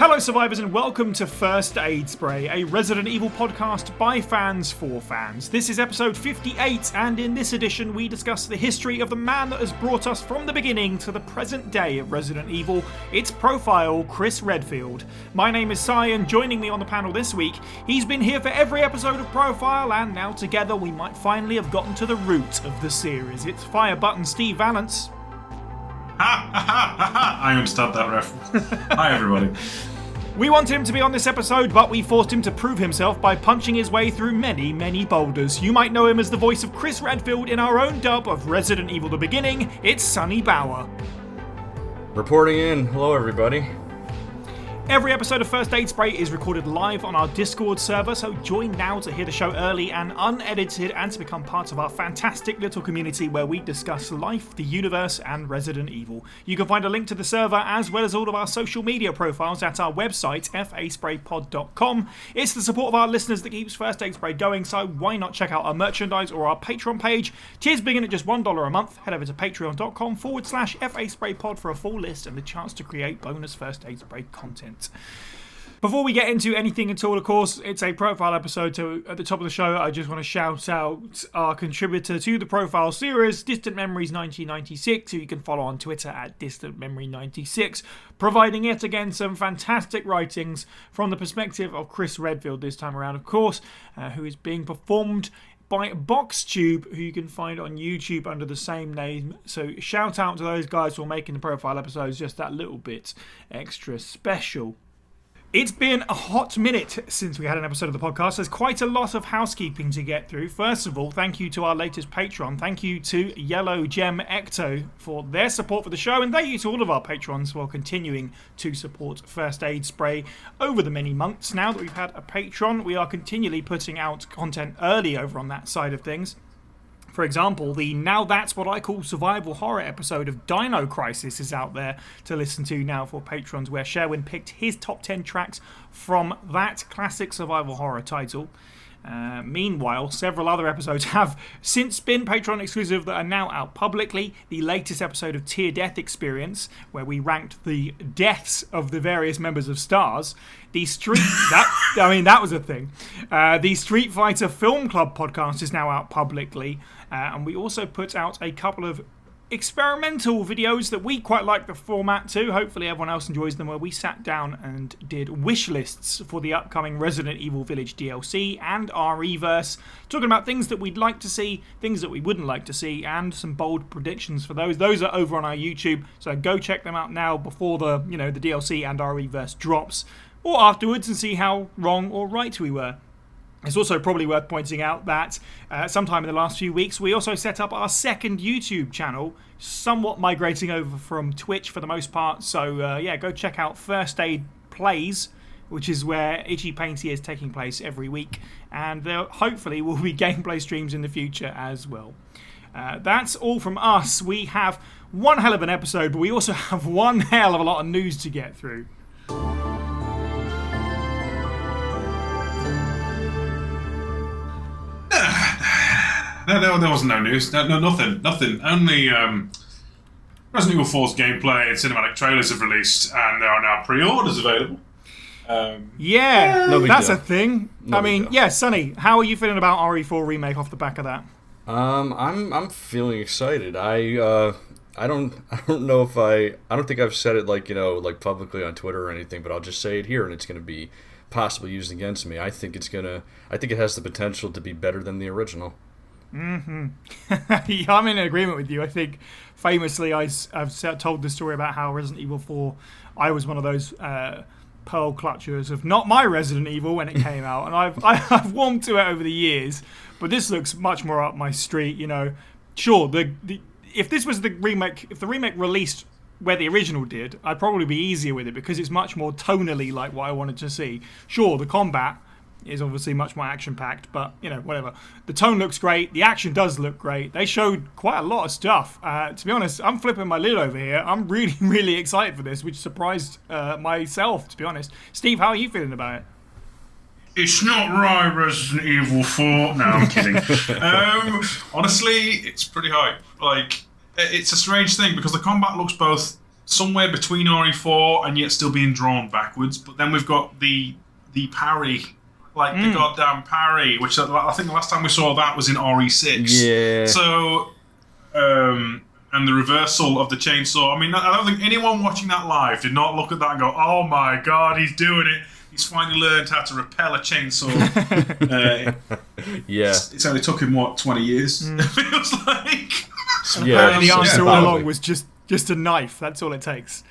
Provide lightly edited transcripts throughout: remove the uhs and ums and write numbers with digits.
Hello survivors and welcome to First Aid Spray, a Resident Evil podcast by fans for fans. This is episode 58 and in this edition we discuss the history of the man that has brought us from the beginning to the present day of Resident Evil, its profile, Chris Redfield. My name is Cy and joining me on the panel this week, he's been here for every episode of Profile and now together we might finally have gotten to the root of the series. It's Fire Button Steve Valance. Ha ha ha ha! I understand that reference. Hi everybody. We want him to be on this episode, but we forced him to prove himself by punching his way through many boulders. You might know him as the voice of Chris Redfield in our own dub of Resident Evil The Beginning. It's Sonny Bauer. Reporting in. Hello everybody. Every episode of First Aid Spray is recorded live on our Discord server, so join now to hear the show early and unedited and to become part of our fantastic little community where we discuss life, the universe, and Resident Evil. You can find a link to the server as well as all of our social media profiles at our website, faspraypod.com. It's the support of our listeners that keeps First Aid Spray going, so why not check out our merchandise or our Patreon page? Tiers begin at just $1 a month. Head over to patreon.com/faspraypod for a full list and the chance to create bonus First Aid Spray content. Before we get into anything at all, of course, it's a profile episode, so at the top of the show, I just want to shout out our contributor to the profile series, Distant Memories 1996, who you can follow on Twitter at DistantMemory96, providing yet again some fantastic writings from the perspective of Chris Redfield this time around, of course, who is being performed by BoxTube, who you can find on YouTube under the same name. So shout out to those guys for making the profile episodes just that little bit extra special. It's been a hot minute since we had an episode of the podcast. There's quite a lot of housekeeping to get through. First of all, thank you to our latest patron. Thank you to Yellow Gem Ecto for their support for the show. And thank you to all of our patrons for continuing to support First Aid Spray over the many months. Now that we've had a patron, we are continually putting out content early over on that side of things. For example, the Now That's What I Call Survival Horror episode of Dino Crisis is out there to listen to now for patrons, where Sherwin picked his top 10 tracks from that classic survival horror title. Meanwhile, several other episodes have since been Patreon exclusive that are now out publicly. The latest episode of Tear Death Experience, where we ranked the deaths of the various members of STARS. The that was a thing. The Street Fighter Film Club podcast is now out publicly. And we also put out a couple of experimental videos that we quite like the format too. Hopefully everyone else enjoys them, where we sat down and did wish lists for the upcoming Resident Evil Village DLC and RE-verse, talking about things that we'd like to see, things that we wouldn't like to see, and some bold predictions for those. Those are over on our YouTube, so go check them out now before the the DLC and RE-verse drops, or afterwards, and see how wrong or right we were. It's also probably worth pointing out that sometime in the last few weeks we also set up our second YouTube channel, somewhat migrating over from Twitch for the most part. So go check out First Aid Plays, which is where Itchy Painty is taking place every week, and there hopefully will be gameplay streams in the future as well. That's all from us. We have one hell of an episode, but we also have one hell of a lot of news to get through. No, there was no news. No, nothing. Only Resident Evil 4's gameplay and cinematic trailers have released, and there are now pre-orders available. That's a thing. Sonny, how are you feeling about RE4 Remake off the back of that? I'm feeling excited. I don't know if I don't think I've said it like publicly on Twitter or anything, but I'll just say it here, and it's going to be possibly used against me. I think it has the potential to be better than the original. Yeah, I'm in agreement with you. I think famously I've told the story about how Resident Evil 4, I was one of those pearl clutchers of not my Resident Evil when it came out, and I've warmed to it over the years, but this looks much more up my street. Sure, if this was the remake, if the remake released where the original did, I'd probably be easier with it because it's much more tonally like what I wanted to see. Sure, the combat is obviously much more action-packed, but, whatever. The tone looks great. The action does look great. They showed quite a lot of stuff. To be honest, I'm flipping my lid over here. I'm really, really excited for this, which surprised myself, to be honest. Steve, how are you feeling about it? It's not right, Resident Evil 4. No, I'm kidding. Honestly, it's pretty hype. It's a strange thing because the combat looks both somewhere between RE4 and yet still being drawn backwards. But then we've got the parry, like the goddamn parry, which I think the last time we saw that was in RE6. Yeah. So, and the reversal of the chainsaw. I mean, I don't think anyone watching that live did not look at that and go, "Oh my god, he's doing it! He's finally learned how to repel a chainsaw." Yeah. It's only took him 20 years. It feels like. Yeah. The answer all along was just a knife. That's all it takes.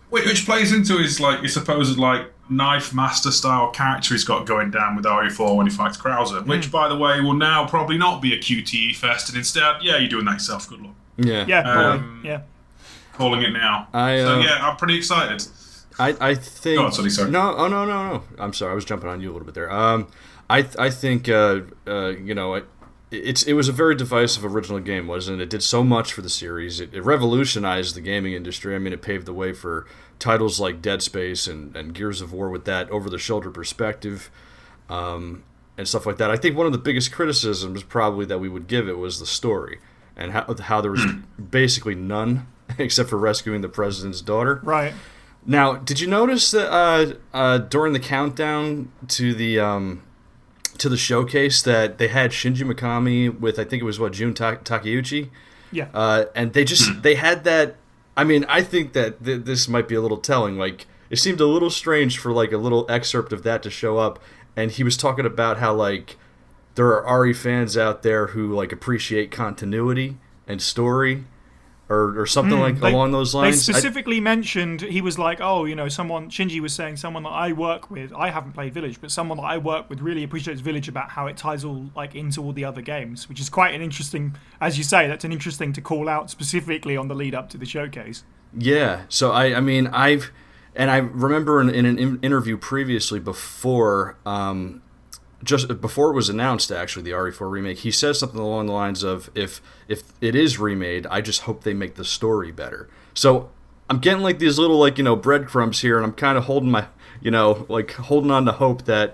Which plays into his supposed knife master style character he's got going down with RE4 when he fights Krauser, which by the way will now probably not be a QTE fest, and instead, yeah, you're doing that yourself. Good luck. Yeah. Yeah. Calling it now. I'm pretty excited. I think. Go on, sorry. No. I'm sorry. I was jumping on you a little bit there. I think it was a very divisive original game, wasn't it? It did so much for the series. It revolutionized the gaming industry. I mean, it paved the way for titles like Dead Space and Gears of War with that over-the-shoulder perspective and stuff like that. I think one of the biggest criticisms probably that we would give it was the story and how there was basically none except for rescuing the president's daughter. Right. Now, did you notice that during the countdown to the showcase that they had Shinji Mikami with, I think it was Jun Takeuchi? Yeah. And they had that. I mean, I think that this might be a little telling. Like, it seemed a little strange for a little excerpt of that to show up, and he was talking about how there are RE fans out there who appreciate continuity and story. Or something along those lines. They specifically mentioned, he was like, Shinji was saying someone that I work with, I haven't played Village, but someone that I work with really appreciates Village about how it ties all into all the other games, which is quite an interesting, as you say, that's an interesting to call out specifically on the lead up to the showcase. Yeah, so I remember in an interview previously before, just before it was announced, actually, the RE4 remake, he said something along the lines of, if it is remade, I just hope they make the story better. So I'm getting these little breadcrumbs here, and I'm kind of holding my holding on to hope that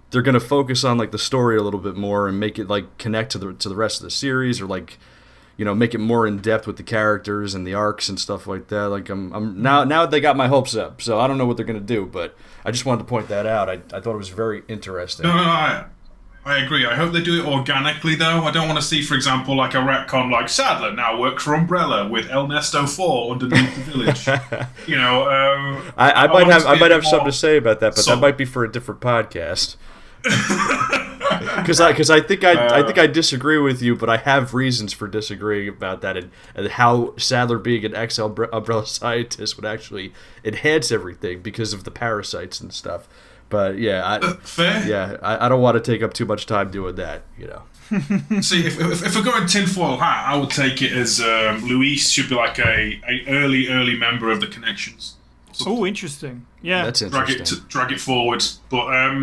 they're going to focus on the story a little bit more and make it connect to the rest of the series, or make it more in depth with the characters and the arcs and stuff like that. I'm now they got my hopes up, so I don't know what they're gonna do, but I just wanted to point that out. I thought it was very interesting. No, I agree. I hope they do it organically, though. I don't want to see, for example, a retcon Sadler now works for Umbrella with El Nesto 4 underneath the village. I might have something to say about that, but that might be for a different podcast. Because I think I disagree with you, but I have reasons for disagreeing about that, and how Sadler being an ex-Umbrella scientist would actually enhance everything because of the parasites and stuff. But yeah, fair. Yeah, I don't want to take up too much time doing that. See, if we're going tinfoil hat, I would take it as Luis should be a early member of the Connections. Oh, interesting. Yeah, that's interesting. Drag it forward. But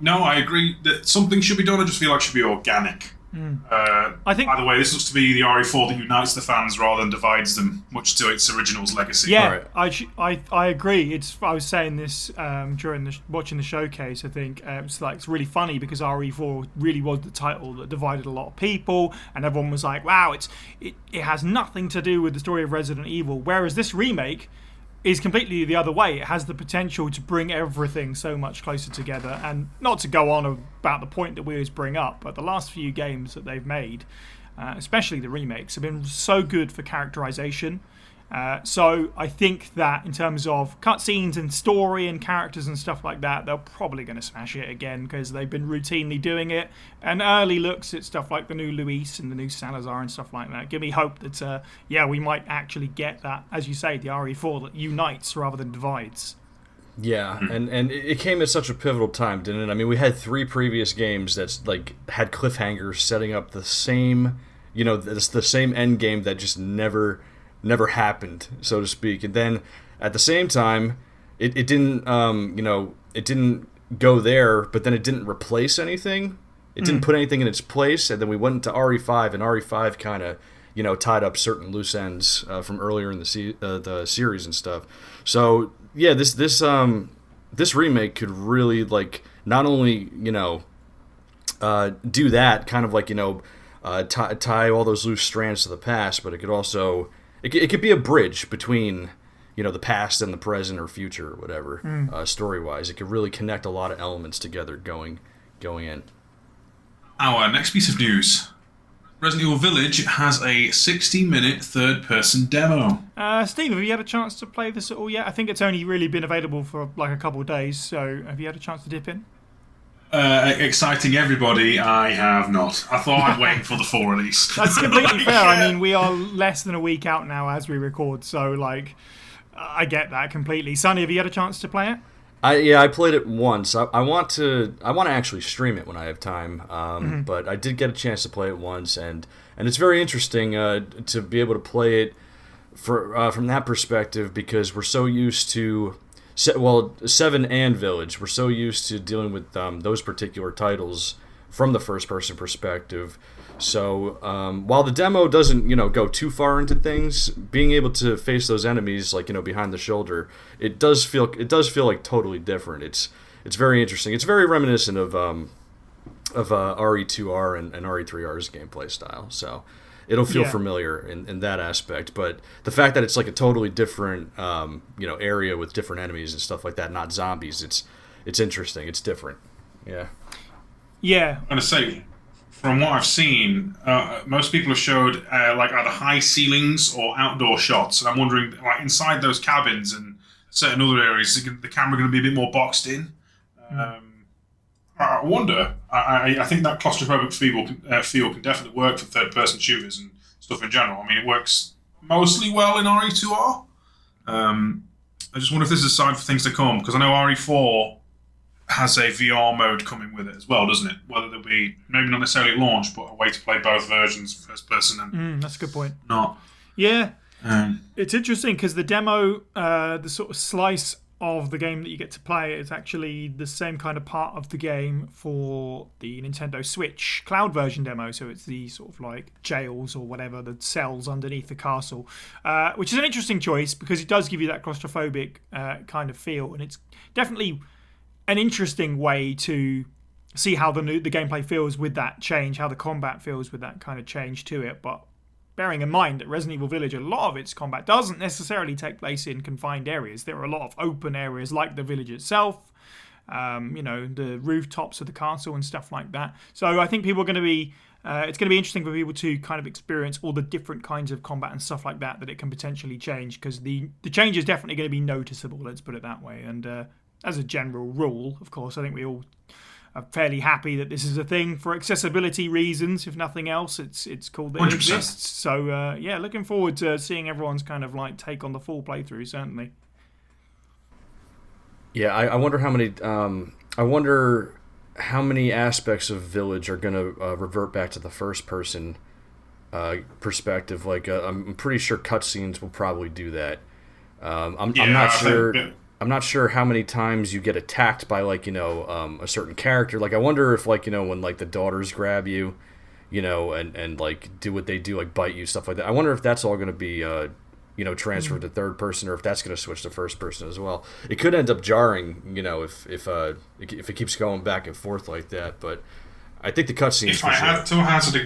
no, I agree that something should be done. I just feel it should be organic. I think. By the way, this looks to be the RE4 that unites the fans rather than divides them, much to its original's legacy. Yeah, right. I agree. I was saying this during watching the showcase. I think it's really funny because RE4 really was the title that divided a lot of people, and everyone was like, "Wow, it has nothing to do with the story of Resident Evil." Whereas this remake is completely the other way. It has the potential to bring everything so much closer together, and not to go on about the point that we always bring up, but the last few games that they've made, especially the remakes, have been so good for characterization. So I think that in terms of cutscenes and story and characters and stuff like that, they're probably going to smash it again because they've been routinely doing it. And early looks at stuff like the new Luis and the new Salazar and stuff like that give me hope that, we might actually get that, as you say, the RE4 that unites rather than divides. Yeah, and it came at such a pivotal time, didn't it? I mean, we had 3 previous games that had cliffhangers setting up the same, the same end game that just never happened, so to speak. And then at the same time, it didn't it didn't go there, but then it didn't replace anything. It didn't put anything in its place. And then we went into RE5, and RE5 kind of tied up certain loose ends from earlier in the series and stuff. So yeah, this remake could really not only do that kind of tie all those loose strands to the past, but it could also it could be a bridge between, the past and the present or future or whatever, story-wise. It could really connect a lot of elements together going in. Our next piece of news. Resident Evil Village has a 60-minute third-person demo. Steve, have you had a chance to play this at all yet? I think it's only really been available for like a couple of days, so have you had a chance to dip in? Exciting everybody, I have not. I thought I'd wait for the full release. That's completely fair. I mean, we are less than a week out now as we record, so I get that completely. Sonny, have you had a chance to play it? I played it once. I want to actually stream it when I have time. But I did get a chance to play it once, and it's very interesting to be able to play it from that perspective, because we're so used to 7 and Village. We're so used to dealing with those particular titles from the first person perspective. So while the demo doesn't go too far into things, being able to face those enemies behind the shoulder, it does feel like totally different. It's very interesting. It's very reminiscent of RE2R and RE3R's gameplay style. So it'll feel familiar in that aspect. But the fact that it's like a totally different area with different enemies and stuff like that, not zombies, it's interesting. It's different. Yeah. Yeah. I'm gonna say, from what I've seen, most people have showed either high ceilings or outdoor shots, and I'm wondering, inside those cabins and certain other areas, is the camera going to be a bit more boxed in? I wonder. I think that claustrophobic feel can definitely work for third-person shooters and stuff in general. I mean, it works mostly well in RE2R. I just wonder if this is a sign for things to come, because I know RE4 has a VR mode coming with it as well, doesn't it? Whether there'll be, maybe not necessarily at launch, but a way to play both versions, first person and that's a good point. Not. Yeah. It's interesting because the demo, the sort of slice of the game that you get to play is actually the same kind of part of the game for the Nintendo Switch cloud version demo. So it's the sort of like jails or whatever, the cells underneath the castle, which is an interesting choice because it does give you that claustrophobic kind of feel, and it's definitely an interesting way to see how the gameplay feels with that change, how the combat feels with that kind of change to it. But bearing in mind that Resident Evil Village, a lot of its combat doesn't necessarily take place in confined areas. There are a lot of open areas like the village itself, the rooftops of the castle and stuff like that. So I think people are going to be, it's going to be interesting for people to kind of experience all the different kinds of combat and stuff like that it can potentially change, because the change is definitely going to be noticeable, let's put it that way. And as a general rule, of course, I think we all are fairly happy that this is a thing for accessibility reasons. If nothing else, it's cool that 100%. It exists. So looking forward to seeing everyone's kind of take on the full playthrough. Certainly. Yeah, I wonder how many. I wonder how many aspects of Village are going to revert back to the first person perspective. I'm pretty sure cutscenes will probably do that. I'm not sure. I'm not sure how many times you get attacked by a certain character. I wonder if when the daughters grab you, and do what they do, bite you, stuff like that. I wonder if that's all going to be transferred to third person, or if that's going to switch to first person as well. It could end up jarring, if it keeps going back and forth like that. But I think the cutscenes. If I had to hazard a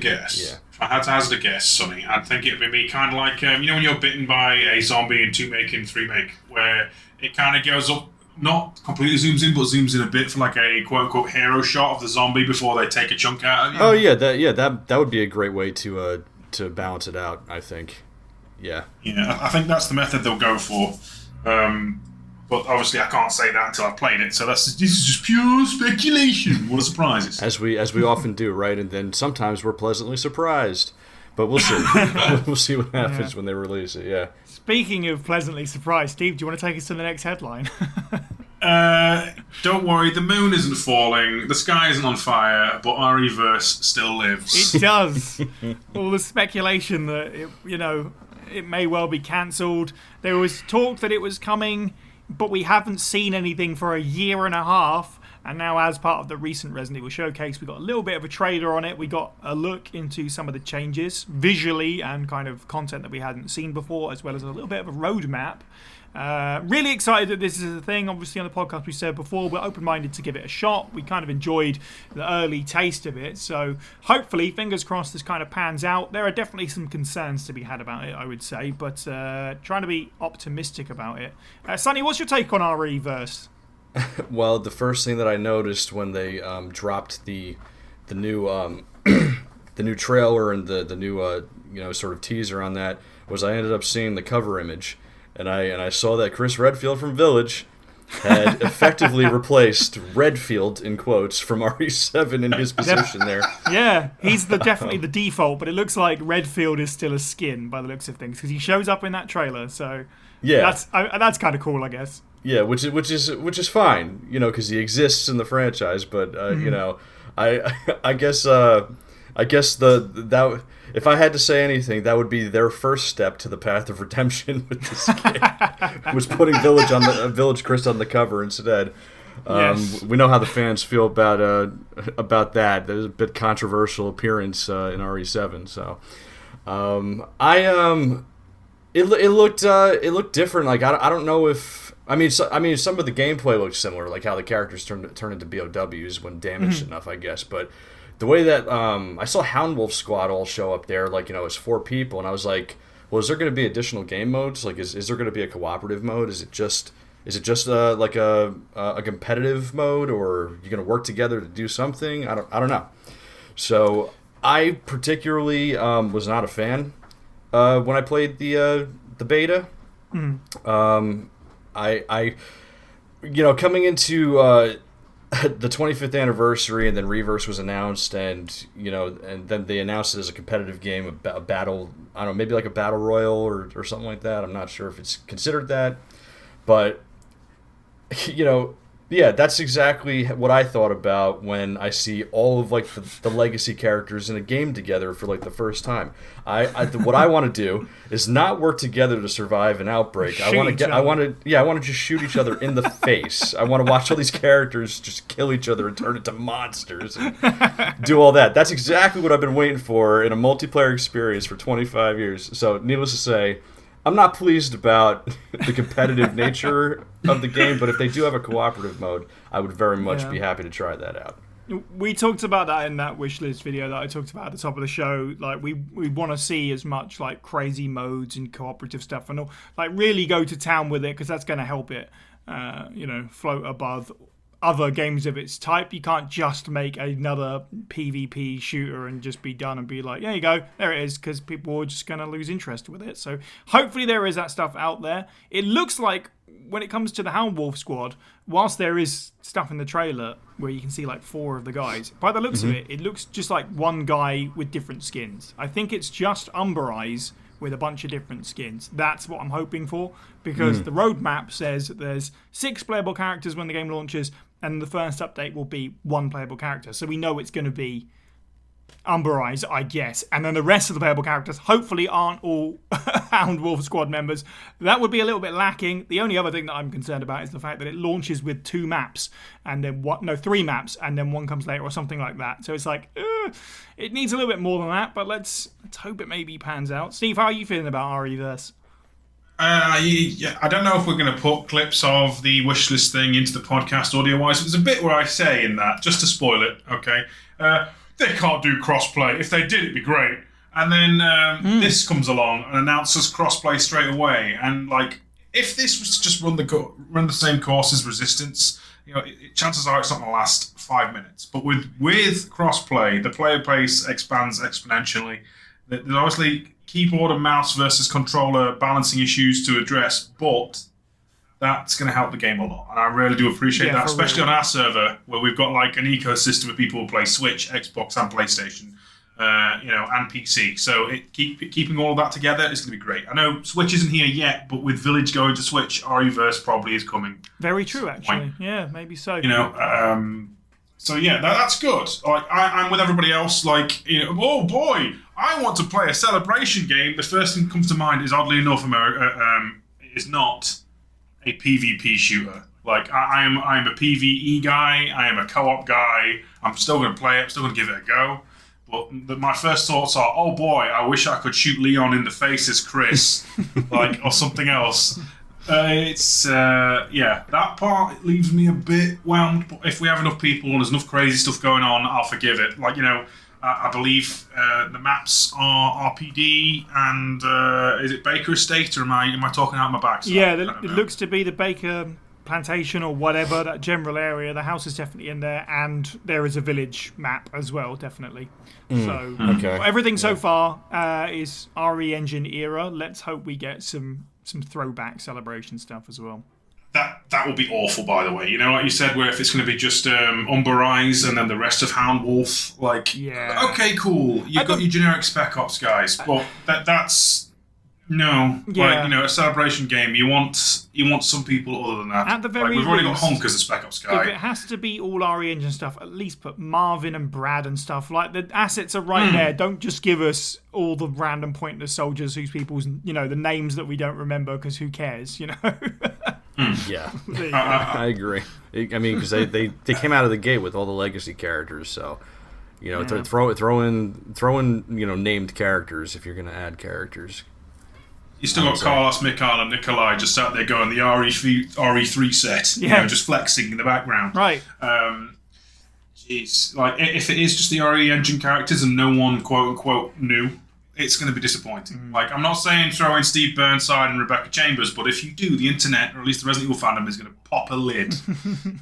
guess, Sonny, I'd think it would be kind of like when you're bitten by a zombie in 2 and 3, where it kind of goes up, not completely zooms in, but zooms in a bit for a quote-unquote hero shot of the zombie before they take a chunk out of you. Oh yeah, that would be a great way to balance it out, I think. Yeah. Yeah, I think that's the method they'll go for. But obviously I can't say that until I've played it, so this is just pure speculation. What a surprise. As we often do, right? And then sometimes we're pleasantly surprised. But we'll see. We'll see what happens when they release it, yeah. Speaking of pleasantly surprised, Steve, do you want to take us to the next headline? Don't worry, the moon isn't falling, the sky isn't on fire, but RE-verse still lives. It does. All the speculation that it may well be cancelled. There was talk that it was coming, but we haven't seen anything for a year and a half. And now, as part of the recent Resident Evil showcase, we got a little bit of a trailer on it. We got a look into some of the changes visually and kind of content that we hadn't seen before, as well as a little bit of a roadmap. Really excited that this is a thing. Obviously, on the podcast we said before, we're open-minded to give it a shot. We kind of enjoyed the early taste of it. So hopefully, fingers crossed, this kind of pans out. There are definitely some concerns to be had about it, I would say, but trying to be optimistic about it. Sonny, what's your take on RE-verse? Well, the first thing that I noticed when they dropped the new the new trailer and the new sort of teaser on that was I ended up seeing the cover image, and I saw that Chris Redfield from Village had effectively replaced Redfield in quotes from RE7 in his position there. Yeah, he's definitely the default, but it looks like Redfield is still a skin by the looks of things because he shows up in that trailer. So yeah, that's kind of cool, I guess. Yeah, which is fine, because he exists in the franchise. But I guess that if I had to say anything, that would be their first step to the path of redemption with this game, was putting Village Chris on the cover instead. Yes. We know how the fans feel about that. There's a bit controversial appearance in RE7, so it looked different. Like I don't know if some of the gameplay looked similar, like how the characters turn into BOWs when damaged enough, I guess, but. The way that I saw Houndwolf Squad all show up there, like, as 4 people, and I was like, well, is there going to be additional game modes? Like, is there going to be a cooperative mode? Is it just like a competitive mode, or are you going to work together to do something? I don't know. So I particularly was not a fan when I played the beta. I coming into the 25th anniversary, and then Reverse was announced, and then they announced it as a competitive game, a battle. I don't know, maybe like a battle royal or something like that. I'm not sure if it's considered that, but yeah, that's exactly what I thought about when I see all of like the legacy characters in a game together for like the first time. What I want to do is not work together to survive an outbreak. I want to just shoot each other in the face. I want to watch all these characters just kill each other and turn into monsters and do all that. That's exactly what I've been waiting for in a multiplayer experience for 25 years. So, needless to say, I'm not pleased about the competitive nature of the game, but if they do have a cooperative mode, I would very much be happy to try that out. We talked about that in that wishlist video that I talked about at the top of the show. Like, we want to see as much like crazy modes and cooperative stuff, and like really go to town with it, because that's going to help it, float above other games of its type. You can't just make another PvP shooter and just be done and be like, there you go, there it is, because people are just going to lose interest with it. So hopefully there is that stuff out there. It looks like when it comes to the Houndwolf Squad, whilst there is stuff in the trailer where you can see like 4 of the guys, by the looks of it, it looks just like one guy with different skins. I think it's just Umber Eyes with a bunch of different skins. That's what I'm hoping for, because the roadmap says that there's 6 playable characters when the game launches, and the first update will be 1 playable character. So we know it's going to be Umber Eyes, I guess. And then the rest of the playable characters hopefully aren't all Houndwolf Squad members. That would be a little bit lacking. The only other thing that I'm concerned about is the fact that it launches with 2 maps, and then 3 maps, and then 1 comes later or something like that. So it's like, it needs a little bit more than that, but let's hope it maybe pans out. Steve, how are you feeling about RE-verse? I don't know if we're going to put clips of the wishlist thing into the podcast audio-wise. There's a bit where I say in that, just to spoil it, okay, they can't do crossplay. If they did, it'd be great. And then this comes along and announces crossplay straight away. And like, if this was to just run the same course as Resistance, chances are it's not going to last 5 minutes. But with crossplay, the player base expands exponentially. There's obviously keyboard and mouse versus controller balancing issues to address, but that's going to help the game a lot. And I really do appreciate that, especially on our server, where we've got like an ecosystem of people who play Switch, Xbox, and PlayStation, and PC. So keeping all of that together is going to be great. I know Switch isn't here yet, but with Village going to Switch, RE-verse probably is coming. Very true, actually. Yeah, maybe so. So yeah, that's good. Like I'm with everybody else. Like, oh boy, I want to play a celebration game. The first thing that comes to mind is, oddly enough, is not a PvP shooter. Like I'm a PvE guy. I am a co-op guy. I'm still going to play it. I'm still going to give it a go. But my first thoughts are, oh boy, I wish I could shoot Leon in the face as Chris, or something else. That part leaves me a bit whelmed. But if we have enough people and there's enough crazy stuff going on, I'll forgive it. Like, I believe the maps are RPD and is it Baker Estate, or am I talking out my backside? Yeah, it looks to be the Baker Plantation or whatever, that general area. The house is definitely in there, and there is a village map as well, definitely. So everything so far is RE Engine era. Let's hope we get some throwback celebration stuff as well. That will be awful, by the way. Like you said, where if it's going to be just Umber Rise and then the rest of Hound Wolf, okay, cool. You've got your generic Spec Ops guys, but that's no. Yeah. A celebration game. You want some people other than that. At the very we've already got Honk as a Spec Ops guy. If it has to be all RE Engine stuff, at least put Marvin and Brad and stuff. Like, the assets are right there. Don't just give us all the random pointless soldiers whose people's, the names that we don't remember, because who cares, Yeah, I agree. I mean, because they came out of the gate with all the legacy characters, so throw in named characters if you're going to add characters. You still got Carlos, Mikhail, and Nikolai just sat there going the RE3 set, just flexing in the background. Right. Jeez, if it is just the RE Engine characters and no one quote unquote new, it's going to be disappointing. I'm not saying throw in Steve Burnside and Rebecca Chambers, but if you do, the internet, or at least the Resident Evil fandom, is going to pop a lid.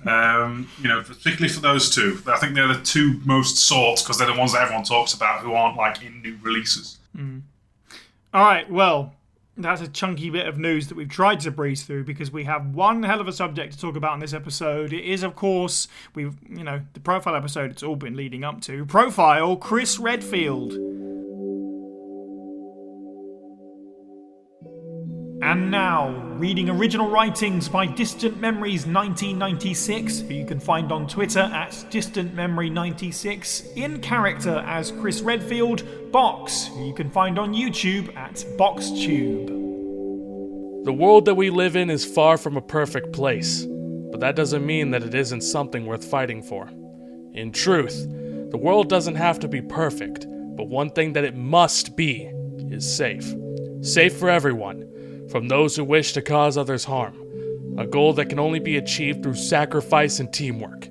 Particularly for those two. I think they're the two most sought because they're the ones that everyone talks about who aren't in new releases. All right, well, that's a chunky bit of news that we've tried to breeze through because we have one hell of a subject to talk about in this episode. It is, of course, the profile episode it's all been leading up to. Profile Chris Redfield. And now, reading original writings by Distant Memories 1996, who you can find on Twitter at DistantMemory96, in character as Chris Redfield, Box, who you can find on YouTube at BoxTube. The world that we live in is far from a perfect place, but that doesn't mean that it isn't something worth fighting for. In truth, the world doesn't have to be perfect, but one thing that it must be is safe. Safe for everyone. From those who wish to cause others harm, a goal that can only be achieved through sacrifice and teamwork.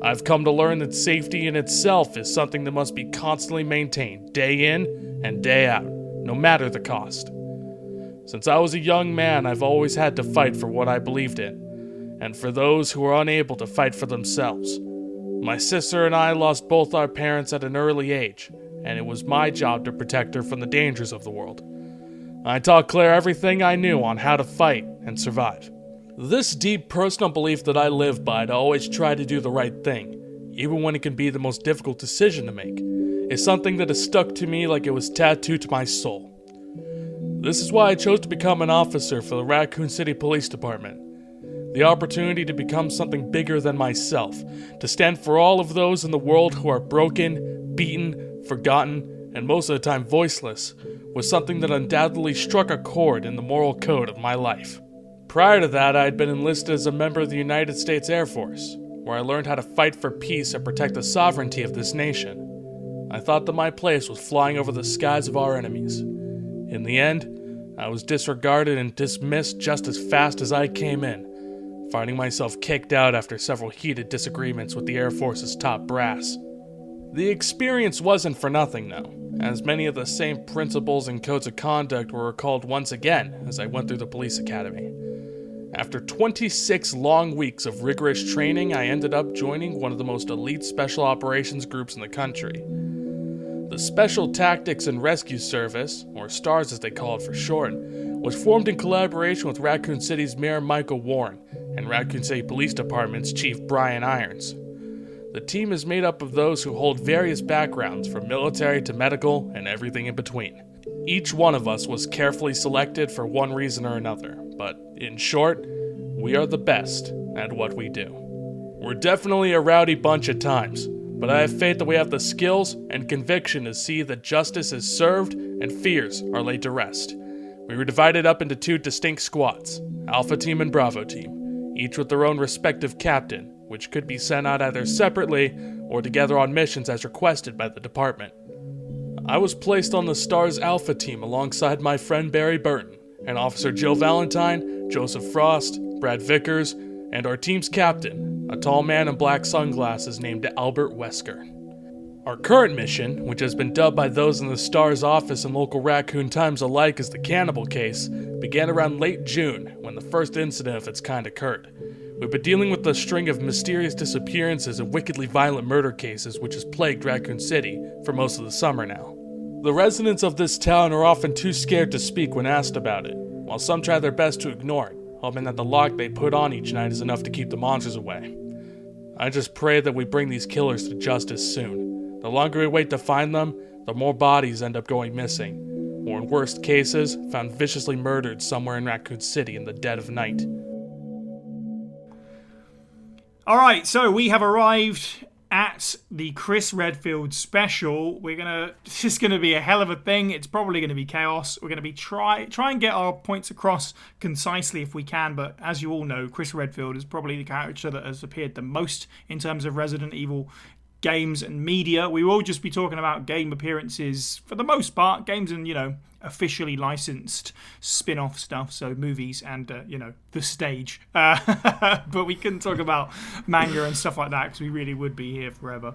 I've come to learn that safety in itself is something that must be constantly maintained, day in and day out, no matter the cost. Since I was a young man, I've always had to fight for what I believed in, and for those who are unable to fight for themselves. My sister and I lost both our parents at an early age, and it was my job to protect her from the dangers of the world. I taught Claire everything I knew on how to fight and survive. This deep personal belief that I live by to always try to do the right thing, even when it can be the most difficult decision to make, is something that has stuck to me like it was tattooed to my soul. This is why I chose to become an officer for the Raccoon City Police Department. The opportunity to become something bigger than myself, to stand for all of those in the world who are broken, beaten, forgotten, and most of the time voiceless, was something that undoubtedly struck a chord in the moral code of my life. Prior to that, I had been enlisted as a member of the United States Air Force, where I learned how to fight for peace and protect the sovereignty of this nation. I thought that my place was flying over the skies of our enemies. In the end, I was disregarded and dismissed just as fast as I came in, finding myself kicked out after several heated disagreements with the Air Force's top brass. The experience wasn't for nothing, though, as many of the same principles and codes of conduct were recalled once again as I went through the police academy. After 26 long weeks of rigorous training, I ended up joining one of the most elite special operations groups in the country. The Special Tactics and Rescue Service, or STARS as they call it for short, was formed in collaboration with Raccoon City's Mayor Michael Warren and Raccoon City Police Department's Chief Brian Irons. The team is made up of those who hold various backgrounds, from military to medical and everything in between. Each one of us was carefully selected for one reason or another, but in short, we are the best at what we do. We're definitely a rowdy bunch at times, but I have faith that we have the skills and conviction to see that justice is served and fears are laid to rest. We were divided up into two distinct squads, Alpha Team and Bravo Team, each with their own respective captain, which could be sent out either separately or together on missions as requested by the department. I was placed on the STARS Alpha Team alongside my friend Barry Burton and Officer Jill Valentine, Joseph Frost, Brad Vickers, and our team's captain, a tall man in black sunglasses named Albert Wesker. Our current mission, which has been dubbed by those in the STARS office and local Raccoon Times alike as the Cannibal Case, began around late June when the first incident of its kind occurred. We've been dealing with a string of mysterious disappearances and wickedly violent murder cases which has plagued Raccoon City for most of the summer now. The residents of this town are often too scared to speak when asked about it, while some try their best to ignore it, hoping that the lock they put on each night is enough to keep the monsters away. I just pray that we bring these killers to justice soon. The longer we wait to find them, the more bodies end up going missing, or in worst cases, found viciously murdered somewhere in Raccoon City in the dead of night. Alright, so we have arrived at the Chris Redfield special. This is gonna be a hell of a thing. It's probably gonna be chaos. We're gonna be try and get our points across concisely if we can, but as you all know, Chris Redfield is probably the character that has appeared the most in terms of Resident Evil games and media. We will just be talking about game appearances for the most part, games and, officially licensed spin-off stuff, so movies and, the stage. But we couldn't talk about manga and stuff like that because we really would be here forever.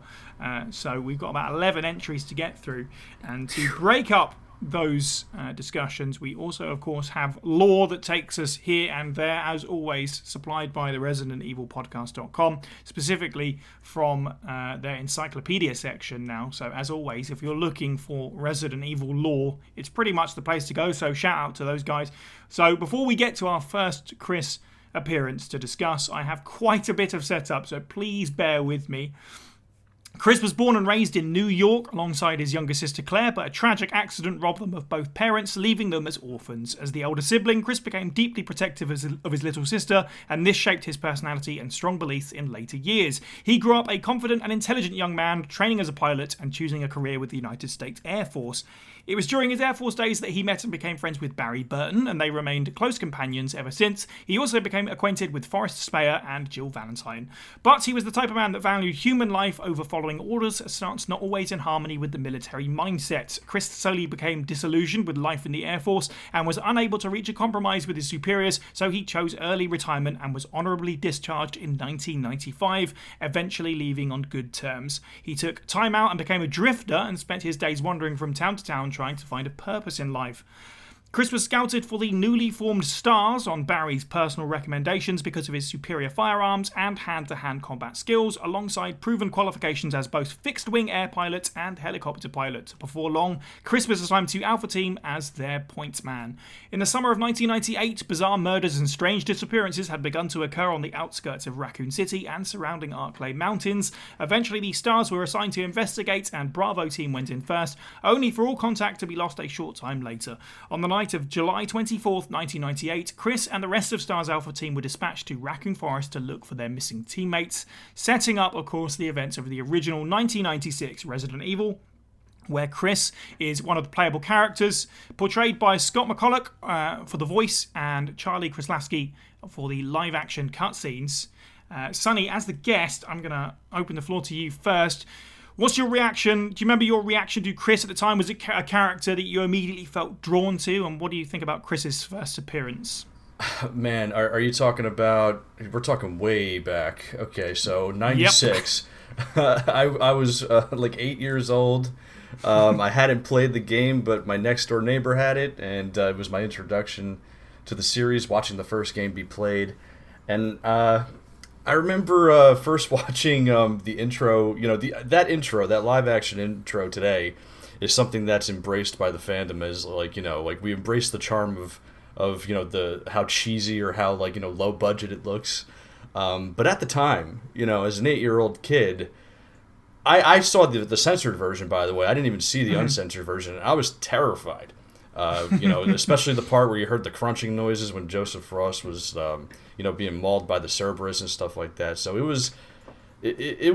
So we've got about 11 entries to get through. And to break up those discussions, we also, of course, have lore that takes us here and there, as always, supplied by the ResidentEvilPodcast.com, specifically from their encyclopedia section now. So, as always, if you're looking for Resident Evil lore, it's pretty much the place to go, so shout out to those guys. So, before we get to our first Chris appearance to discuss, I have quite a bit of setup, so please bear with me. Chris was born and raised in New York alongside his younger sister Claire, but a tragic accident robbed them of both parents, leaving them as orphans. As the elder sibling, Chris became deeply protective of his little sister, and this shaped his personality and strong beliefs in later years. He grew up a confident and intelligent young man, training as a pilot and choosing a career with the United States Air Force. It was during his Air Force days that he met and became friends with Barry Burton, and they remained close companions ever since. He also became acquainted with Forrest Speyer and Jill Valentine. But he was the type of man that valued human life over following orders, a stance not always in harmony with the military mindset. Chris slowly became disillusioned with life in the Air Force and was unable to reach a compromise with his superiors, so he chose early retirement and was honourably discharged in 1995, eventually leaving on good terms. He took time out and became a drifter and spent his days wandering from town to town trying to find a purpose in life. Chris was scouted for the newly formed STARS on Barry's personal recommendations because of his superior firearms and hand-to-hand combat skills, alongside proven qualifications as both fixed-wing air pilot and helicopter pilot. Before long, Chris was assigned to Alpha Team as their points man. In the summer of 1998, bizarre murders and strange disappearances had begun to occur on the outskirts of Raccoon City and surrounding Arklay Mountains. Eventually, the STARS were assigned to investigate, and Bravo Team went in first, only for all contact to be lost a short time later. On the night of July 24th, 1998, Chris and the rest of STARS Alpha Team were dispatched to Raccoon Forest to look for their missing teammates, setting up, of course, the events of the original 1996 Resident Evil, where Chris is one of the playable characters, portrayed by Scott McCulloch for the voice and Charlie Kraslaski for the live-action cutscenes. Sonny, as the guest, I'm going to open the floor to you first. What's your reaction? Do you remember your reaction to Chris at the time? Was it a character that you immediately felt drawn to? And what do you think about Chris's first appearance? Man, are you talking about... We're talking way back. Okay, so 96. Yep. I was like 8 years old. I hadn't played the game, but my next-door neighbor had it, and it was my introduction to the series, watching the first game be played. And I remember first watching the intro, that live-action intro today is something that's embraced by the fandom as, like we embrace the charm of the how cheesy or how, low budget it looks. But at the time, as an 8-year-old kid, I saw the censored version, by the way. I didn't even see the uncensored version, and I was terrified. Especially the part where you heard the crunching noises when Joseph Frost was, being mauled by the Cerberus and stuff like that. So it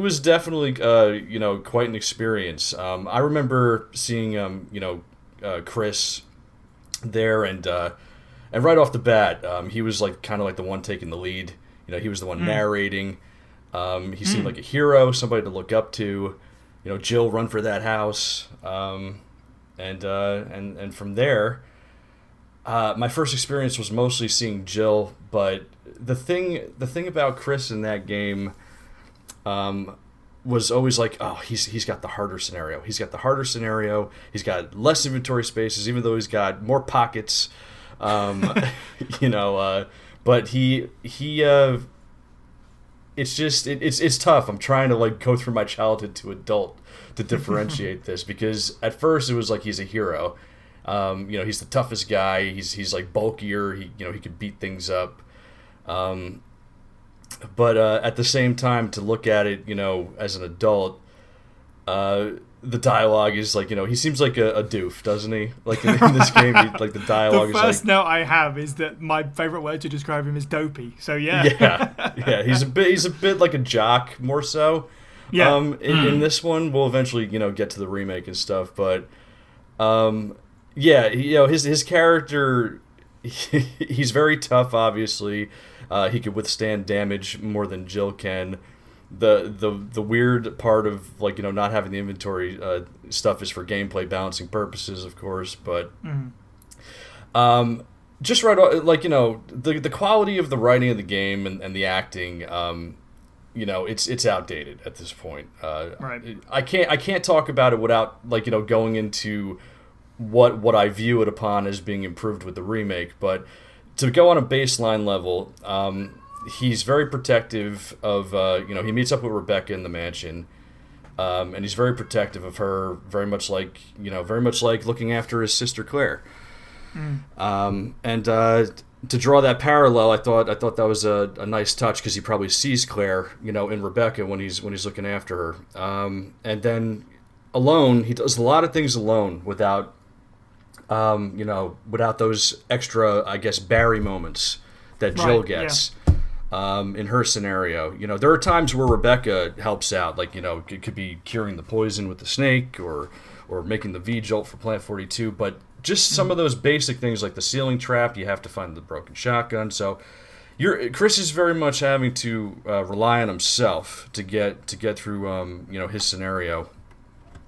was definitely, quite an experience. I remember seeing, Chris there, and right off the bat, he was kind of the one taking the lead. He was the one narrating. He seemed like a hero, somebody to look up to. Jill, run for that house. And from there, my first experience was mostly seeing Jill, but the thing about Chris in that game was always like, oh, he's got the harder scenario. He's got the harder scenario. He's got less inventory spaces, even though he's got more pockets. But it's tough. I'm trying to like go through my childhood to adult to differentiate this, because at first it was like he's a hero. He's the toughest guy. He's like bulkier. He could beat things up. But at the same time, to look at it, as an adult, the dialogue is like, he seems like a doof, doesn't he? Like in this game, the dialogue is like... The first note I have is that my favorite word to describe him is dopey. So yeah. Yeah. He's a bit like a jock, more so. Yeah. In this one, we'll eventually, get to the remake and stuff, but his character, he's very tough, obviously. He could withstand damage more than Jill can. The weird part of not having the inventory stuff is for gameplay balancing purposes, of course, but just right, the quality of the writing of the game and the acting, it's outdated at this point. Right. I can't talk about it without going into what I view it upon as being improved with the remake, but to go on a baseline level, he's very protective of, he meets up with Rebecca in the mansion, and he's very protective of her, very much like looking after his sister Claire. To draw that parallel, I thought that was a nice touch, because he probably sees Claire, in Rebecca when he's looking after her. And then alone, he does a lot of things alone without those extra, I guess, Barry moments that Jill gets. In her scenario, there are times where Rebecca helps out, it could be curing the poison with the snake or making the V-jolt for Plant 42, but just some of those basic things like the ceiling trap, you have to find the broken shotgun. So Chris is very much having to rely on himself to get through his scenario.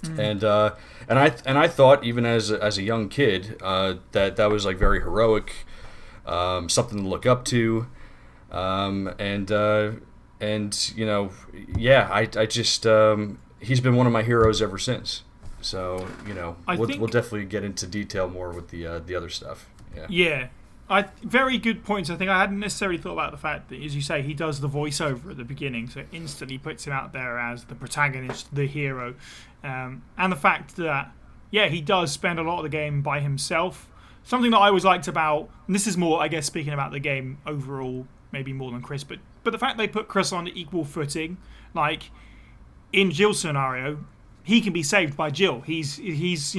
And I thought, even as a young kid, that was like very heroic, something to look up to. I just he's been one of my heroes ever since. So we'll definitely get into detail more with the other stuff. Yeah. Very good points. I think I hadn't necessarily thought about the fact that, as you say, he does the voiceover at the beginning, so it instantly puts him out there as the protagonist, the hero, and the fact that he does spend a lot of the game by himself. Something that I always liked about, and this is more, I guess, speaking about the game overall, maybe more than Chris, but the fact they put Chris on equal footing, like in Jill's scenario, he can be saved by Jill. He's she's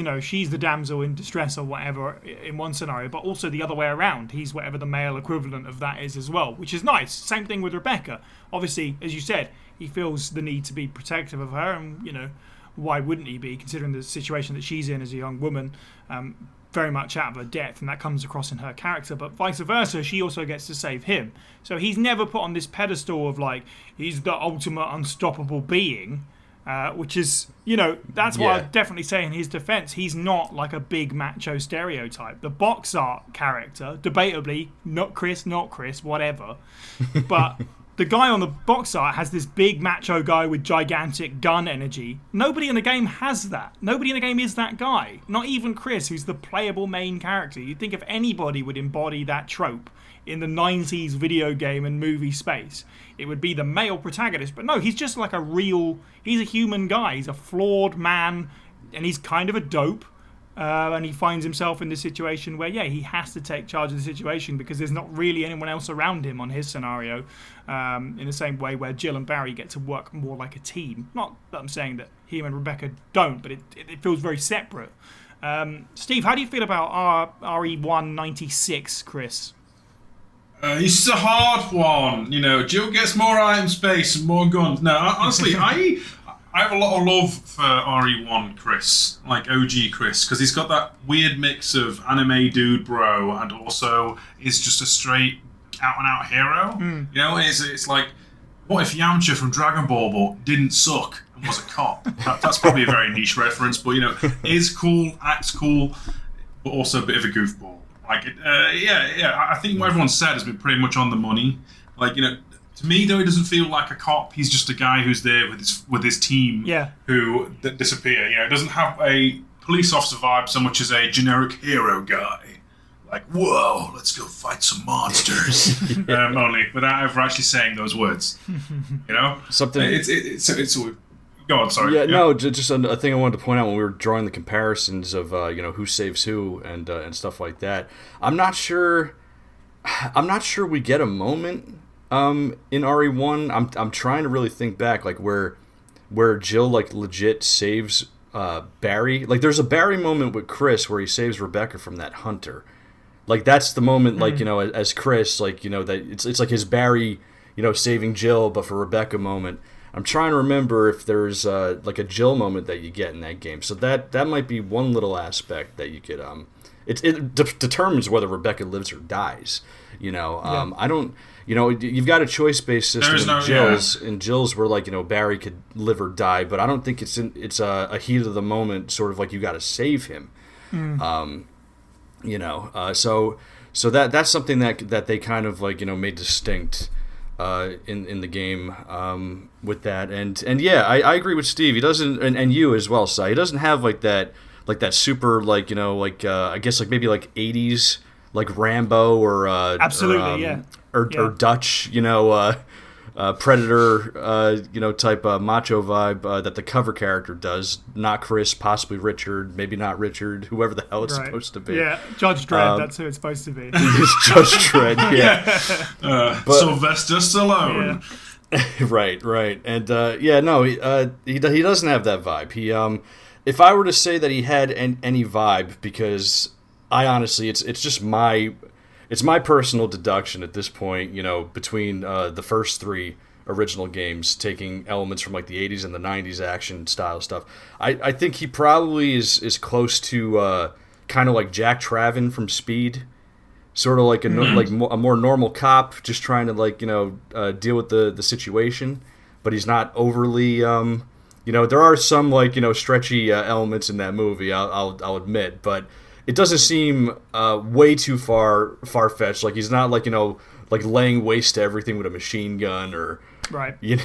the damsel in distress or whatever in one scenario, but also the other way around. He's whatever the male equivalent of that is as well, which is nice. Same thing with Rebecca. Obviously, as you said, he feels the need to be protective of her, and why wouldn't he be, considering the situation that she's in as a young woman, very much out of her depth, and that comes across in her character, but vice versa, she also gets to save him. So he's never put on this pedestal of he's the ultimate unstoppable being, which is, that's why I'd definitely say in his defense, he's not like a big macho stereotype. The box art character, debatably, not Chris, whatever, but the guy on the box art has this big macho guy with gigantic gun energy. Nobody in the game has that. Nobody in the game is that guy. Not even Chris, who's the playable main character. You'd think if anybody would embody that trope in the 90s video game and movie space, it would be the male protagonist. But no, he's just like he's a human guy. He's a flawed man, and he's kind of a dope. And he finds himself in this situation where, he has to take charge of the situation because there's not really anyone else around him on his scenario, in the same way where Jill and Barry get to work more like a team. Not that I'm saying that him and Rebecca don't, but it feels very separate. Steve, how do you feel about RE196, Chris? It's a hard one. Jill gets more item space and more guns. No, honestly, I have a lot of love for RE1 Chris, like OG Chris, because he's got that weird mix of anime dude bro and also is just a straight out-and-out hero. It's like, what if Yamcha from Dragon Ball didn't suck and was a cop? That's probably a very niche reference, but, is cool, acts cool, but also a bit of a goofball. Like, I think what everyone said has been pretty much on the money. Like, to me though, he doesn't feel like a cop. He's just a guy who's there with his team, who disappear. It doesn't have a police officer vibe so much as a generic hero guy. Like, whoa, let's go fight some monsters. Only without ever actually saying those words. Something. It's go on. Sorry. Yeah, no, just a thing I wanted to point out when we were drawing the comparisons of who saves who and stuff like that. I'm not sure we get a moment in RE1. I'm trying to really think back, like where Jill like legit saves Barry. Like there's a Barry moment with Chris where he saves Rebecca from that hunter. Like that's the moment, like as Chris, like that it's like his Barry, saving Jill, but for Rebecca moment. I'm trying to remember if there's like a Jill moment that you get in that game. So that might be one little aspect that you could it determines whether Rebecca lives or dies. I don't. You've got a choice-based system in Jill's where like Barry could live or die, but I don't think it's a heat of the moment sort of like you got to save him. So that's something that they kind of like made distinct in the game with that, and yeah, I agree with Steve. He doesn't, and you as well, Si. He doesn't have like that super I guess like maybe like 80s like Rambo or absolutely or Dutch Predator type macho vibe that the cover character does. Not Chris, possibly Richard, maybe not Richard, whoever the hell it's supposed to be. Yeah, Judge Dredd, that's who it's supposed to be. It's Judge Dredd, but Sylvester Stallone. Right, and he doesn't have that vibe. He if I were to say that he had any vibe, because I honestly, it's just my personal deduction at this point, between the first three original games, taking elements from like the 80s and the 90s action style stuff. I think he probably is close to kind of like Jack Traven from Speed, sort of like a more normal cop, just trying to like deal with the situation, but he's not overly there are some like stretchy elements in that movie, I'll admit, but it doesn't seem way too far-fetched. Like he's not like like laying waste to everything with a machine gun or right. And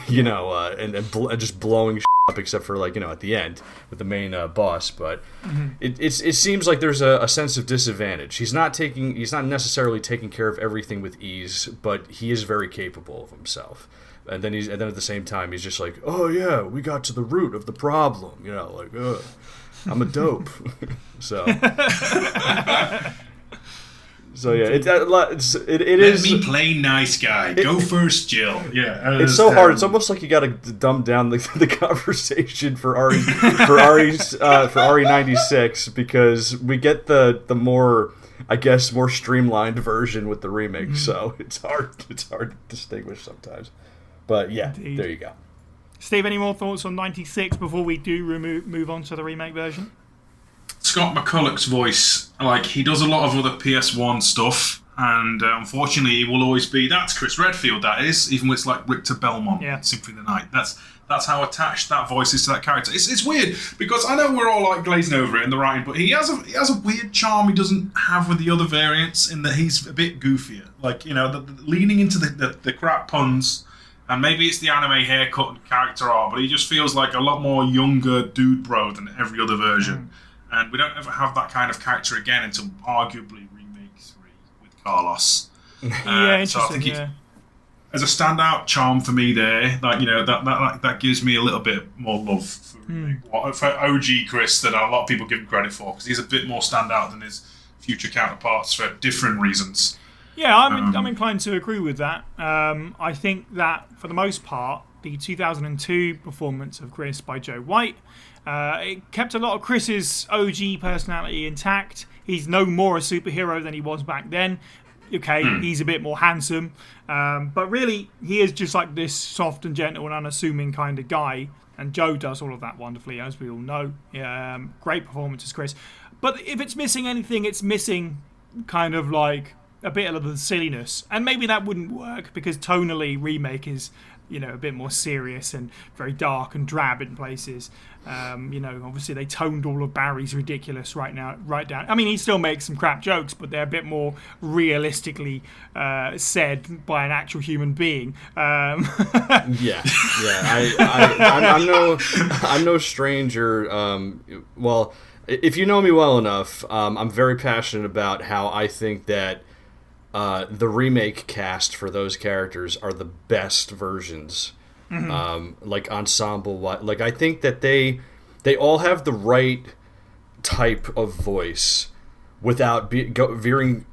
just blowing up, except for like at the end with the main boss. But it seems like there's a sense of disadvantage. He's not necessarily taking care of everything with ease, but he is very capable of himself. And then at the same time he's just like, oh yeah, we got to the root of the problem. Like I'm a dope. So yeah, it is. Let me play nice guy. Go first, Jill. Yeah, it's so hard. It's almost like you got to dumb down the conversation for RE96 because we get the more, I guess, more streamlined version with the remake. So it's hard to distinguish sometimes. But yeah, indeed. There you go. Steve, any more thoughts on 96 before we do move on to the remake version? Scott McCulloch's voice, like he does a lot of other PS1 stuff, and unfortunately, he will always be. That's Chris Redfield. That is, even when it's like Richter Belmont, Symphony of the Night. That's how attached that voice is to that character. It's weird because I know we're all like glazing over it in the writing, but he has a weird charm he doesn't have with the other variants in that he's a bit goofier. Like leaning into the crap puns. And maybe it's the anime haircut and character art, but he just feels like a lot more younger dude bro than every other version. And we don't ever have that kind of character again until arguably Remake 3 with Carlos. Interesting. So I think as a standout charm for me there, like that gives me a little bit more love for OG Chris than a lot of people give him credit for, because he's a bit more standout than his future counterparts for different reasons. Yeah, I'm inclined to agree with that. I think that, for the most part, the 2002 performance of Chris by Joe White, it kept a lot of Chris's OG personality intact. He's no more a superhero than he was back then. Okay, he's a bit more handsome, but really, he is just like this soft and gentle and unassuming kind of guy, and Joe does all of that wonderfully, as we all know. Great performance as Chris. But if it's missing anything, it's missing kind of like a bit of the silliness, and maybe that wouldn't work because tonally Remake is a bit more serious and very dark and drab in places. Obviously they toned all of Barry's ridiculous right down. I mean, he still makes some crap jokes, but they're a bit more realistically said by an actual human being. Yeah. I'm no stranger. Well, if you know me well enough, I'm very passionate about how I think that the remake cast for those characters are the best versions. Like ensemble, like I think that they all have the right type of voice without veering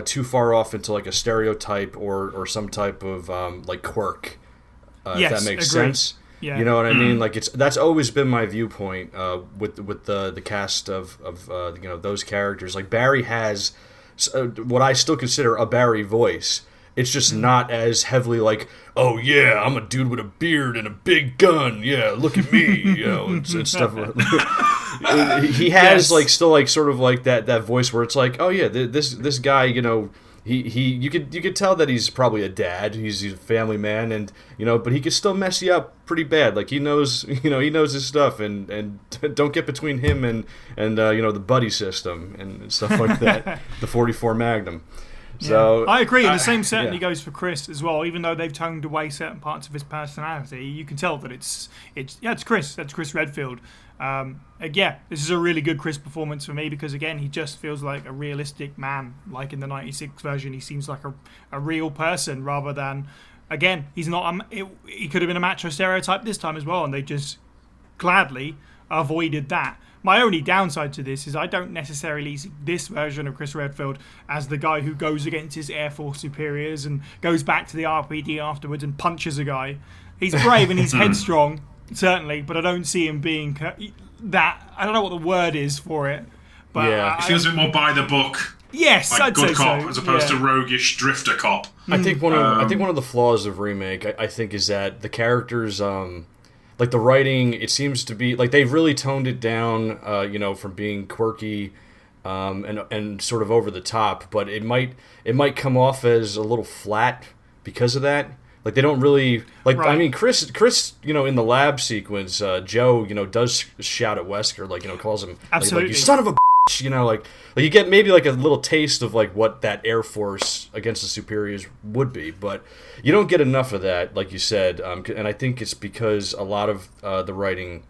too far off into like a stereotype or some type of like quirk. If that makes sense. Yeah. You know what I mean? Like that's always been my viewpoint with the cast of those characters. Like Barry has what I still consider a Barry voice. It's just not as heavily like, oh yeah, I'm a dude with a beard and a big gun. Yeah, look at me, and stuff. He has like still like sort of like that voice where it's like, oh yeah, this guy, you could tell that he's probably a dad. He's a family man, and but he could still mess you up pretty bad. Like he knows his stuff, and don't get between him and the buddy system and stuff like that. The 44 Magnum. So I agree, and the same certainly goes for Chris as well. Even though they've toned away certain parts of his personality, you can tell that it's Chris. That's Chris Redfield. This is a really good Chris performance for me because again, he just feels like a realistic man. Like in the '96 version, he seems like a real person rather than, again, he's not. He could have been a macho stereotype this time as well, and they just gladly avoided that. My only downside to this is I don't necessarily see this version of Chris Redfield as the guy who goes against his Air Force superiors and goes back to the RPD afterwards and punches a guy. He's brave and he's headstrong, certainly, but I don't see him being that. I don't know what the word is for it. But he feels a bit more by the book. Yes, like I'd good say cop so. as opposed to roguish drifter cop. I think one of the flaws of Remake, I think, is that the characters. Like the writing, it seems to be like they've really toned it down, from being quirky, and sort of over the top. But it might come off as a little flat because of that. Like they don't really like. Right. I mean, Chris, in the lab sequence, Joe, does shout at Wesker, like calls him absolutely, like, you son of a bitch, like you get maybe like a little taste of like what that Air Force against the superiors would be, but you don't get enough of that, like you said, and I think it's because a lot of the writing,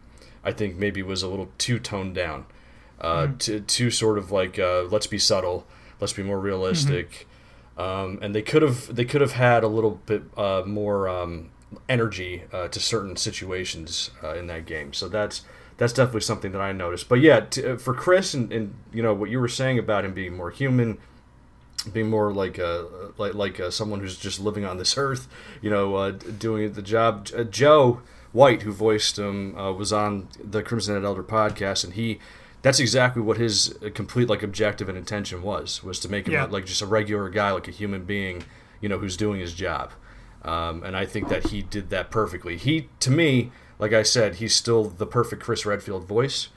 I think maybe was a little too toned down, to sort of like let's be subtle, let's be more realistic, and they could have had a little bit more energy to certain situations in that game. So that's definitely something that I noticed. But yeah, for Chris and what you were saying about him being more human, being more like someone who's just living on this earth, doing the job. Joe White, who voiced him, was on the Crimson Head Elder podcast, and that's exactly what his complete like objective and intention was to make him like just a regular guy, like a human being, who's doing his job. And I think that he did that perfectly. He, to me, like I said, he's still the perfect Chris Redfield voice.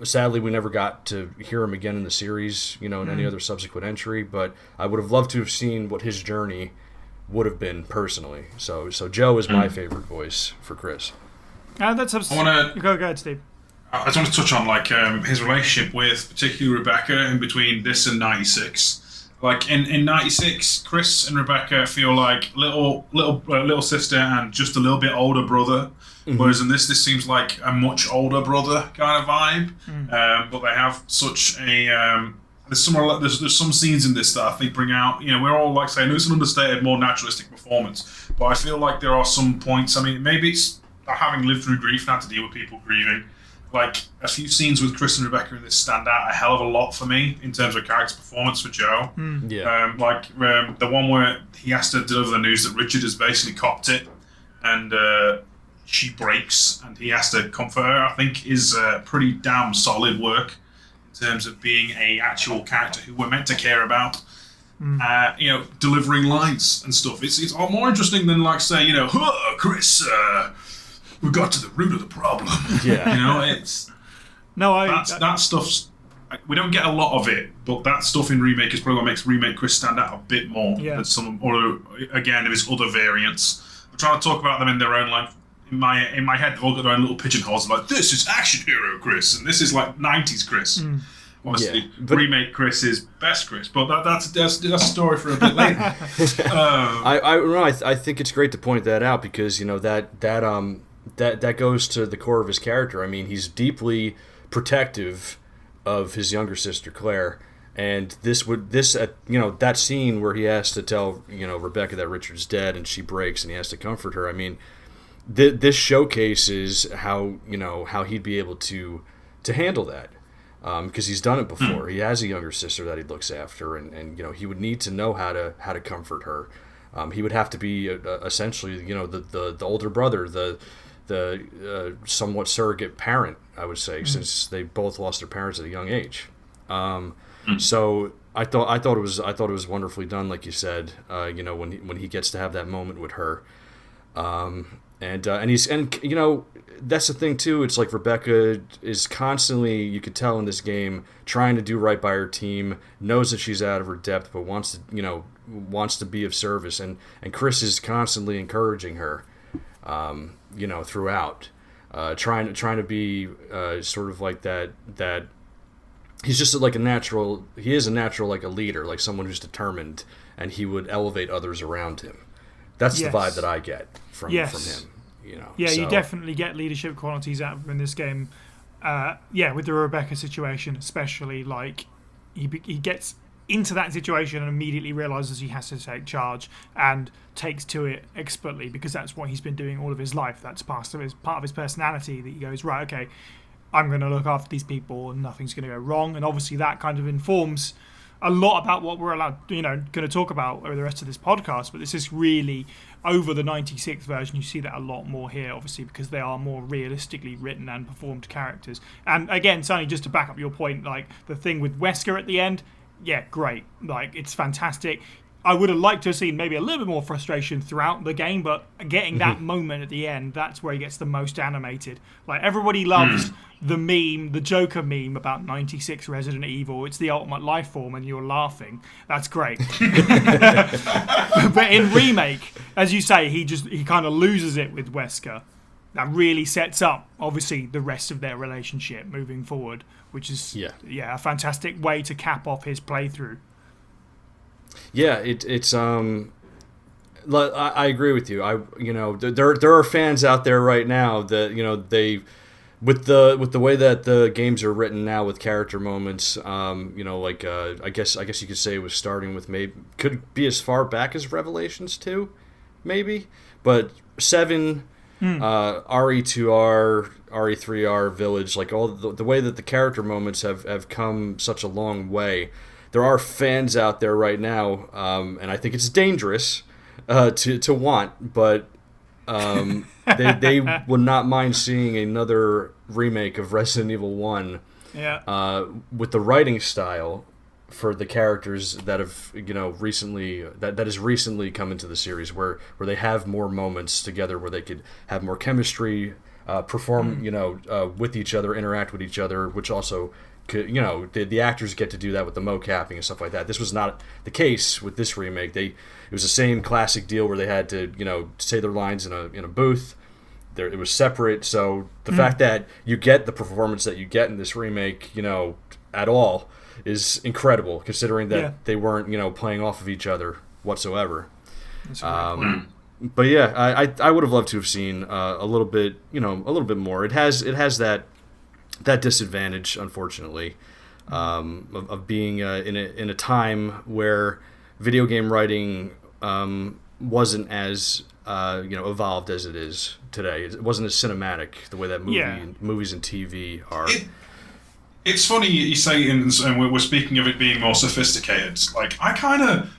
Sadly, we never got to hear him again in the series, in any other subsequent entry. But I would have loved to have seen what his journey would have been personally. So Joe is my favorite voice for Chris. That's absolutely. Go ahead, Steve. I just want to touch on like his relationship with particularly Rebecca in between this and '96. Like in '96, Chris and Rebecca feel like little sister and just a little bit older brother. Mm-hmm. Whereas in this seems like a much older brother kind of vibe. But they have such a there's some scenes in this that I think bring out. We're all like saying it's an understated, more naturalistic performance. But I feel like there are some points. I mean, maybe it's having lived through grief and had to deal with people grieving. Like a few scenes with Chris and Rebecca in this stand out a hell of a lot for me in terms of character performance for Joe. The one where he has to deliver the news that Richard has basically copped it, and she breaks, and he has to comfort her. I think is pretty damn solid work in terms of being a actual character who we're meant to care about. Delivering lines and stuff. It's all more interesting than like say Chris. We got to the root of the problem. Yeah. It's... That stuff's... We don't get a lot of it, but that stuff in Remake is probably what makes Remake Chris stand out a bit more than some, or again, of his other variants. I'm trying to talk about them in their own life. In my head, they've all got their own little pigeonholes. I'm like, this is action hero Chris, and this is like 90s Chris. Obviously, remake Chris is best Chris, but that's a story for a bit later. I think it's great to point that out because that goes to the core of his character. I mean, he's deeply protective of his younger sister Claire, and that scene where he has to tell Rebecca that Richard's dead and she breaks and he has to comfort her. I mean, this showcases how he'd be able to handle that. Because he's done it before. He has a younger sister that he looks after, and he would need to know how to comfort her. He would have to be essentially the older brother, the somewhat surrogate parent, I would say, since they both lost their parents at a young age. So I thought it was wonderfully done, like you said. When he gets to have that moment with her. That's the thing too. It's like Rebecca is constantly, you could tell in this game, trying to do right by her team, knows that she's out of her depth, but wants to be of service, and Chris is constantly encouraging her, throughout, trying to be sort of like that. He's just like a natural. He is a natural, like a leader, like someone who's determined, and he would elevate others around him. That's the vibe that I get from him. You definitely get leadership qualities out of him in this game. With the Rebecca situation, especially, like he gets into that situation and immediately realizes he has to take charge and takes to it expertly because that's what he's been doing all of his life. That's part of his personality that he goes, right, okay, I'm going to look after these people and nothing's going to go wrong. And obviously that kind of informs a lot about what we're going to talk about over the rest of this podcast. But this is really, over the 96 version, you see that a lot more here, obviously, because they are more realistically written and performed characters. And again, Sonny, just to back up your point, like the thing with Wesker at the end, yeah, great. Like, it's fantastic. I would have liked to have seen maybe a little bit more frustration throughout the game, but getting that moment at the end, that's where he gets the most animated. Like, everybody loves the meme, the Joker meme about 96 Resident Evil. It's the ultimate life form, and you're laughing. That's great. But in Remake, as you say, he kind of loses it with Wesker. That really sets up, obviously, the rest of their relationship moving forward, which is a fantastic way to cap off his playthrough. Yeah, it's I agree with you. There are fans out there right now that they with the way that the games are written now with character moments. I guess you could say it was starting with maybe could be as far back as Revelations 2, maybe, but 7. RE2R, RE3R, Village, like all the way that the character moments have come such a long way. There are fans out there right now, and I think it's dangerous to want, but they would not mind seeing another remake of Resident Evil 1 with the writing style for the characters that have recently that has recently come into the series, where they have more moments together, where they could have more chemistry, perform with each other, interact with each other, which also could, the actors get to do that with the mocapping and stuff like that. This was not the case with this remake. It was the same classic deal where they had to say their lines in a booth. It was separate, so the fact that you get the performance that you get in this remake at all is incredible, considering that they weren't that playing off of each other whatsoever. That's right. But yeah, I would have loved to have seen a little bit more. It has that disadvantage, unfortunately, of being in a time where video game writing wasn't as evolved as it is today. It wasn't as cinematic the way that movies and TV are. It's funny you say, and we're speaking of it being more sophisticated. Like, I kind of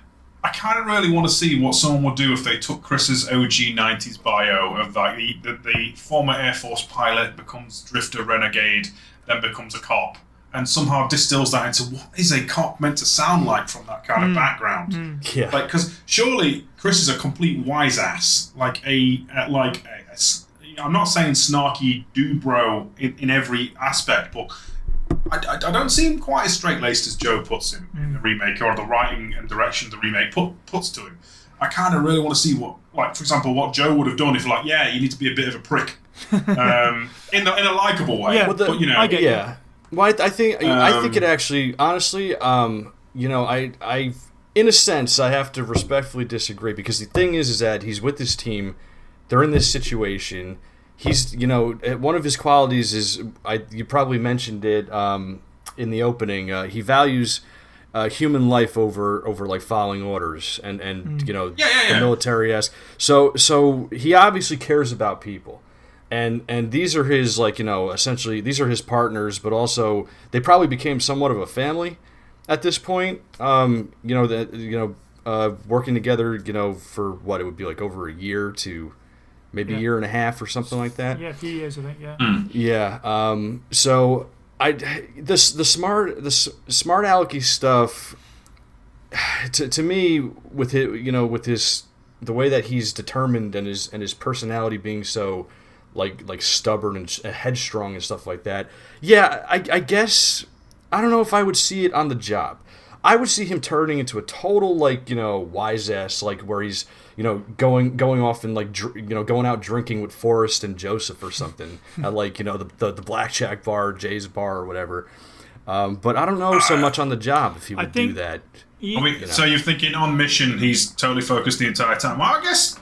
really want to see what someone would do if they took Chris's OG 90s bio of like the former Air Force pilot becomes drifter renegade, then becomes a cop, and somehow distills that into what is a cop meant to sound like from that kind of background. Yeah. Like, because surely Chris is a complete wise ass, I'm not saying snarky do-bro in every aspect, but I don't see him quite as straight-laced as Joe puts him in the remake, or the writing and direction the remake puts to him. I kind of really want to see what, like, for example, what Joe would have done if, like, yeah, you need to be a bit of a prick, in a likable way. Yeah, but you know, I get yeah. Well, I think it actually, honestly, you know, I in a sense I have to respectfully disagree, because the thing is that he's with his team, they're in this situation. He's, you know, one of his qualities is, you probably mentioned it in the opening. He values human life over like following orders and you know, the military-esque. So he obviously cares about people. And these are his, like, you know, essentially these are his partners, but also they probably became somewhat of a family at this point. You know, working together, you know, for what it would be like over a year to maybe a year and a half or something like that. Yeah, a few years, I think. Yeah. Yeah. So the smart alecky stuff, to me, with it, you know, with the way that he's determined and his personality being so like stubborn and headstrong and stuff like that. Yeah, I guess I don't know if I would see it on the job. I would see him turning into a total, like, you know, wise ass, like, where he's, you know, going off and, like, you know, going out drinking with Forrest and Joseph or something at, like, you know, the blackjack bar, Jay's bar or whatever. But I don't know so much on the job if he would do that. I mean, so you're thinking on mission, he's totally focused the entire time. Well, I guess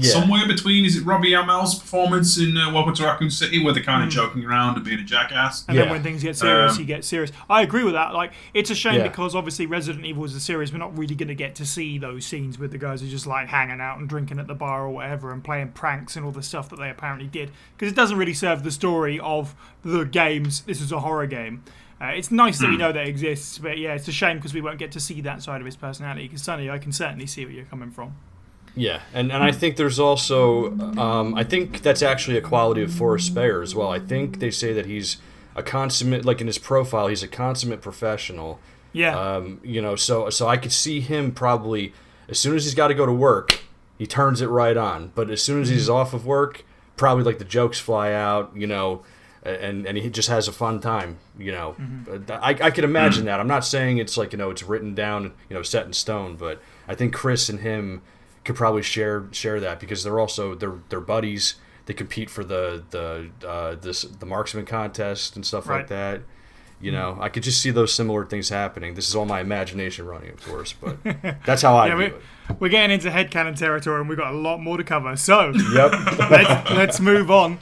somewhere between, is it Robbie Amell's performance in Welcome to Raccoon City, where they're kind of joking around and being a jackass? And then when things get serious, he gets serious. I agree with that. Like, it's a shame because obviously Resident Evil is a series. We're not really going to get to see those scenes with the guys who are just like hanging out and drinking at the bar or whatever and playing pranks and all the stuff that they apparently did, because it doesn't really serve the story of the games. This is a horror game. It's nice that we know that exists, but yeah, it's a shame because we won't get to see that side of his personality. Because Sonny, I can certainly see where you're coming from. Yeah, and I think there's also, I think that's actually a quality of Forrest Speyer as well. I think they say that he's a consummate, like in his profile, he's a consummate professional. Yeah. You know, so I could see him probably, as soon as he's got to go to work, he turns it right on. But as soon as he's off of work, probably like the jokes fly out, you know, and he just has a fun time, you know. I can imagine that. I'm not saying it's like, you know, it's written down, you know, set in stone, but I think Chris and him could probably share that, because they're also they're buddies. They compete for the marksman contest and stuff like that. You know, I could just see those similar things happening. This is all my imagination running, of course, but that's how I view it. We're getting into headcanon territory, and we've got a lot more to cover. So, let's move on.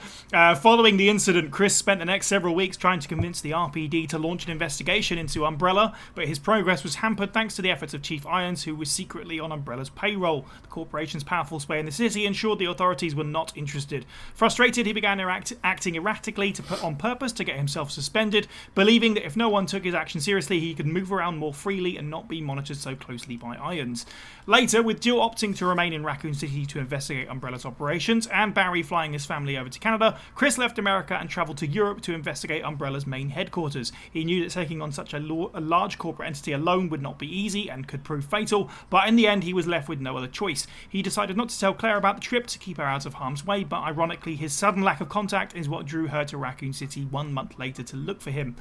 Following the incident, Chris spent the next several weeks trying to convince the RPD to launch an investigation into Umbrella, but his progress was hampered thanks to the efforts of Chief Irons, who was secretly on Umbrella's payroll. The corporation's powerful sway in the city ensured the authorities were not interested. Frustrated, he began acting erratically on purpose to get himself suspended, believing that if no one took his action seriously, he could move around more freely and not be monitored so closely by Irons. Later, with Jill opting to remain in Raccoon City to investigate Umbrella's operations, and Barry flying his family over to Canada, Chris left America and travelled to Europe to investigate Umbrella's main headquarters. He knew that taking on such a large corporate entity alone would not be easy and could prove fatal, but in the end he was left with no other choice. He decided not to tell Claire about the trip to keep her out of harm's way, but ironically his sudden lack of contact is what drew her to Raccoon City 1 month later to look for him.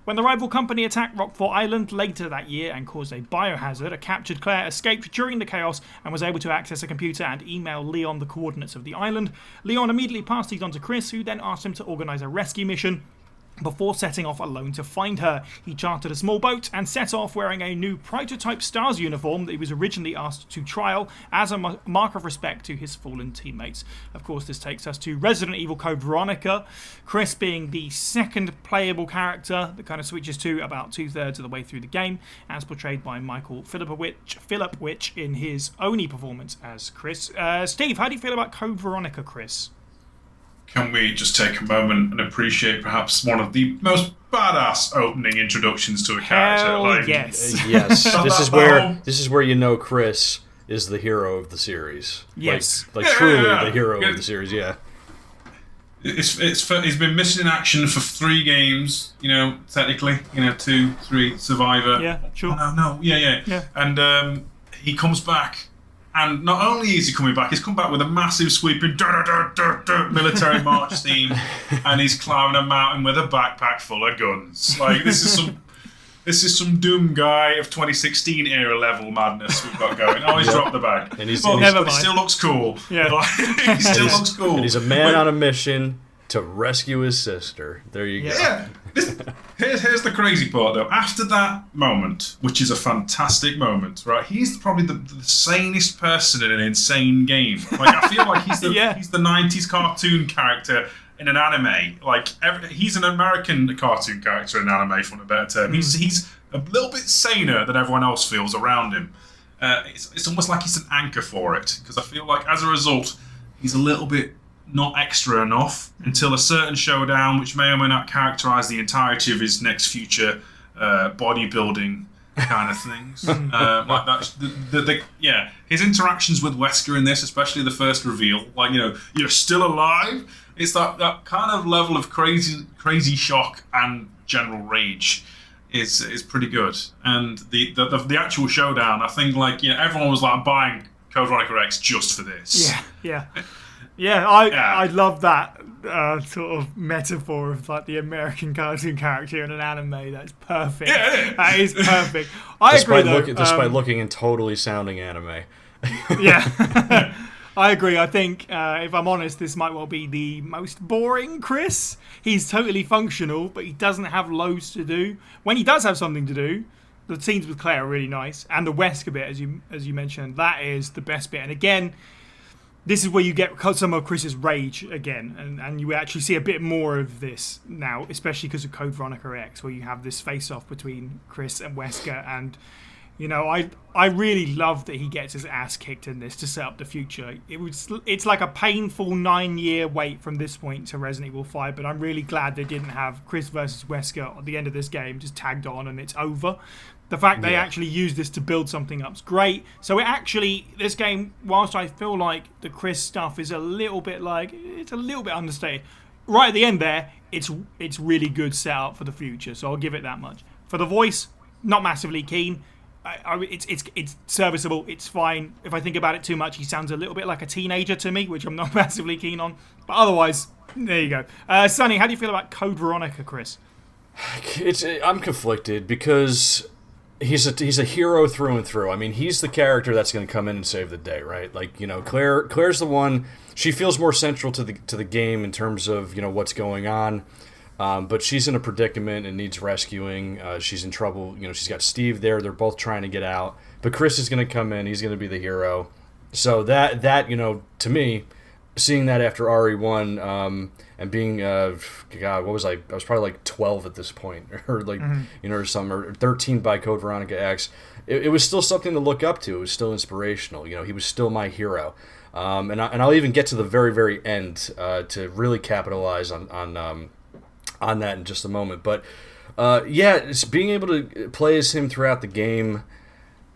When the rival company attacked Rockfort Island later that year and caused a biohazard, a captured Claire escaped during the chaos and was able to access a computer and email Leon the coordinates of the island. Leon immediately passed these on to Chris, who then asked him to organise a rescue mission before setting off alone to find her. He chartered a small boat and set off wearing a new prototype STARS uniform that he was originally asked to trial as a mark of respect to his fallen teammates. Of course, this takes us to Resident Evil Code Veronica, Chris being the second playable character that kind of switches to about 2/3 of the way through the game, as portrayed by Michael Philipowicz in his Oni performance as Chris. Steve, how do you feel about Code Veronica, Chris? Can we just take a moment and appreciate perhaps one of the most badass opening introductions to a character? Hell yes. Yes. This is where you know Chris is the hero of the series. Yes. Like truly the hero of the series, yeah. He's been missing in action for 3 games, you know, technically, you know, 2, 3, Survivor. Yeah, sure. Yeah. And he comes back. And not only is he coming back, he's come back with a massive sweeping military march theme, and he's climbing a mountain with a backpack full of guns. Like, this is some This is some Doom guy of 2016 era level madness we've got going. Oh, he's dropped the bag. And he's, but never he mind. still looks cool. Yeah. He still looks cool. And he's a man on a mission to rescue his sister. There you go. Yeah. Here's the crazy part, though. After that moment, which is a fantastic moment, right? He's probably the sanest person in an insane game. Like, I feel like he's the he's the 90s cartoon character in an anime. Like, he's an American cartoon character in an anime, for a better term. He's a little bit saner than everyone else feels around him. It's almost like he's an anchor for it, because I feel like as a result, he's a little bit not extra enough until a certain showdown, which may or may not characterize the entirety of his next future bodybuilding kind of things. Like that, his interactions with Wesker in this, especially the first reveal, like, you're still alive. It's that kind of level of crazy shock and general rage is pretty good. And the actual showdown, I think, like, everyone was like buying Code Veronica X just for this. I love that sort of metaphor of like the American cartoon character in an anime. That's perfect. Yeah. That is perfect. I agree, though. Despite looking and totally sounding anime. Yeah. I agree. I think, if I'm honest, this might well be the most boring Chris. He's totally functional, but he doesn't have loads to do. When he does have something to do, the scenes with Claire are really nice. And the Wesker bit, as you mentioned, that is the best bit. And again, this is where you get some of Chris's rage again, and you actually see a bit more of this now, especially because of Code Veronica X, where you have this face-off between Chris and Wesker, and I really love that he gets his ass kicked in this to set up the future. It's like a painful 9-year wait from this point to Resident Evil 5, but I'm really glad they didn't have Chris versus Wesker at the end of this game just tagged on and it's over. The fact they actually used this to build something up is great. So this game, whilst I feel like the Chris stuff is a little bit understated, right at the end there, it's really good setup for the future. So I'll give it that much. For the voice, not massively keen. It's serviceable. It's fine. If I think about it too much, he sounds a little bit like a teenager to me, which I'm not massively keen on. But otherwise, there you go. Sonny, how do you feel about Code Veronica, Chris? I'm conflicted because he's a hero through and through. I mean, he's the character that's going to come in and save the day, right? Like, Claire's the one. She feels more central to the game in terms of what's going on. But she's in a predicament and needs rescuing. She's in trouble. She's got Steve there. They're both trying to get out. But Chris is going to come in. He's going to be the hero. So that to me, seeing that after RE1 and being, God, what was I? I was probably like 12 at this point, or like or something, or 13 by Code Veronica X. It was still something to look up to. It was still inspirational. He was still my hero. And I'll even get to the very, very end to really capitalize on that in just a moment. But it's being able to play as him throughout the game.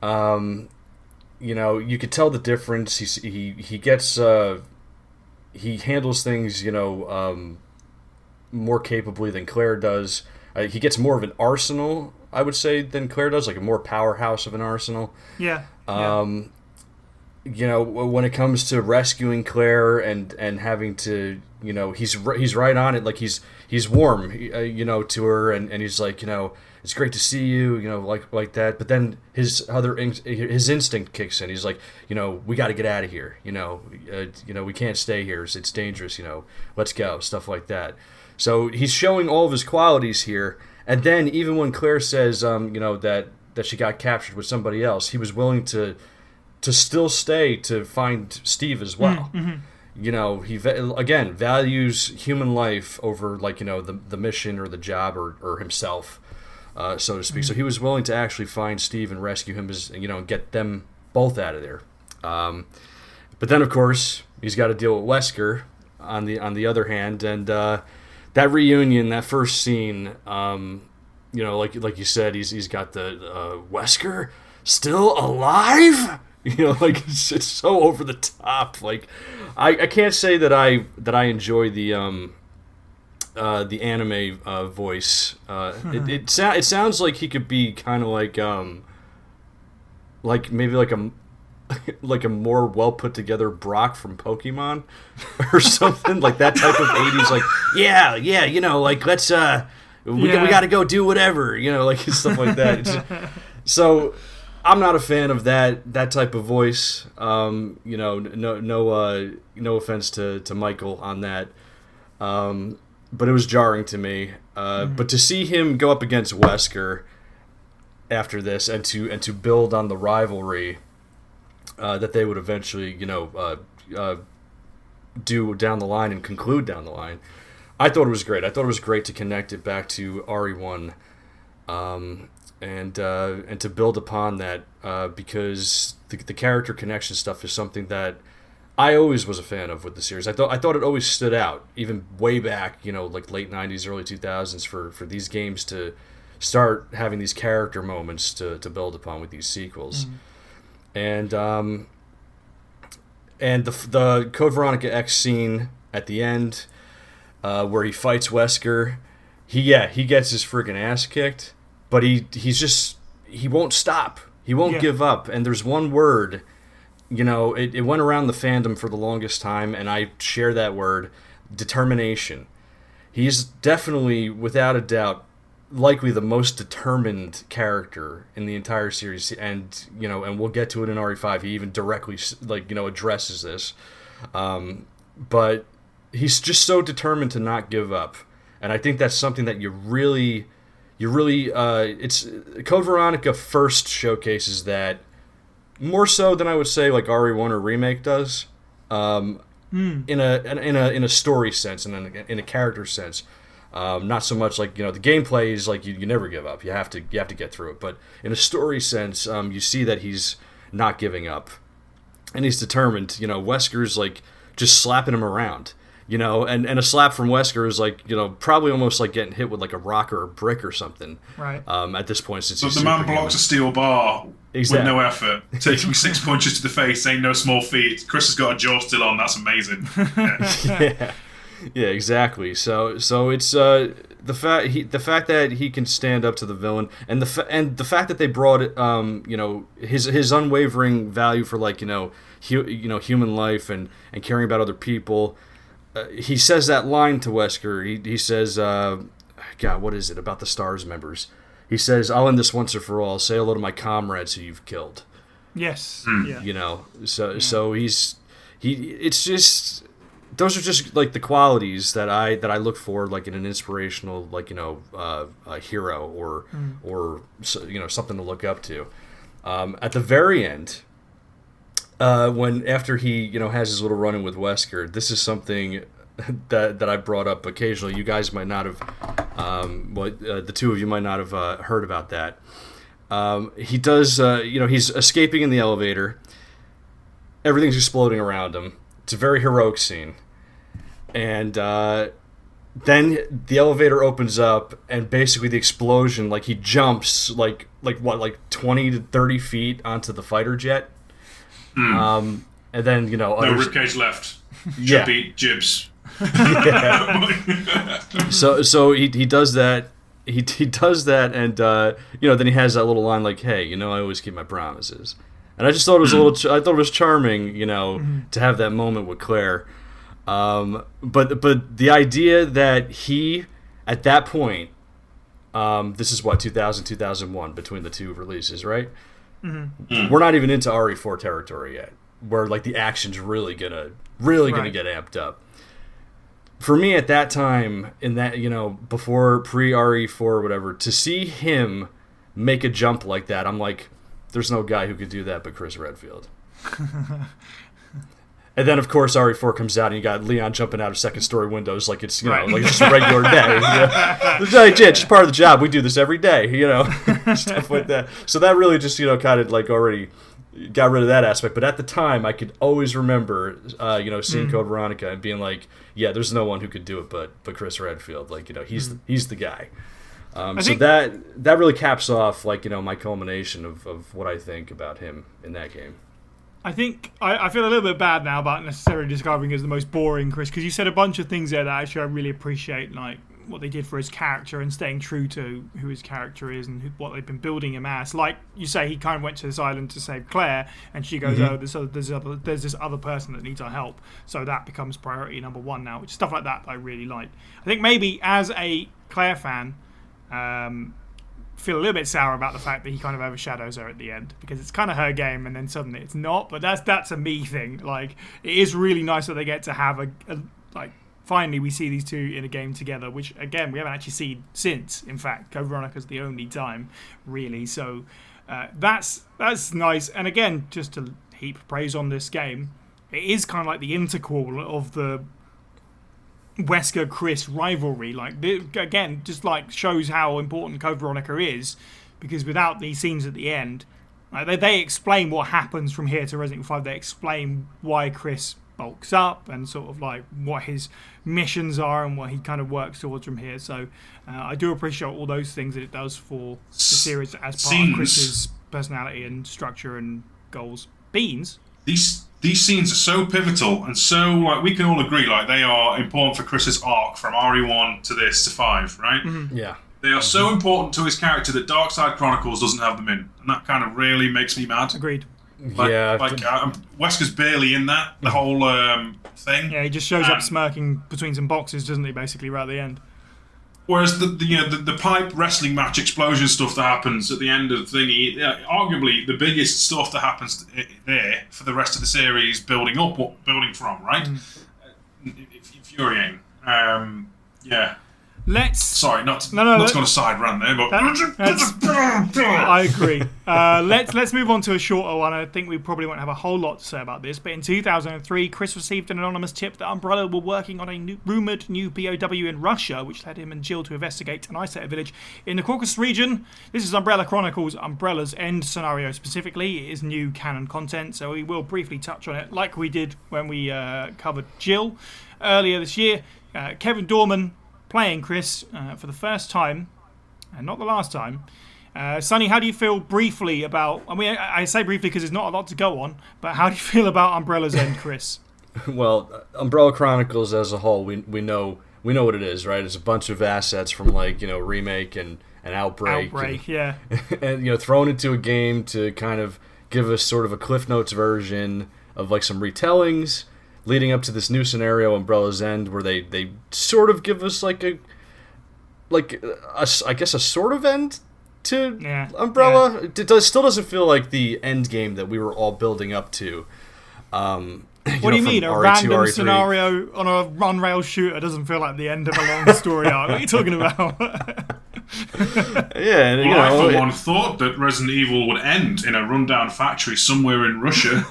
You could tell the difference. He gets he handles things more capably than Claire does. He gets more of an arsenal, I would say, than Claire does, like a more powerhouse of an arsenal. Yeah. When it comes to rescuing Claire and having to, he's right on it. Like he's warm, to her, and he's like, it's great to see you, like that. But then his instinct kicks in. He's like, we got to get out of here. We can't stay here. It's dangerous. Let's go. Stuff like that. So he's showing all of his qualities here. And then even when Claire says, that she got captured with somebody else, he was willing to still stay to find Steve as well. Mm-hmm. He again values human life over the mission or the job or himself, so to speak. Mm-hmm. So he was willing to actually find Steve and rescue him, and get them both out of there. But then of course he's got to deal with Wesker on the other hand, and that reunion, that first scene, like you said, he's got the Wesker still alive. It's so over the top. Like, I can't say that I enjoy the anime voice. It sounds like he could be kind of like maybe like a more well put together Brock from Pokemon or something, like that type of 80s. Like, let's We got to go do whatever, like stuff like that. So I'm not a fan of that type of voice. No offense to Michael on that, but it was jarring to me. But to see him go up against Wesker after this, and to build on the rivalry that they would eventually, do down the line and conclude down the line, I thought it was great. I thought it was great to connect it back to RE1, and to build upon that, because the character connection stuff is something that I always was a fan of with the series. I thought it always stood out, even way back, like late '90s, early 2000s, for these games to start having these character moments to build upon with these sequels. And the Code Veronica X scene at the end, where he fights Wesker, he gets his friggin' ass kicked, but he won't stop. He won't give up. And there's one word, it went around the fandom for the longest time, and I share that word, determination. He's definitely, without a doubt, likely the most determined character in the entire series, and we'll get to it in RE5. He even directly addresses this, but he's just so determined to not give up, and I think that's something that you really it's Code Veronica first showcases that more so than I would say like RE1 or Remake does, in a story sense and in a character sense. Not so much like the gameplay is like you never give up. You have to get through it. But in a story sense, you see that he's not giving up, and he's determined. Wesker's like just slapping him around. And a slap from Wesker is like probably almost like getting hit with like a rock or a brick or something. Right. At this point, since so the man blocks a steel bar with no effort, taking 6 punches to the face. Ain't no small feat. Chris has got a jaw still on. That's amazing. Yeah. Yeah, exactly. So it's the fact that he can stand up to the villain, and the fact that they brought his unwavering value for human life and caring about other people. He says that line to Wesker. He says, God, what is it about the STARS members? He says, "I'll end this once and for all. Say hello to my comrades who you've killed." Yes. Yeah. So he's it's just. Those are just like the qualities that I look for, like in an inspirational, a hero or something to look up to. At the very end, when after he has his little run-in with Wesker, this is something that I brought up occasionally. You guys might not have, the two of you might not have heard about that. He does, he's escaping in the elevator. Everything's exploding around him. It's a very heroic scene. And then the elevator opens up, and basically the explosion, like he jumps like 20 to 30 feet onto the fighter jet. And then no ribcage left. Yeah. Jibs. Yeah. So he does that. He does that, and then he has that little line like, "Hey, I always keep my promises." And I just thought it was I thought it was charming, to have that moment with Claire. But the idea that he, at that point, this is what, 2000, 2001, between the two releases, right? Mm-hmm. We're not even into RE4 territory yet, where like the action's really gonna get amped up. For me at that time, in that, before pre-RE4 or whatever, to see him make a jump like that, I'm like, there's no guy who could do that but Chris Redfield. And then, of course, RE4 comes out, and you got Leon jumping out of second-story windows like it's, like it's just a regular day. It's like, yeah, it's just part of the job. We do this every day, stuff like that. So that really just, kind of like already got rid of that aspect. But at the time, I could always remember, seeing Code Veronica and being like, yeah, there's no one who could do it but Chris Redfield. Like, he's the guy. So that really caps off, like, my culmination of what I think about him in that game. I think I feel a little bit bad now about necessarily describing him as the most boring Chris, because you said a bunch of things there that actually I really appreciate, like what they did for his character and staying true to who his character is and what they've been building him as. Like you say, he kind of went to this island to save Claire, and she goes, "Oh, there's this other person that needs our help," so that becomes priority number one now. Which stuff like that I really like. I think maybe as a Claire fan, feel a little bit sour about the fact that he kind of overshadows her at the end, because it's kind of her game and then suddenly it's not. But that's a me thing. Like, it is really nice that they get to have a like, finally we see these two in a game together, which again we haven't actually seen since. In fact, Code Veronica's the only time really. So that's nice. And again, just to heap praise on this game, it is kind of like the interquel of the Wesker Chris rivalry. Like, again, just like shows how important Code Veronica is, because without these scenes at the end, like, they explain what happens from here to Resident Evil 5. They explain why Chris bulks up and sort of like what his missions are and what he kind of works towards from here. So I do appreciate all those things that it does for the series as part of Chris's personality and structure and goals. Beans. These scenes are so pivotal and so, like, we can all agree, like, they are important for Chris's arc from RE1 to this to 5, right? Mm-hmm. Yeah. They are so important to his character that Dark Side Chronicles doesn't have them in, and that kind of really makes me mad. Agreed. Wesker's barely in that, the whole thing. Yeah, he just shows up smirking between some boxes, doesn't he, basically, right at the end. Whereas the pipe wrestling match explosion stuff that happens at the end of the thingy, arguably the biggest stuff that happens there for the rest of the series, building from, right? Infuriating. Yeah. Sorry, not going to side run there, but I agree. Let's move on to a shorter one. I think we probably won't have a whole lot to say about this, but in 2003, Chris received an anonymous tip that Umbrella were working on a rumoured new BOW in Russia, which led him and Jill to investigate an isolated village in the Caucasus region. This is Umbrella Chronicles, Umbrella's End scenario specifically. It is new canon content, so we will briefly touch on it like we did when we covered Jill earlier this year. Kevin Dorman playing Chris for the first time, and not the last time. Sonny, how do you feel briefly about... I mean, I say briefly because there's not a lot to go on, but how do you feel about Umbrella's End, Chris? Well, Umbrella Chronicles as a whole, we know what it is, right? It's a bunch of assets from, like, Remake and Outbreak. Yeah. And, thrown into a game to kind of give us sort of a Cliff Notes version of, like, some retellings leading up to this new scenario, Umbrella's End, where they sort of give us I guess a sort of end to Umbrella. Yeah. It still doesn't feel like the end game that we were all building up to. What do you mean? A random scenario on a run-rail shooter doesn't feel like the end of a long story arc? What are you talking about? Yeah, I for one thought that Resident Evil would end in a rundown factory somewhere in Russia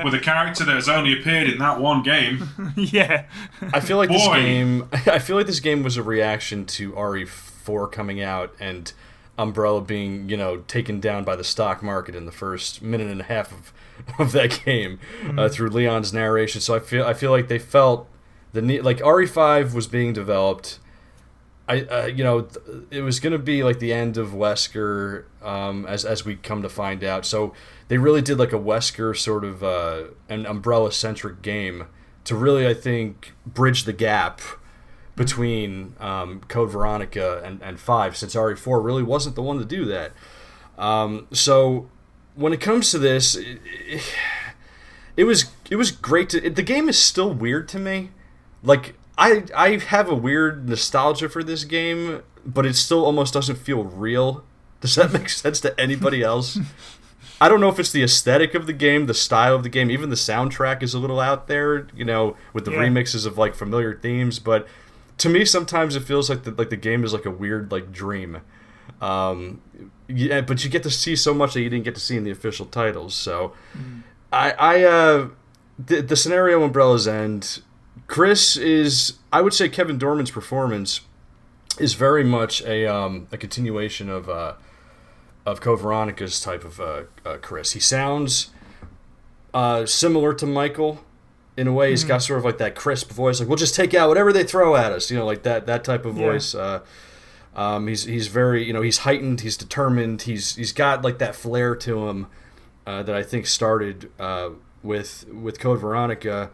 with a character that has only appeared in that one game. Yeah, I feel like this game was a reaction to RE4 coming out and Umbrella being taken down by the stock market in the first minute and a half of that game through Leon's narration. So I feel like they felt the need, like RE5 was being developed. It was going to be like the end of Wesker, as we come to find out. So they really did like a Wesker sort of an Umbrella-centric game to really, I think, bridge the gap between Code Veronica and 5, since RE4 really wasn't the one to do that. So when it comes to this, it was great to... The game is still weird to me. Like, I have a weird nostalgia for this game, but it still almost doesn't feel real. Does that make sense to anybody else? I don't know if it's the aesthetic of the game, the style of the game, even the soundtrack is a little out there, with the remixes of like familiar themes, but to me sometimes it feels like the game is like a weird like dream. But you get to see so much that you didn't get to see in the official titles. So the scenario Umbrella's End, Chris is, I would say Kevin Dorman's performance is very much a continuation of Code Veronica's type of Chris. He sounds similar to Michael in a way. He's got sort of like that crisp voice, like we'll just take out whatever they throw at us, like that type of voice. He's very, he's heightened, he's determined, he's got like that flair to him that I think started with Code Veronica,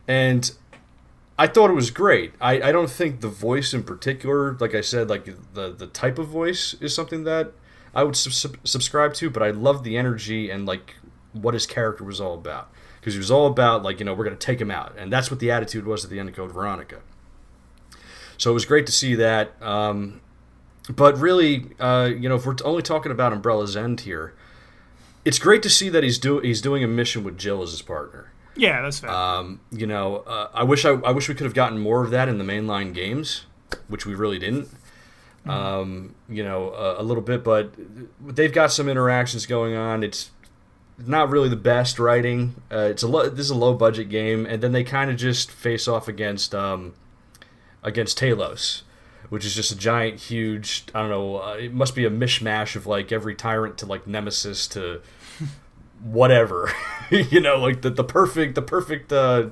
and I thought it was great. I don't think the voice in particular, like I said, like the type of voice is something that I would subscribe to, but I love the energy and like what his character was all about, because he was all about like, we're going to take him out, and that's what the attitude was at the end of Code Veronica. So it was great to see that. But really, if we're only talking about Umbrella's End here, it's great to see that he's doing a mission with Jill as his partner. Yeah, that's fair. I wish we could have gotten more of that in the mainline games, which we really didn't. A little bit, but they've got some interactions going on. It's not really the best writing. This is a low budget game, and then they kind of just face off against Talos, which is just a giant, huge. I don't know. It must be a mishmash of like every tyrant to like Nemesis to whatever. Like the perfect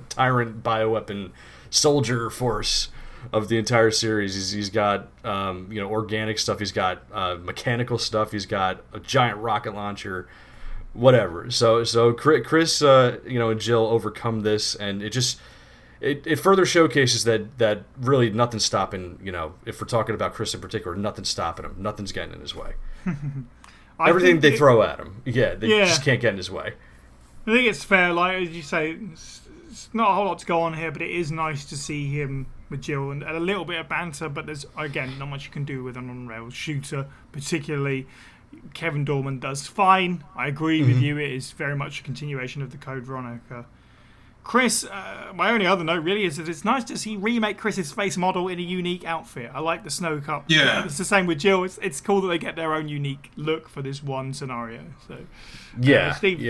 tyrant bioweapon soldier force of the entire series. He's got organic stuff. He's got mechanical stuff. He's got a giant rocket launcher. Whatever. So Chris, and Jill overcome this, and it further showcases that really nothing's stopping. If we're talking about Chris in particular, nothing's stopping him. Nothing's getting in his way. Everything they throw at him, they just can't get in his way. I think it's fair. Like as you say, it's not a whole lot to go on here, but it is nice to see him with Jill and a little bit of banter. But there's again not much you can do with an on-rails shooter, particularly. Kevin Dorman does fine. I agree with you. It is very much a continuation of the Code Veronica. Chris, my only other note really is that it's nice to see remake Chris's face model in a unique outfit. I like the snow cup. Yeah. It's the same with Jill. It's cool that they get their own unique look for this one scenario. So, Steve,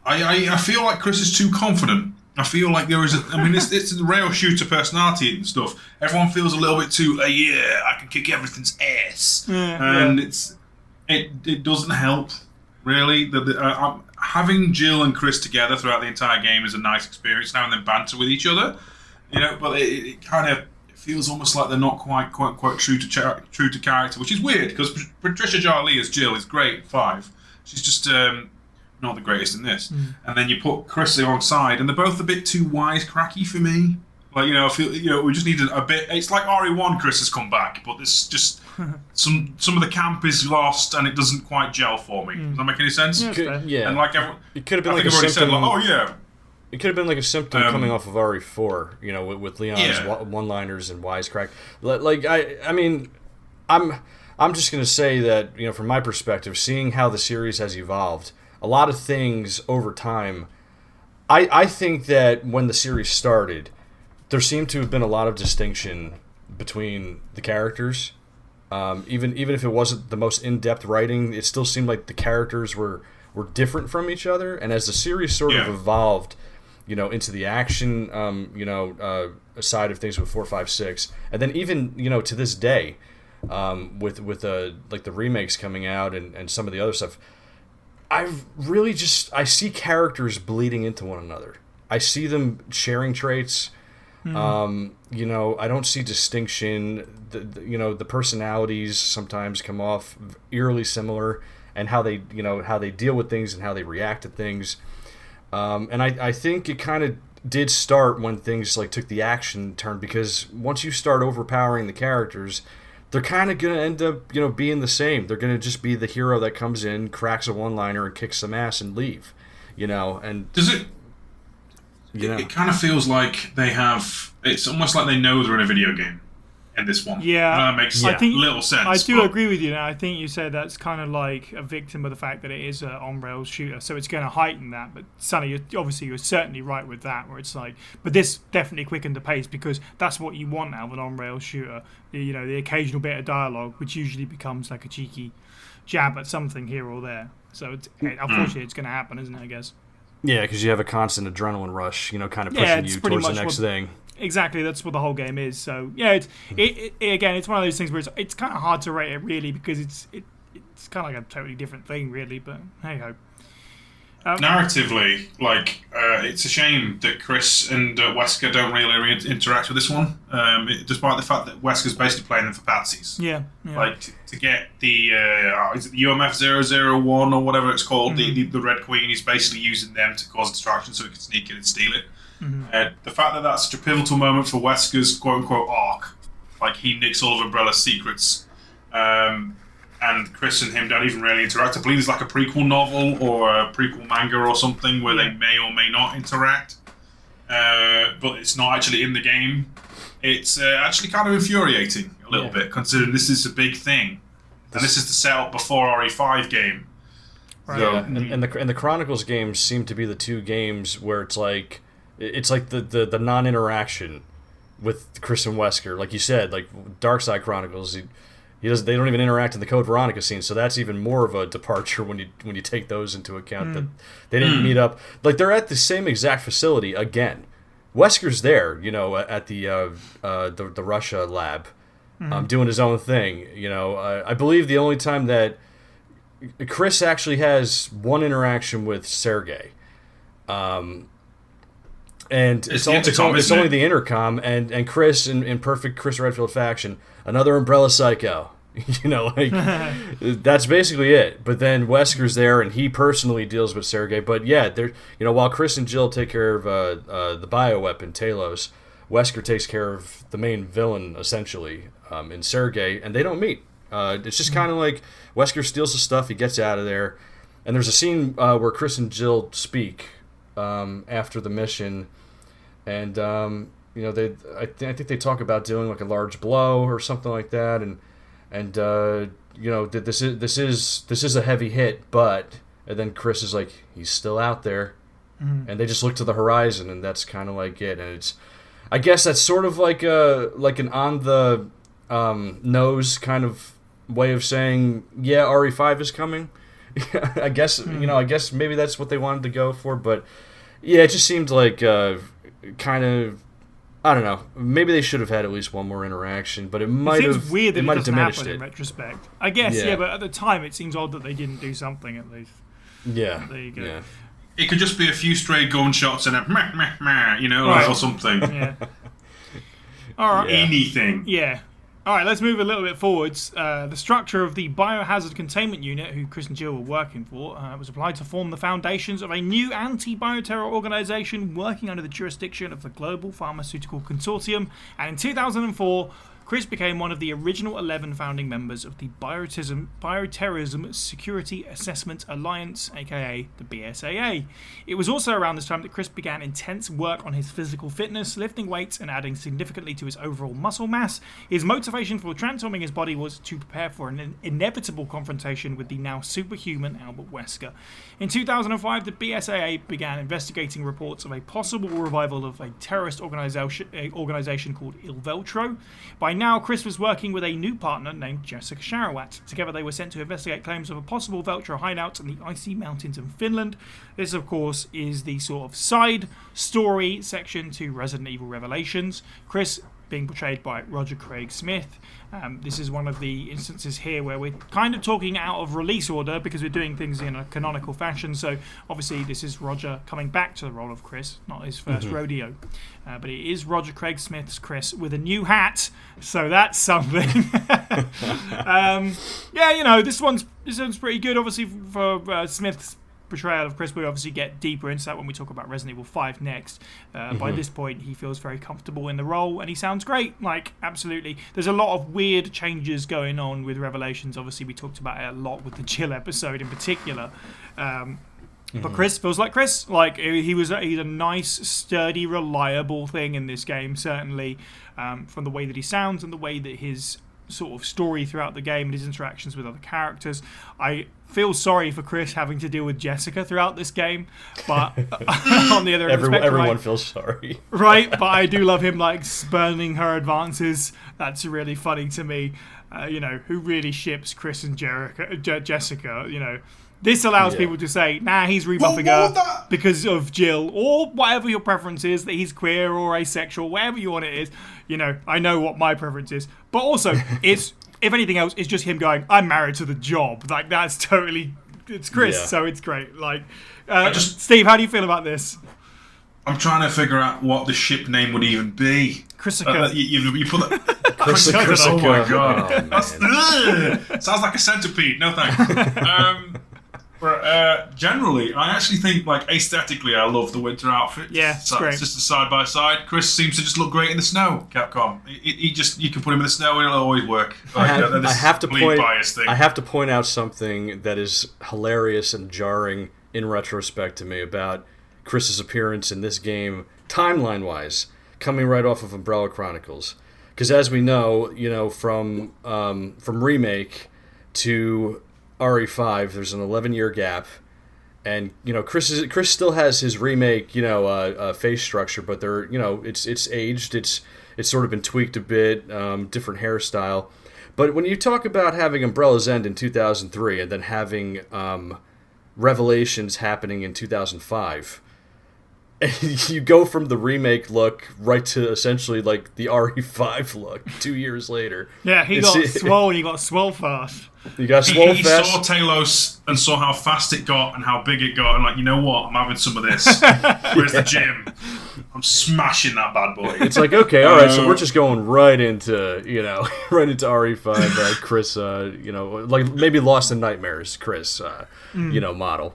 I feel like Chris is too confident. I feel like there is it's a rail shooter personality and stuff. Everyone feels a little bit too, I can kick everything's ass. And it doesn't help, really. Having Jill and Chris together throughout the entire game is a nice experience, having them banter with each other. But it kind of feels almost like they're not quite true to character, which is weird, because Patricia Jarlee as Jill is great at 5. She's just... not the greatest in this. And then you put Chris alongside, and they're both a bit too wisecracky for me. Like, I feel, we just needed a bit. It's like RE1 Chris has come back, but there's just some of the camp is lost, and it doesn't quite gel for me. Does that make any sense? Yeah. And like everyone, it could have been I like think a I've already symptom. said, like, oh yeah. It could have been like a symptom coming off of RE4, with Leon's one-liners and wisecrack. I'm just gonna say that, from my perspective, seeing how the series has evolved. A lot of things over time. I think that when the series started, there seemed to have been a lot of distinction between the characters. Even if it wasn't the most in-depth writing, it still seemed like the characters were different from each other. And as the series sort of evolved, into the action, side of things with 4, 5, 6, and then even to this day, with like the remakes coming out and some of the other stuff. I see characters bleeding into one another. I see them sharing traits. I don't see distinction. The personalities sometimes come off eerily similar, and how they deal with things and how they react to things. And I think it kind of did start when things like took the action turn, because once you start overpowering the characters, they're kind of going to end up, being the same. They're going to just be the hero that comes in, cracks a one-liner, and kicks some ass and leave. And does it? It kind of feels like they have. It's almost like they know they're in a video game in this one. Yeah, that makes little sense. I do agree with you. Now, I think you said that's kind of like a victim of the fact that it is an on-rails shooter, so it's going to heighten that. But Sonny, you're certainly right with that, where it's like, but this definitely quickened the pace, because that's what you want out of an on-rails shooter. The occasional bit of dialogue, which usually becomes like a cheeky jab at something here or there. So unfortunately, it's going to happen, isn't it? I guess. Yeah, because you have a constant adrenaline rush, kind of pushing you towards the next thing. Exactly, that's what the whole game is. So it's one of those things where it's kind of hard to rate it really, because it's kind of like a totally different thing really. But hey ho. Narratively, it's a shame that Chris and Wesker don't really interact with this one, despite the fact that Wesker's basically playing them for patsies. Yeah. To get the is it the UMF 001 or whatever it's called, the Red Queen, he's basically using them to cause distraction so he can sneak in and steal it. The fact that that's such a pivotal moment for Wesker's quote-unquote arc, like he nicks all of Umbrella's secrets, and Chris and him don't even really interact. I believe there's like a prequel novel or a prequel manga or something where they may or may not interact, but it's not actually in the game. it's actually kind of infuriating a little bit, considering this is a big thing. And this is the setup before RE5 game. Right. Yeah, and the Chronicles games seem to be the two games where it's like the non-interaction with Chris and Wesker. Like you said, like Darkside Chronicles, they don't even interact in the Code Veronica scene, so that's even more of a departure when you take those into account that they didn't meet up. Like they're at the same exact facility again. Wesker's there, at the Russia lab, doing his own thing. I believe the only time that Chris actually has one interaction with Sergei, and it's only the intercom, and Chris in perfect Chris Redfield fashion, another Umbrella Psycho. That's basically it. But then Wesker's there, and he personally deals with Sergei. But yeah, while Chris and Jill take care of the bioweapon Talos, Wesker takes care of the main villain essentially in Sergei, and they don't meet. It's just kind of like Wesker steals the stuff, he gets out of there, and there's a scene where Chris and Jill speak after the mission, and I think they talk about doing like a large blow or something like that, and this is a heavy hit, but and then Chris is like, he's still out there, and they just look to the horizon, and that's kind of like it, and I guess that's sort of like an on the nose kind of way of saying, yeah, RE5 is coming. I guess maybe that's what they wanted to go for, but yeah, it just seemed like kind of, I don't know. Maybe they should have had at least one more interaction, but it might have. It seems weird that it doesn't happen it. In retrospect. I guess, yeah, but at the time it seems odd that they didn't do something at least. Yeah. There you go. Yeah. It could just be a few stray gunshots and a meh, meh, meh, or something. Yeah. All right. Anything. Yeah. All right, let's move a little bit forwards. The structure of the Biohazard Containment Unit, who Chris and Jill were working for, was applied to form the foundations of a new anti-bioterror organisation working under the jurisdiction of the Global Pharmaceutical Consortium. And in 2004, Chris became one of the original 11 founding members of the Bioterrorism Security Assessment Alliance, aka the BSAA. It was also around this time that Chris began intense work on his physical fitness, lifting weights and adding significantly to his overall muscle mass. His motivation for transforming his body was to prepare for an inevitable confrontation with the now superhuman Albert Wesker. In 2005, the BSAA began investigating reports of a possible revival of a terrorist organization called Il Veltro. By now, Chris was working with a new partner named Jessica Sharawat. Together, they were sent to investigate claims of a possible Veltro hideout in the icy mountains of Finland. This, of course, is the sort of side story section to Resident Evil Revelations. Chris being portrayed by Roger Craig Smith. This is one of the instances here where we're kind of talking out of release order because we're doing things in a canonical fashion. So obviously this is Roger coming back to the role of Chris, not his first rodeo. But it is Roger Craig Smith's Chris with a new hat, so that's something. This one's pretty good. Obviously for Smith's portrayal of Chris, we obviously get deeper into that when we talk about Resident Evil 5 next. By this point, he feels very comfortable in the role, and he sounds great. Like, absolutely. There's a lot of weird changes going on with Revelations. Obviously, we talked about it a lot with the Jill episode in particular. But Chris feels like Chris. Like, he's a nice, sturdy, reliable thing in this game, certainly, from the way that he sounds and the way that his sort of story throughout the game and his interactions with other characters. I feel sorry for Chris having to deal with Jessica throughout this game, but on the other end, everyone feels sorry, right? But I do love him like spurning her advances. That's really funny to me. Who really ships Chris and Jessica? This allows people to say, nah, he's rebuffing her because of Jill, or whatever your preference is, that he's queer or asexual, whatever you want it is. I know what my preference is. But also, it's, if anything else, it's just him going, I'm married to the job. Like, that's totally, it's Chris, so it's great. Like, Steve, how do you feel about this? I'm trying to figure out what the ship name would even be. Chrysica. You put that. Chrysica. Oh my god. Sounds like a centipede. No thanks. Generally, I actually think, like, aesthetically, I love the winter outfit. Yeah, it's great. It's just a side by side. Chris seems to just look great in the snow. Capcom, you can put him in the snow and it'll always work. I have to point out something that is hilarious and jarring in retrospect to me about Chris's appearance in this game, timeline-wise, coming right off of Umbrella Chronicles. Because as we know, from Remake to RE5, there's an 11-year gap. And Chris still has his Remake face structure, but it's aged, it's sort of been tweaked a bit, different hairstyle. But when you talk about having Umbrella's End in 2003 and then having Revelations happening in 2005, and you go from the Remake look right to essentially like the RE5 look 2 years later. Yeah, he got swole. He got swole fast. You got swole he fast. saw Talos and saw how fast it got and how big it got, and like, you know what? I'm having some of this. Where's the gym? I'm smashing that bad boy. It's like, okay, all right, so we're just going right into right into RE5, Chris, like maybe Lost in Nightmares, Chris, model.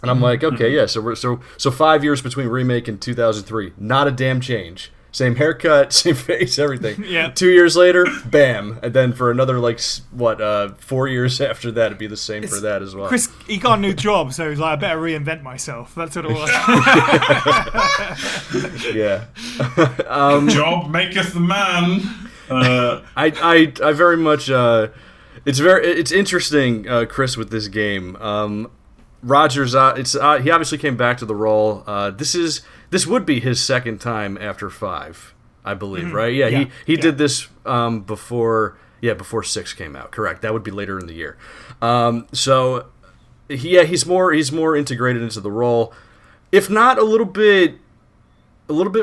And I'm like, okay, yeah, so 5 years between Remake and 2003, not a damn change. Same haircut, same face, everything. Yeah. 2 years later, bam, and then for another 4 years after that, it'd be the same for that as well. Chris, he got a new job, so he's like, I better reinvent myself. That's what it was. Yeah. Job maketh the man. I very much. It's interesting, Chris, with this game. Roger's he obviously came back to the role. This would be his second time after 5, I believe, right? Yeah, he did this before 6 came out. Correct. That would be later in the year. So he's more integrated into the role, if not a little bit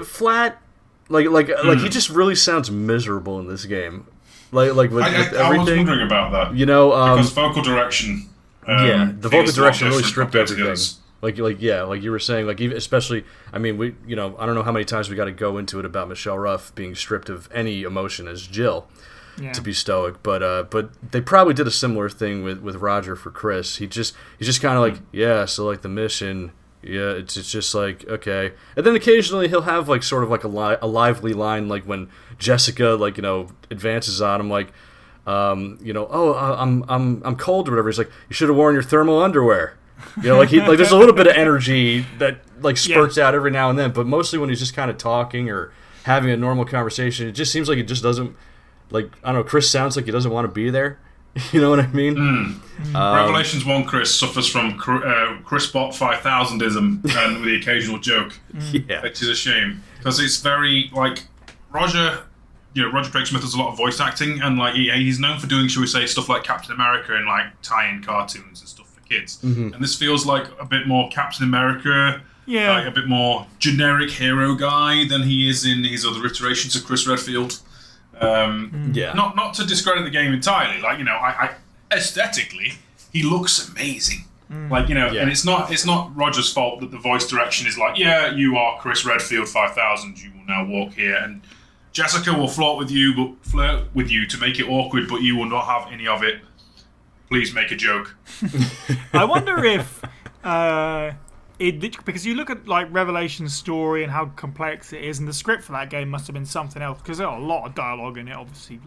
flat. Like he just really sounds miserable in this game. Like with everything. I was wondering about that. Because vocal direction. The vocal direction really stripped everything. Like you were saying, even, especially, I mean, I don't know how many times we got to go into it about Michelle Ruff being stripped of any emotion as Jill to be stoic, but they probably did a similar thing with Roger for Chris. He's just kind of so the mission, it's just like, okay, and then occasionally he'll have sort of a lively line, like when Jessica advances on him, I'm cold or whatever. He's like, you should have worn your thermal underwear. There's a little bit of energy that spurts out every now and then, but mostly when he's just kind of talking or having a normal conversation, it just seems like it just doesn't, I don't know, Chris sounds like he doesn't want to be there. You know what I mean? Revelations 1 Chris suffers from Chris Bot 5000ism and with the occasional joke. Yeah. Which is a shame. Because it's very, Roger Craig Smith does a lot of voice acting, and he's known for doing, shall we say, stuff like Captain America and tie-in cartoons and stuff for kids. Mm-hmm. And this feels like a bit more Captain America, a bit more generic hero guy than he is in his other iterations of Chris Redfield. Not to discredit the game entirely. Aesthetically, he looks amazing. And it's not Roger's fault that the voice direction is you are Chris Redfield 5000. You will now walk here and. Jessica will flirt with you to make it awkward, but you will not have any of it. Please make a joke. I wonder if because you look at Revelation's story and how complex it is, and the script for that game must have been something else, because there are a lot of dialogue in it, obviously,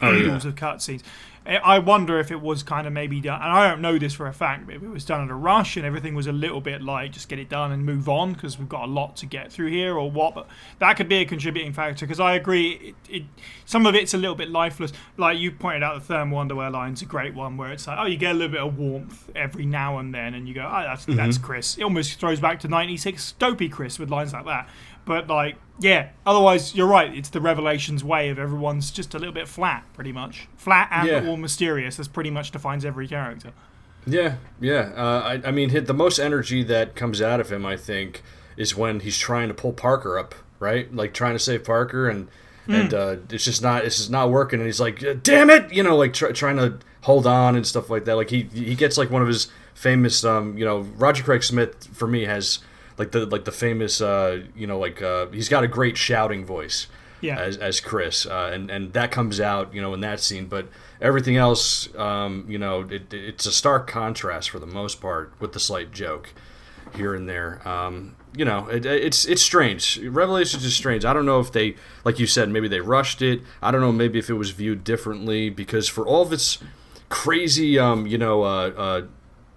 oodles of cutscenes. I wonder if it was kind of maybe done, and I don't know this for a fact, but if it was done at a rush and everything was a little bit just get it done and move on because we've got a lot to get through here or what, but that could be a contributing factor, because I agree, some of it's a little bit lifeless. Like you pointed out, the thermal underwear line's a great one, where it's you get a little bit of warmth every now and then, and you go, that's Chris. It almost throws back to 96 dopey Chris with lines like that. But otherwise you're right. It's the Revelations way of everyone's just a little bit flat, pretty much. Flat and or mysterious. This pretty much defines every character. Yeah. I mean, the most energy that comes out of him, I think, is when he's trying to pull Parker up, right? Trying to save Parker, and it's just not working, and he's like, damn it, trying to hold on and stuff like that. He gets one of his famous, Roger Craig Smith for me has. The famous he's got a great shouting voice as Chris, and that comes out in that scene, but everything else it's a stark contrast for the most part, with the slight joke here and there. It's strange. Revelations is strange. I don't know if they, like you said, maybe they rushed it. I don't know, maybe if it was viewed differently, because for all of its crazy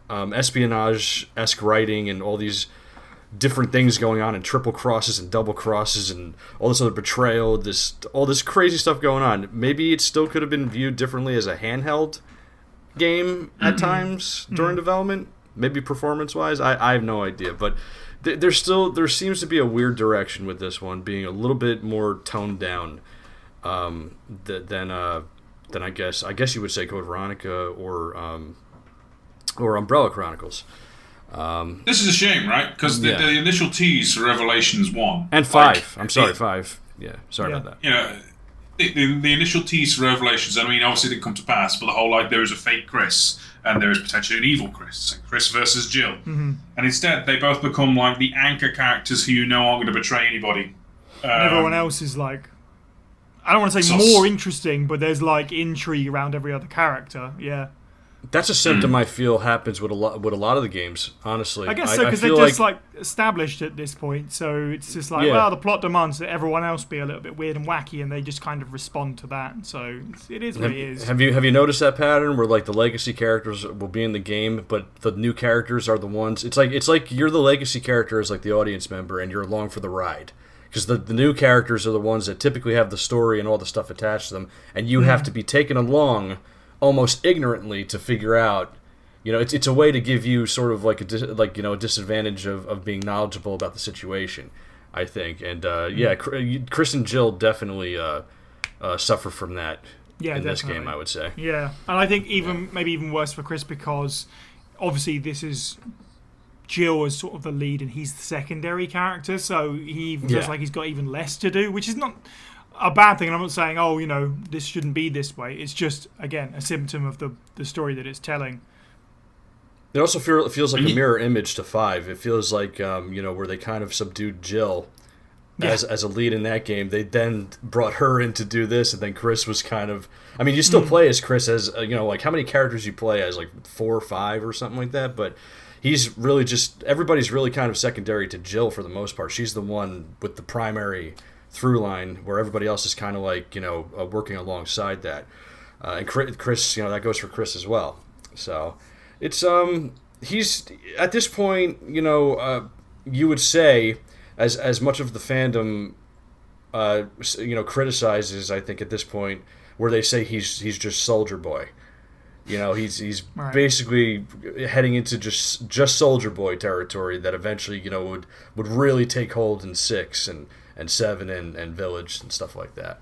espionage-esque writing and all these different things going on and triple crosses and double crosses and all this other betrayal, all this crazy stuff going on. Maybe it still could have been viewed differently as a handheld game at times during development. Maybe performance-wise, I have no idea. But there seems to be a weird direction with this one, being a little bit more toned down than I guess you would say Code Veronica or Umbrella Chronicles. This is a shame, right? Because the initial tease for Revelations 1... And 5. I'm sorry, 5. Yeah, sorry about that. You know, the initial tease for Revelations, I mean, obviously it didn't come to pass, but the whole, like, there is a fake Chris, and there is potentially an evil Chris, and Chris versus Jill. Mm-hmm. And instead, they both become, like, the anchor characters who you know aren't going to betray anybody. And everyone else is, like... I don't want to say more interesting, but there's, like, intrigue around every other character, yeah. That's a symptom I feel happens with a lot of the games, honestly. I guess so, because they're just like established at this point, so it's just like, well, the plot demands that everyone else be a little bit weird and wacky, and they just kind of respond to that. So it is what it is. Have you noticed that pattern where like the legacy characters will be in the game, but the new characters are the ones? It's like you're the legacy character as like the audience member, and you're along for the ride. Because the new characters are the ones that typically have the story and all the stuff attached to them, and you have to be taken along almost ignorantly to figure out, you know, it's a way to give you sort of like a disadvantage of being knowledgeable about the situation, I think. And Chris and Jill definitely suffer from that in this game, I would say. Yeah, and I think maybe even worse for Chris, because obviously this is Jill as sort of the lead and he's the secondary character, so he feels like he's got even less to do, which is not a bad thing. And I'm not saying, oh, you know, this shouldn't be this way. It's just, again, a symptom of the story that it's telling. It also feels like a mirror image to 5. It feels like, where they kind of subdued Jill as a lead in that game. They then brought her in to do this, and then Chris was kind of... I mean, you still play as Chris as, like how many characters you play as, like 4 or 5 or something like that, but he's really just... Everybody's really kind of secondary to Jill for the most part. She's the one with the primary through line, where everybody else is kind of like, working alongside that. And Chris, that goes for Chris as well. So it's he's at this point, you would say as much of the fandom criticizes, I think at this point, where they say he's just Soldier Boy. He's right. Basically heading into just Soldier Boy territory that eventually, would really take hold in 6 and 7 and Village and stuff like that.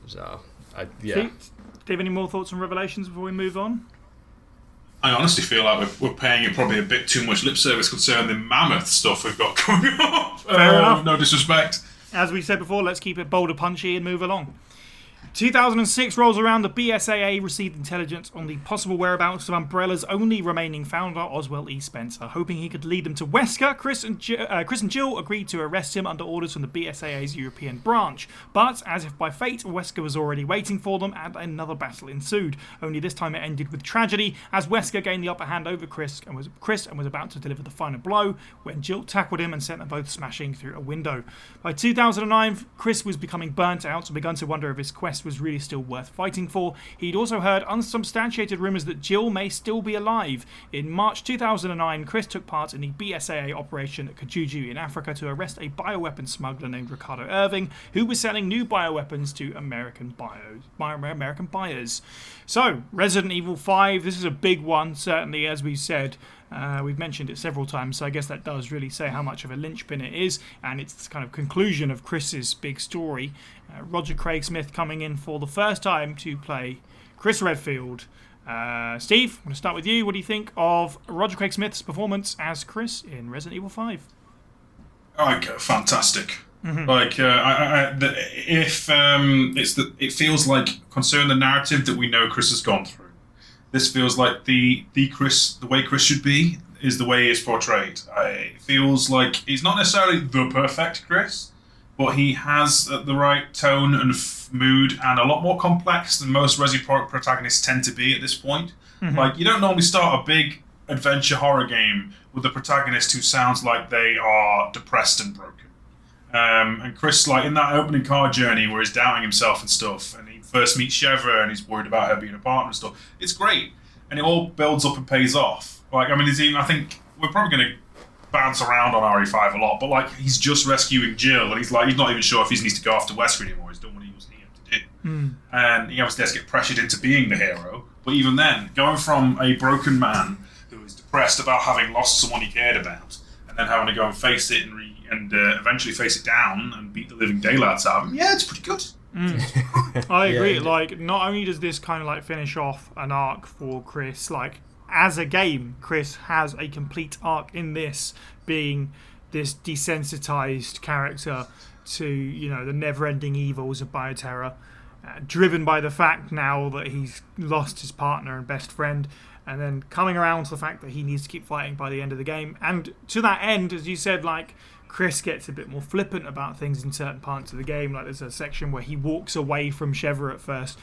So, Dave, any more thoughts on Revelations before we move on? I honestly feel like we're paying it probably a bit too much lip service concerning the mammoth stuff we've got coming up. Fair enough. No disrespect. As we said before, let's keep it bolder, punchy, and move along. 2006 rolls around. The BSAA received intelligence on the possible whereabouts of Umbrella's only remaining founder, Oswald E. Spencer. Hoping he could lead them to Wesker, Chris and Jill agreed to arrest him under orders from the BSAA's European branch. But, as if by fate, Wesker was already waiting for them, and another battle ensued. Only this time it ended with tragedy, as Wesker gained the upper hand over Chris and was about to deliver the final blow when Jill tackled him and sent them both smashing through a window. By 2009, Chris was becoming burnt out and begun to wonder if his quest was really still worth fighting for. He'd also heard unsubstantiated rumours that Jill may still be alive. In March 2009, Chris took part in the BSAA operation at Kajuju in Africa to arrest a bioweapon smuggler named Ricardo Irving, who was selling new bioweapons to American buyers. So, Resident Evil 5, this is a big one, certainly, as we said. We've mentioned it several times, so I guess that does really say how much of a linchpin it is, and it's kind of conclusion of Chris's big story. Roger Craig Smith coming in for the first time to play Chris Redfield. Steve, I'm going to start with you. What do you think of Roger Craig Smith's performance as Chris in Resident Evil 5? Fantastic. Mm-hmm. It feels like concerning the narrative that we know Chris has gone through. This feels like the way Chris should be is the way he is portrayed. It feels like he's not necessarily the perfect Chris, but he has the right tone and mood, and a lot more complex than most Resi protagonists tend to be at this point. Mm-hmm. Like, you don't normally start a big adventure horror game with a protagonist who sounds like they are depressed and broken. And Chris, like in that opening car journey where he's doubting himself and stuff, and he first meets Sheva and he's worried about her being a partner and stuff, it's great. And it all builds up and pays off. Like, I mean, I think we're probably going to bounce around on RE5 a lot, but like he's just rescuing Jill, and he's not even sure if he needs to go after Wesker anymore. He's done what he was here to do, and he obviously has to get pressured into being the hero. But even then, going from a broken man who is depressed about having lost someone he cared about, and then having to go and face it and eventually face it down and beat the living daylights out of him, yeah, it's pretty good. I agree. Yeah. Like, not only does this kind of like finish off an arc for Chris, like as a game, Chris has a complete arc in this, being this desensitized character to, you know, the never-ending evils of bioterror, driven by the fact now that he's lost his partner and best friend, and then coming around to the fact that he needs to keep fighting by the end of the game. And to that end, as you said, like, Chris gets a bit more flippant about things in certain parts of the game. Like, there's a section where he walks away from Sheva at first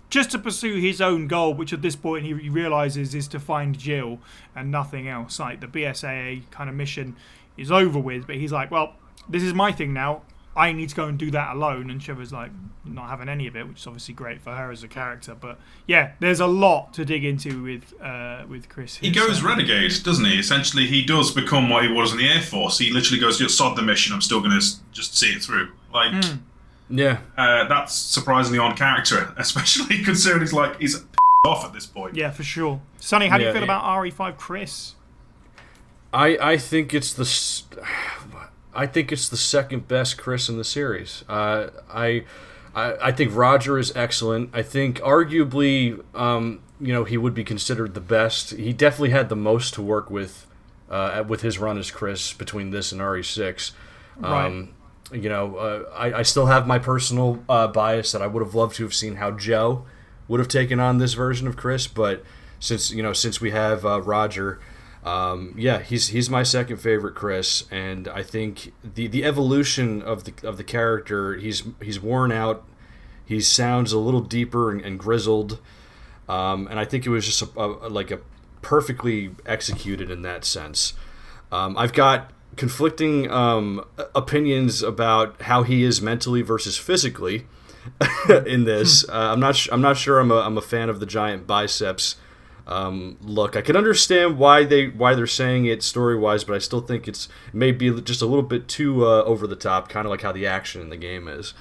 just to pursue his own goal, which at this point he realises is to find Jill and nothing else. Like, the BSAA kind of mission is over with, but he's like, well, this is my thing now. I need to go and do that alone. And Sheva's like, not having any of it, which is obviously great for her as a character. But yeah, there's a lot to dig into with Chris. He goes renegade, doesn't he? Essentially, he does become what he was in the Air Force. He literally goes, sod the mission, I'm still going to just see it through. Like, yeah, that's surprisingly on character, especially considering he's off at this point. Yeah, for sure. Sonny, how do you feel about RE5 Chris? I think it's the second best Chris in the series. I think Roger is excellent. I think arguably, he would be considered the best. He definitely had the most to work with his run as Chris between this and RE6. Right. I still have my personal bias that I would have loved to have seen how Joe would have taken on this version of Chris, but since we have Roger. He's my second favorite Chris, and I think the evolution of the character, he's worn out, he sounds a little deeper and grizzled, and I think it was just a perfectly executed in that sense. I've got conflicting opinions about how he is mentally versus physically in this. I'm not sure I'm a fan of the giant biceps. Look, I can understand why they're saying it story-wise, but I still think it's maybe just a little bit too over the top, kind of like how the action in the game is.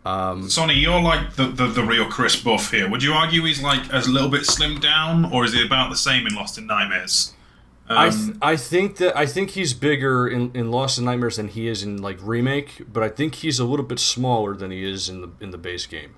Sonny, you're like the real Chris buff here. Would you argue he's like a little bit slimmed down, or is he about the same in Lost in Nightmares? I think he's bigger in Lost in Nightmares than he is in like Remake, but I think he's a little bit smaller than he is in the base game.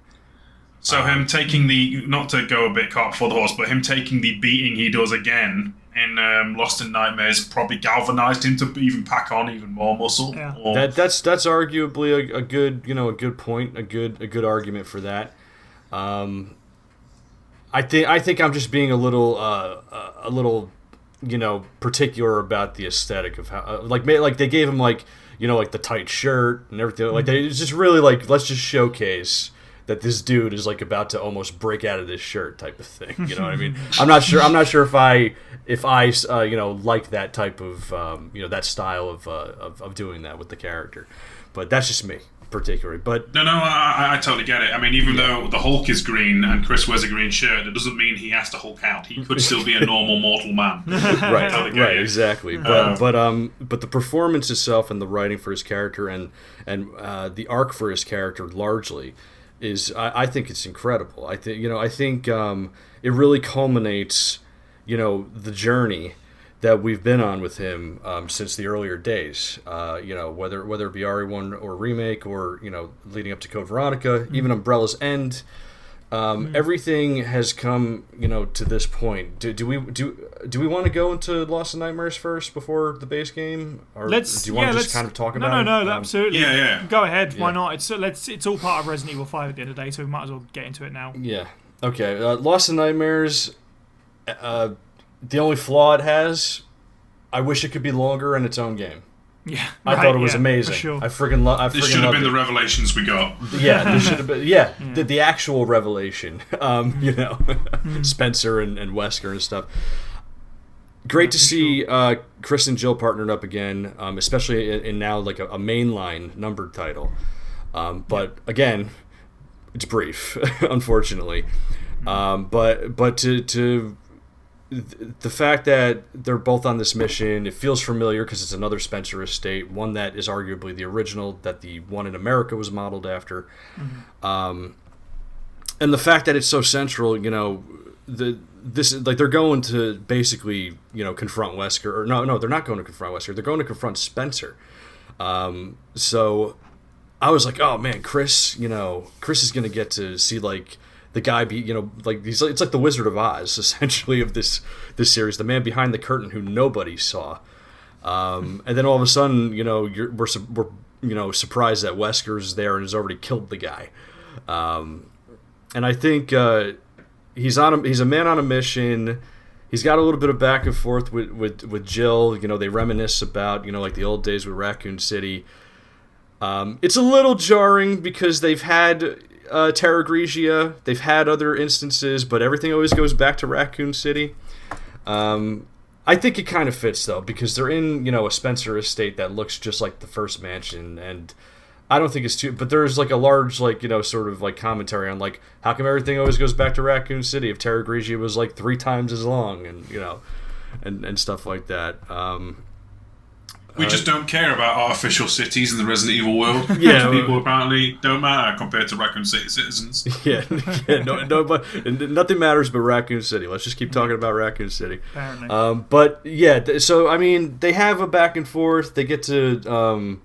So him taking not to go a bit cart before the horse, but him taking the beating he does again in Lost in Nightmares probably galvanized him to even pack on even more muscle. Yeah. That's arguably a good point, a good argument for that. I think I'm just being a little particular about the aesthetic of how like they gave him like the tight shirt and everything. Like it's just really like, let's just showcase that this dude is like about to almost break out of this shirt type of thing. You know what I mean? I'm not sure if I like that type of that style of doing that with the character, but that's just me particularly. But no, I totally get it. I mean, even though the Hulk is green and Chris wears a green shirt, it doesn't mean he has to Hulk out. He could still be a normal mortal man. Right, exactly. But the performance itself and the writing for his character and the arc for his character largely is, I think it's incredible. I think it really culminates, the journey that we've been on with him since the earlier days. Whether it be RE1 or Remake or leading up to Code Veronica, even Umbrella's End. Everything has come, to this point. Do we want to go into Lost in Nightmares first before the base game, or do you want to just kind of talk about it? No, absolutely. Yeah. Go ahead. Why not? It's all part of Resident Evil 5 at the end of the day, so we might as well get into it now. Yeah. Okay. Lost in Nightmares. The only flaw it has, I wish it could be longer in its own game. Yeah, I thought it was amazing. For sure. I freaking love. This should have been the revelations we got. Yeah, this should have been. Yeah, the actual revelation. Spencer and Wesker and stuff. Great to see Chris and Jill partnered up again, especially in now like a mainline numbered title. But again, it's brief, unfortunately. But to the fact that they're both on this mission, it feels familiar because it's another Spencer estate, one that is arguably the original that the one in America was modeled after. And the fact that it's so central, this like they're going to basically confront Wesker, or no, they're not going to confront Wesker. They're going to confront Spencer. So I was like, oh man, Chris is going to get to see like the guy be, it's like the Wizard of Oz essentially of this series, the man behind the curtain who nobody saw. And then all of a sudden, we're surprised that Wesker's there and has already killed the guy. And I think he's a man on a mission. He's got a little bit of back and forth with Jill. They reminisce about like the old days with Raccoon City. It's a little jarring because they've had Terra Grigia, they've had other instances, but everything always goes back to Raccoon City. I think it kind of fits though because they're in a Spencer estate that looks just like the first mansion, and I don't think it's too. But there's like a large sort of like commentary on like how come everything always goes back to Raccoon City if Terra Grigia was like 3 times as long, and and stuff like that. We just don't care about artificial cities in the Resident Evil world. Yeah, people apparently don't matter compared to Raccoon City citizens. No, but nothing matters but Raccoon City. Let's just keep talking about Raccoon City. Apparently. But yeah, so I mean, they have a back and forth. They get to.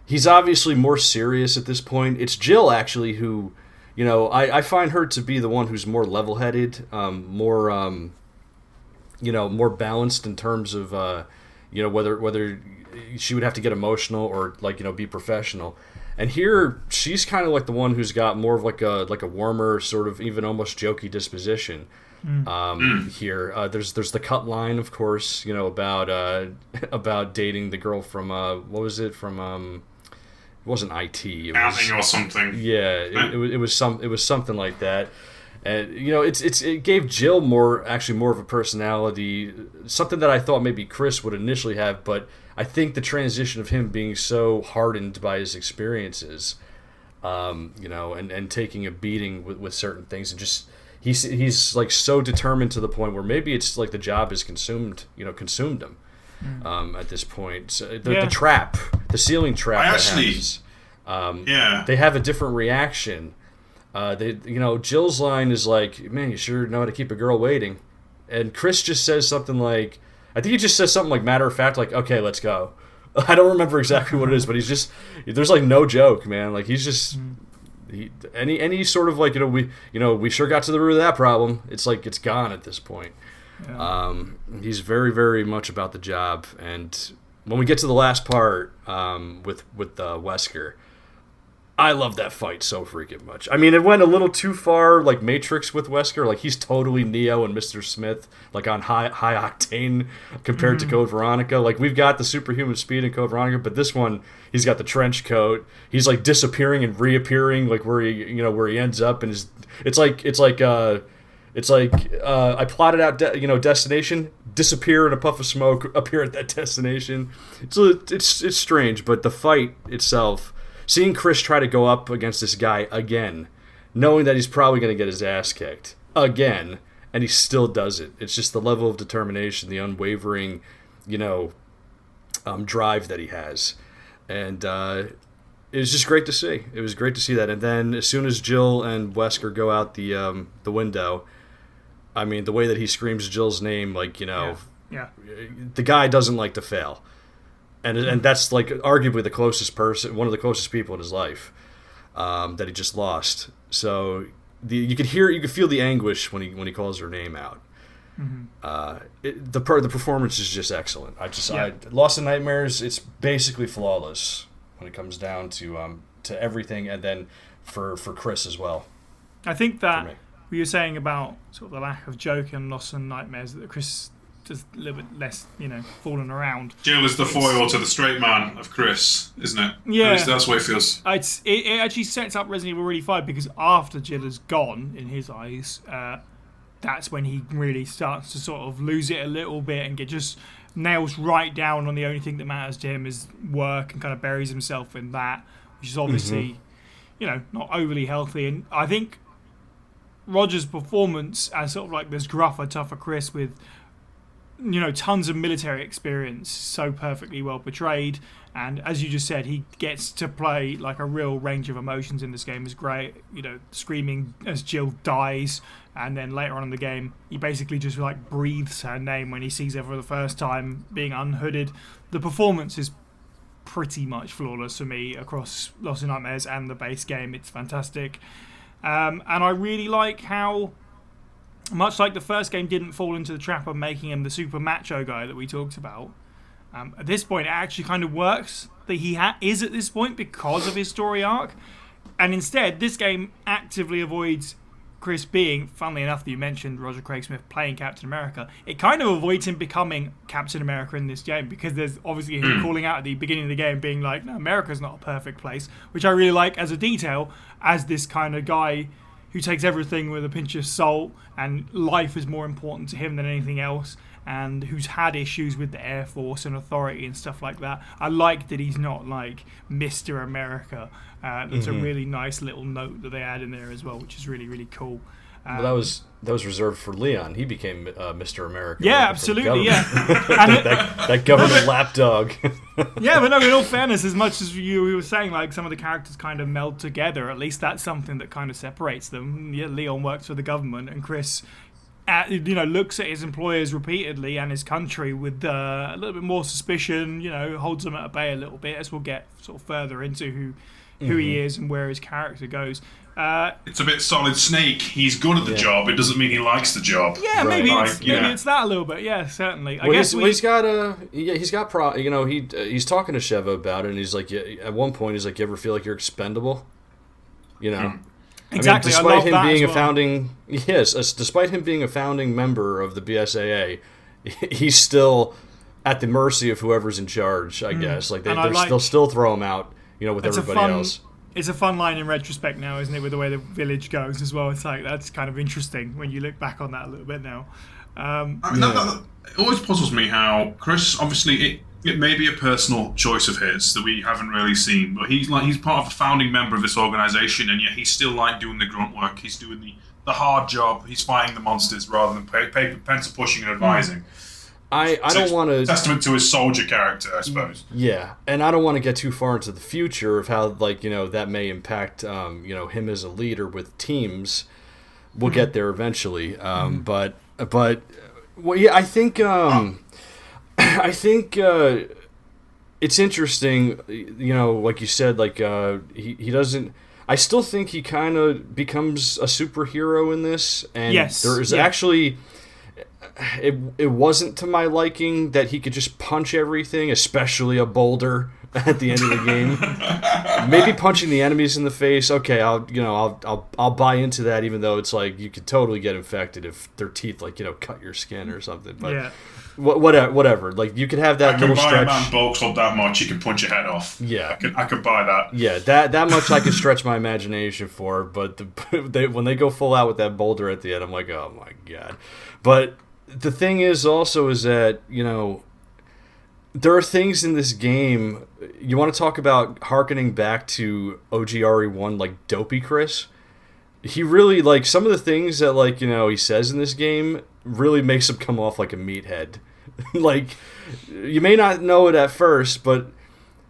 He's obviously more serious at this point. It's Jill actually who, I find her to be the one who's more level-headed, more balanced in terms of. Whether she would have to get emotional or be professional, and here she's kind of like the one who's got more of like a warmer sort of even almost jokey disposition. Here, there's the cut line, of course, about dating the girl from what was it from it wasn't IT, it was or something. Yeah, it was something like that. And it gave Jill more of a personality, something that I thought maybe Chris would initially have, but I think the transition of him being so hardened by his experiences, and taking a beating with certain things, and just he's like so determined to the point where maybe it's like the job has consumed him at this point. So the ceiling trap. They have a different reaction. Jill's line is like, man, you sure know how to keep a girl waiting. And Chris just says something like, I think he just says something like matter of fact, like, okay, let's go. I don't remember exactly what it is, but he's just, there's like no joke, man. Like he's just, any sort of like, we sure got to the root of that problem. It's like, it's gone at this point. Yeah. He's very, very much about the job. And when we get to the last part, with Wesker, I love that fight so freaking much. I mean, it went a little too far, like Matrix with Wesker. Like he's totally Neo and Mr. Smith, like on high octane compared to Code Veronica. Like we've got the superhuman speed in Code Veronica, but this one he's got the trench coat. He's like disappearing and reappearing, like where he ends up, and it's like I plotted out destination, disappear in a puff of smoke, appear at that destination. So it's strange, but the fight itself. Seeing Chris try to go up against this guy again, knowing that he's probably going to get his ass kicked again, and he still does it. It's just the level of determination, the unwavering, drive that he has. And it was just great to see. It was great to see that. And then as soon as Jill and Wesker go out the window, I mean, the way that he screams Jill's name, like, the guy doesn't like to fail. And that's like arguably the closest person, one of the closest people in his life, that he just lost. So you could feel the anguish when he calls her name out. The performance is just excellent. Lost in Nightmares, it's basically flawless when it comes down to everything, and then for Chris as well. I think that what you were saying about sort of the lack of joke in Lost in Nightmares, that Chris just a little bit less, fooling around. Jill is the foil to the straight man of Chris, isn't it? Yeah. At least that's what it feels. It actually sets up Resident Evil really fine, because after Jill is gone, in his eyes, that's when he really starts to sort of lose it a little bit and just nails right down on the only thing that matters to him is work, and kind of buries himself in that, which is obviously, not overly healthy. And I think Roger's performance as sort of like this gruffer, tougher Chris with, tons of military experience, so perfectly well portrayed. And as you just said, he gets to play like a real range of emotions in this game is great. Screaming as Jill dies, and then later on in the game, he basically just like breathes her name when he sees her for the first time being unhooded. The performance is pretty much flawless for me across Lost in Nightmares and the base game. It's fantastic. And I really like how, much like the first game didn't fall into the trap of making him the super macho guy that we talked about, at this point it actually kind of works that he is at this point because of his story arc. And instead, this game actively avoids Chris being, funnily enough that you mentioned Roger Craig Smith playing Captain America, it kind of avoids him becoming Captain America in this game, because there's obviously him calling out at the beginning of the game being like, no, America's not a perfect place, which I really like as a detail, as this kind of guy who takes everything with a pinch of salt and life is more important to him than anything else, and who's had issues with the Air Force and authority and stuff like that. I like that he's not like Mr. America. That's a really nice little note that they add in there as well, which is really, really cool. Well, that was reserved for Leon. He became Mr. America. Yeah, absolutely, yeah. that government lapdog. Yeah, but no, in all fairness, as much as we were saying, like, some of the characters kind of meld together, at least that's something that kind of separates them. Yeah, Leon works for the government, and Chris looks at his employers repeatedly and his country with a little bit more suspicion, holds them at bay a little bit, as we'll get sort of further into who he is and where his character goes. It's a bit Solid Snake. He's good at the job. It doesn't mean he likes the job. Yeah, right. maybe it's that a little bit. Yeah, certainly. He's got he's talking to Sheva about it, and he's like, at one point he's like, you ever feel like you're expendable? Exactly. Despite him being despite him being a founding member of the BSAA, he's still at the mercy of whoever's in charge. I guess they'll still throw him out. With everybody else. It's a fun line in retrospect now, isn't it, with the way the village goes as well. It's like, that's kind of interesting when you look back on that a little bit now. That always puzzles me how Chris, obviously, it may be a personal choice of his that we haven't really seen, but he's part of a founding member of this organisation, and yet he's still doing the grunt work. He's doing the hard job. He's fighting the monsters rather than pencil pushing and advising. I don't want to... Testament to his soldier character, I suppose. Yeah, and I don't want to get too far into the future of how, that may impact, him as a leader with teams. We'll get there eventually. But I think it's interesting, like you said, he doesn't... I still think he kind of becomes a superhero in this, and there is actually... It wasn't to my liking that he could just punch everything, especially a boulder at the end of the game. Maybe punching the enemies in the face. Okay, I'll buy into that, even though it's like you could totally get infected if their teeth cut your skin or something. But whatever. Like, you could have that little stretch. I can buy a man bulks up that much, you can punch your head off. Yeah, I could buy that. Yeah, that much I could stretch my imagination for. But when they go full out with that boulder at the end, I'm like, oh my god. But the thing is that, there are things in this game. You want to talk about hearkening back to OGRE1, like Dopey Chris? He really, some of the things that, he says in this game really makes him come off like a meathead. You may not know it at first, but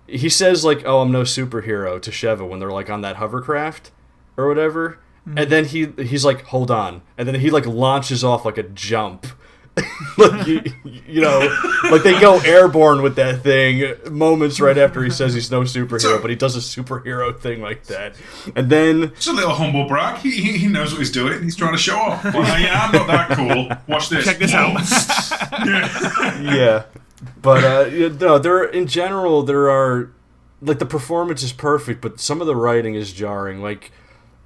he says, oh, I'm no superhero to Sheva when they're, on that hovercraft or whatever. Mm-hmm. And then he's like, hold on. And then he, launches off like a jump. They go airborne with that thing moments right after he says he's no superhero, but he does a superhero thing like that. And then it's a little humble brag. He knows what he's doing. He's trying to show off. I'm not that cool. Watch this. Check this out. Yeah, but in general there are the performance is perfect, but some of the writing is jarring.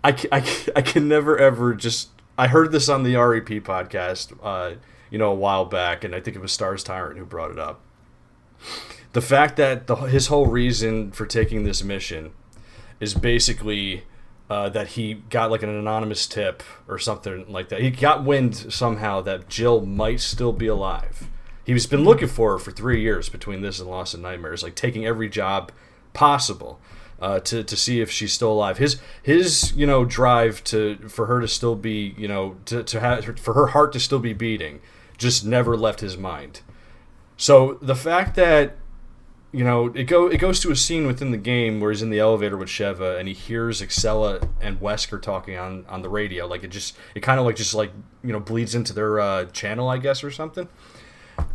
I can never ever just. I heard this on the REP podcast. A while back, and I think it was Stars Tyrant who brought it up. The fact that his whole reason for taking this mission is basically that he got an anonymous tip or something like that. He got wind somehow that Jill might still be alive. He's been looking for her for 3 years between this and Lost in Nightmares, taking every job possible. to see if she's still alive. His drive for her to still be for her heart to still be beating just never left his mind. So the fact that it goes to a scene within the game where he's in the elevator with Sheva and he hears Excella and Wesker talking on the radio. Like it kind of bleeds into their channel, I guess, or something.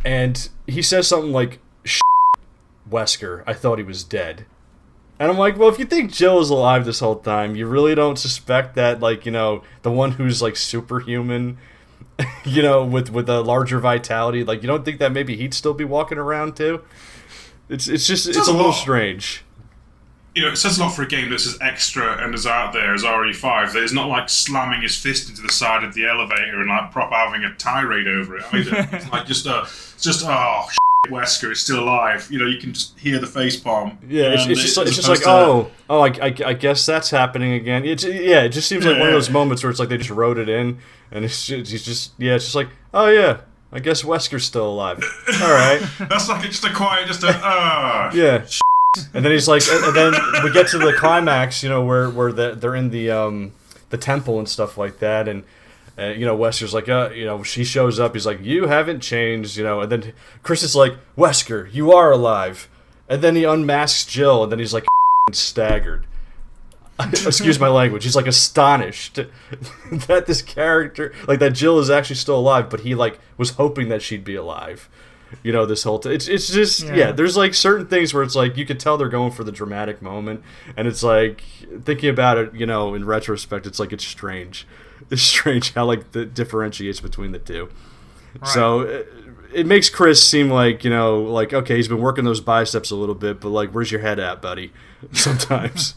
And he says something like, Wesker, I thought he was dead. And I'm like, well, if you think Jill is alive this whole time, you really don't suspect that, the one who's superhuman, with a larger vitality, you don't think that maybe he'd still be walking around too? It's a little strange. It says a lot for a game that's as extra and as out there as RE5. That it's not like slamming his fist into the side of the elevator and proper having a tirade over it either. It's Wesker is still alive. You can just hear the facepalm. Yeah, I guess that's happening again. It just seems like one of those moments where it's like they just wrote it in, and it's just oh yeah, I guess Wesker's still alive. All right. That's just a quiet, yeah. And then he's like, and then we get to the climax, where they're in the temple and stuff like that, and Wesker's like, she shows up, he's like, you haven't changed, and then Chris is like, Wesker, you are alive, and then he unmasks Jill, and then he's like, staggered. Excuse my language. He's astonished that this character, that Jill is actually still alive, but he was hoping that she'd be alive. This whole it's just there's certain things where it's you could tell they're going for the dramatic moment, and it's thinking about it, in retrospect, it's it's strange. It's strange how that differentiates between the two. Right. So it makes Chris seem okay, he's been working those biceps a little bit, but where's your head at, buddy? Sometimes.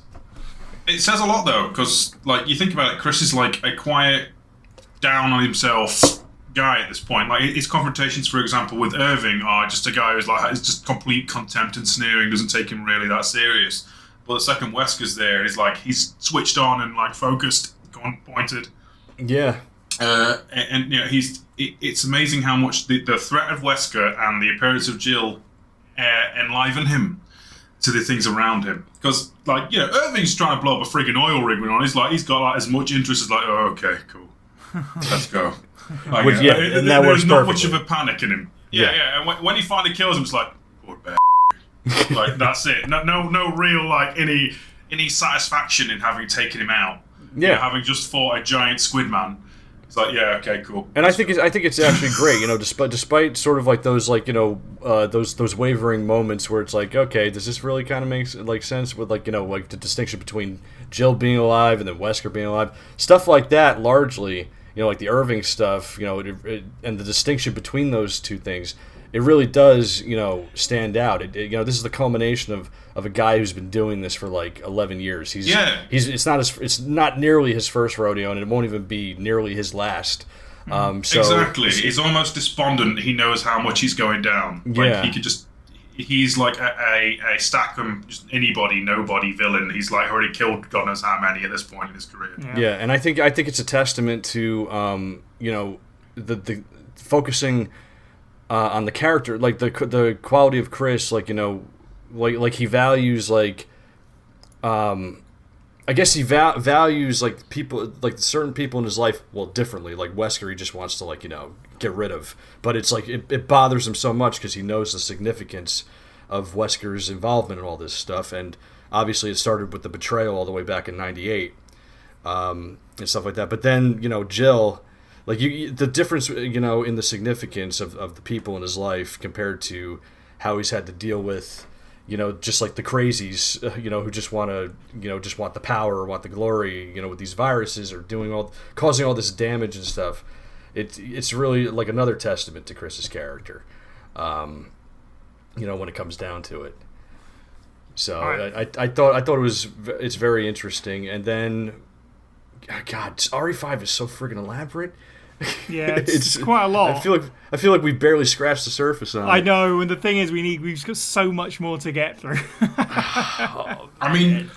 It says a lot though, because you think about it, Chris is a quiet, down on himself guy at this point. His confrontations, for example, with Irving are just a guy who's is just complete contempt and sneering, doesn't take him really that serious. But the second Wesker's there, he's switched on and focused, gone pointed. Yeah. It's amazing how much the threat of Wesker and the appearance of Jill enliven him to the things around him. Because Irving's trying to blow up a friggin' oil rig on. He's got as much interest as oh, okay, cool, let's go. And that works there's not perfectly. much of a panic in him. Yeah. And when he finally kills him, it's poor bear. That's it. No real any satisfaction in having taken him out. Yeah, having just fought a giant squid man. It's okay, cool. And I think it's actually great. Despite sort of those those wavering moments where it's okay, does this really kind of make sense with the distinction between Jill being alive and then Wesker being alive, stuff like that. Largely, the Irving stuff, and the distinction between those two things, it really does, stand out. This is the culmination of a guy who's been doing this for 11 years. It's not nearly his first rodeo, and it won't even be nearly his last. Exactly. He's almost despondent. He knows how much he's going down. He could just. He's a Stackham, just anybody, nobody villain. He's already killed God knows how many at this point in his career. Yeah, and I think it's a testament to the focusing on the character, the quality of Chris, he values I guess he values people, certain people in his life, differently. Wesker, he just wants to get rid of, but it's it bothers him so much because he knows the significance of Wesker's involvement in all this stuff, and obviously it started with the betrayal all the way back in '98, and stuff like that. But then Jill, the difference in the significance of the people in his life compared to how he's had to deal with just the crazies, who just want the power or want the glory, with these viruses or causing all this damage and stuff. It's really another testament to Chris's character, when it comes down to it. So right. I thought it's very interesting. And then, God, RE5 is so friggin' elaborate. Yeah, it's quite a lot. I feel like we barely scratched the surface on it. I know, and the thing is, we've got so much more to get through. I mean,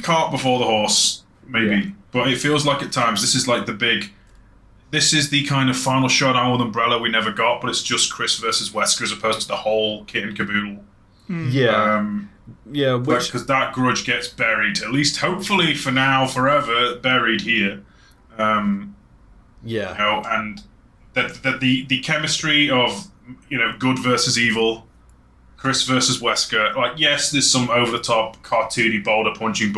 cart before the horse, maybe, yeah. But it feels like at times this is this is the kind of final showdown with Umbrella we never got, but it's just Chris versus Wesker as opposed to the whole kit and caboodle. Yeah. Because that grudge gets buried, at least hopefully for now, forever, buried here. And the chemistry of, good versus evil, Chris versus Wesker, yes, there's some over-the-top, cartoony, boulder punching,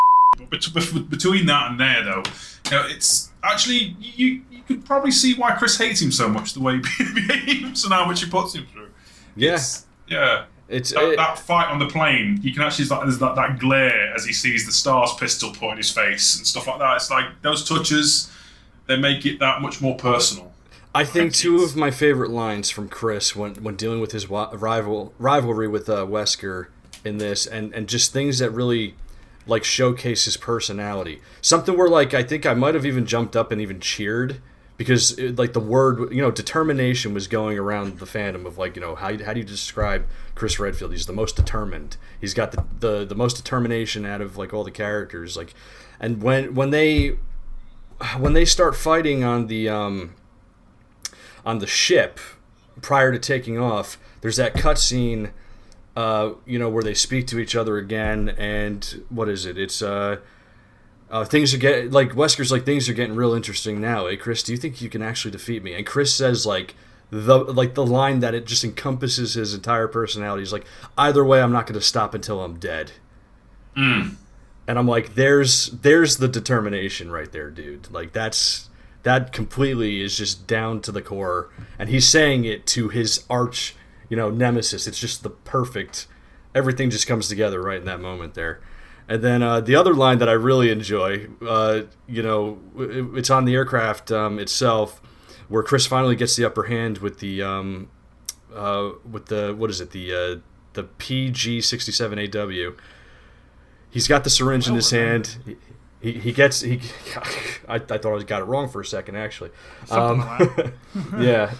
but between that and there, though, it's actually, you could probably see why Chris hates him so much, the way he behaves and how much he puts him through. It's that fight on the plane, you can actually, there's that glare as he sees the Stars pistol put in his face and stuff like that. It's like, those touches, they make it that much more personal. I think two of my favorite lines from Chris when dealing with his rivalry with Wesker in this, and just things that really showcase his personality. Something where I think I might have even jumped up and even cheered, because the word determination was going around the fandom of how do you describe Chris Redfield? He's the most determined. He's got the most determination out of all the characters. And when they start fighting on the ship prior to taking off, there's that cutscene where they speak to each other again, and what is it? It's things are getting Wesker's things are getting real interesting now. Hey Chris, do you think you can actually defeat me? And Chris says the line that it just encompasses his entire personality. He's either way, I'm not going to stop until I'm dead. And I'm there's the determination right there, dude. That completely is just down to the core, and he's saying it to his arch nemesis. It's just the perfect, everything just comes together right in that moment there. And then the other line that I really enjoy, it's on the aircraft itself, where Chris finally gets the upper hand with the what is it, the PG-67AW. He's got the syringe in his hand. I thought I got it wrong for a second, actually. Something like that. Yeah.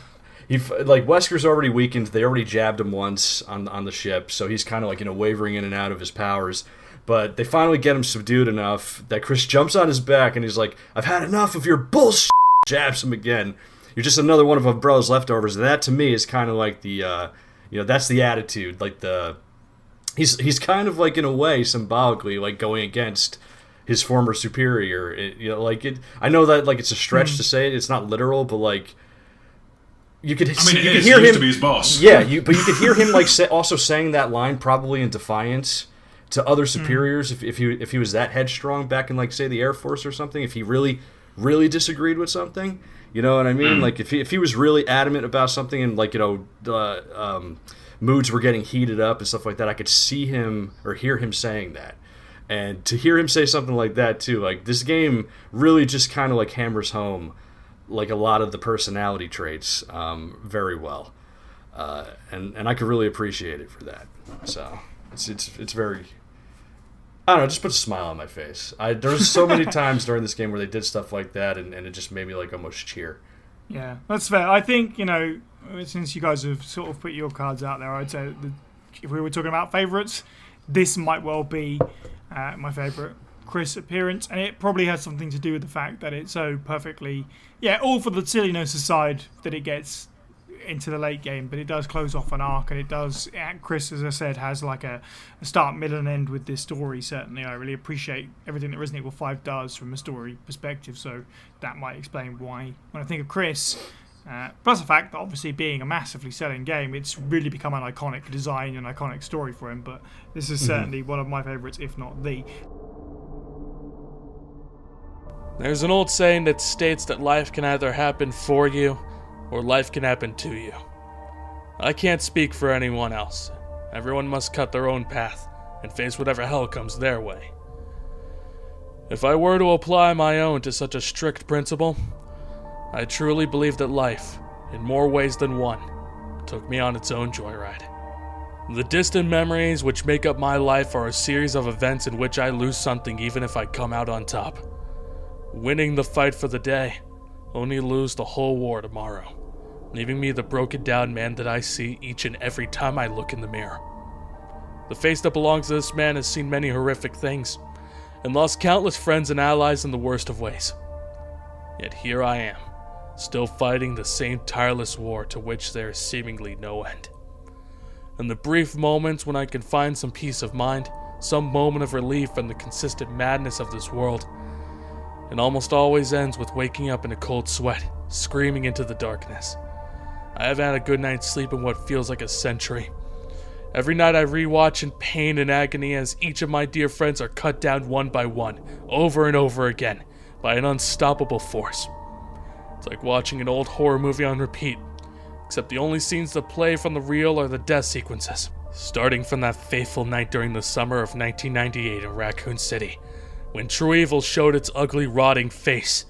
Wesker's already weakened. They already jabbed him once on the ship, so he's kind of wavering in and out of his powers. But they finally get him subdued enough that Chris jumps on his back and he's I've had enough of your bullshit. Jabs him again. You're just another one of Umbrella's leftovers. And that to me is kind of the that's the attitude. He's kind of in a way symbolically going against his former superior. I know that it's a stretch to say it. It's not literal, but you could. I mean, you could hear him to be his boss. Yeah, but you could hear him also saying that line probably in defiance to other superiors. If he was that headstrong back in say the Air Force or something, if he really disagreed with something, you know what I mean? If he was really adamant about something and moods were getting heated up and stuff like that, I could see him or hear him saying that. And to hear him say something like that too, this game really just kind of hammers home a lot of the personality traits very well, and I could really appreciate it for that. So it's very, I don't know, just puts a smile on my face. There's so many times during this game where they did stuff like that, and it just made me almost cheer. Yeah, that's fair. I think since you guys have sort of put your cards out there, I'd say that if we were talking about favourites, this might well be my favourite Chris appearance, and it probably has something to do with the fact that it's so perfectly, all for the silliness aside that it gets into the late game, but it does close off an arc, and it does, Chris, as I said, has a start, middle and end with this story. Certainly I really appreciate everything that Resident Evil 5 does from a story perspective, so that might explain why when I think of Chris, plus the fact that obviously being a massively selling game, it's really become an iconic design and iconic story for him, but this is certainly one of my favourites, if not the. There's an old saying that states that life can either happen for you or life can happen to you. I can't speak for anyone else. Everyone must cut their own path and face whatever hell comes their way. If I were to apply my own to such a strict principle, I truly believe that life, in more ways than one, took me on its own joyride. The distant memories which make up my life are a series of events in which I lose something even if I come out on top. Winning the fight for the day, only lose the whole war tomorrow, leaving me the broken down man that I see each and every time I look in the mirror. The face that belongs to this man has seen many horrific things, and lost countless friends and allies in the worst of ways. Yet here I am, still fighting the same tireless war to which there is seemingly no end. and the brief moments when I can find some peace of mind, some moment of relief from the consistent madness of this world. It almost always ends with waking up in a cold sweat, screaming into the darkness. I haven't had a good night's sleep in what feels like a century. Every night I rewatch in pain and agony as each of my dear friends are cut down one by one, over and over again, by an unstoppable force. It's like watching an old horror movie on repeat, except the only scenes that play from the reel are the death sequences. Starting from that fateful night during the summer of 1998 in Raccoon City, when true evil showed its ugly, rotting face,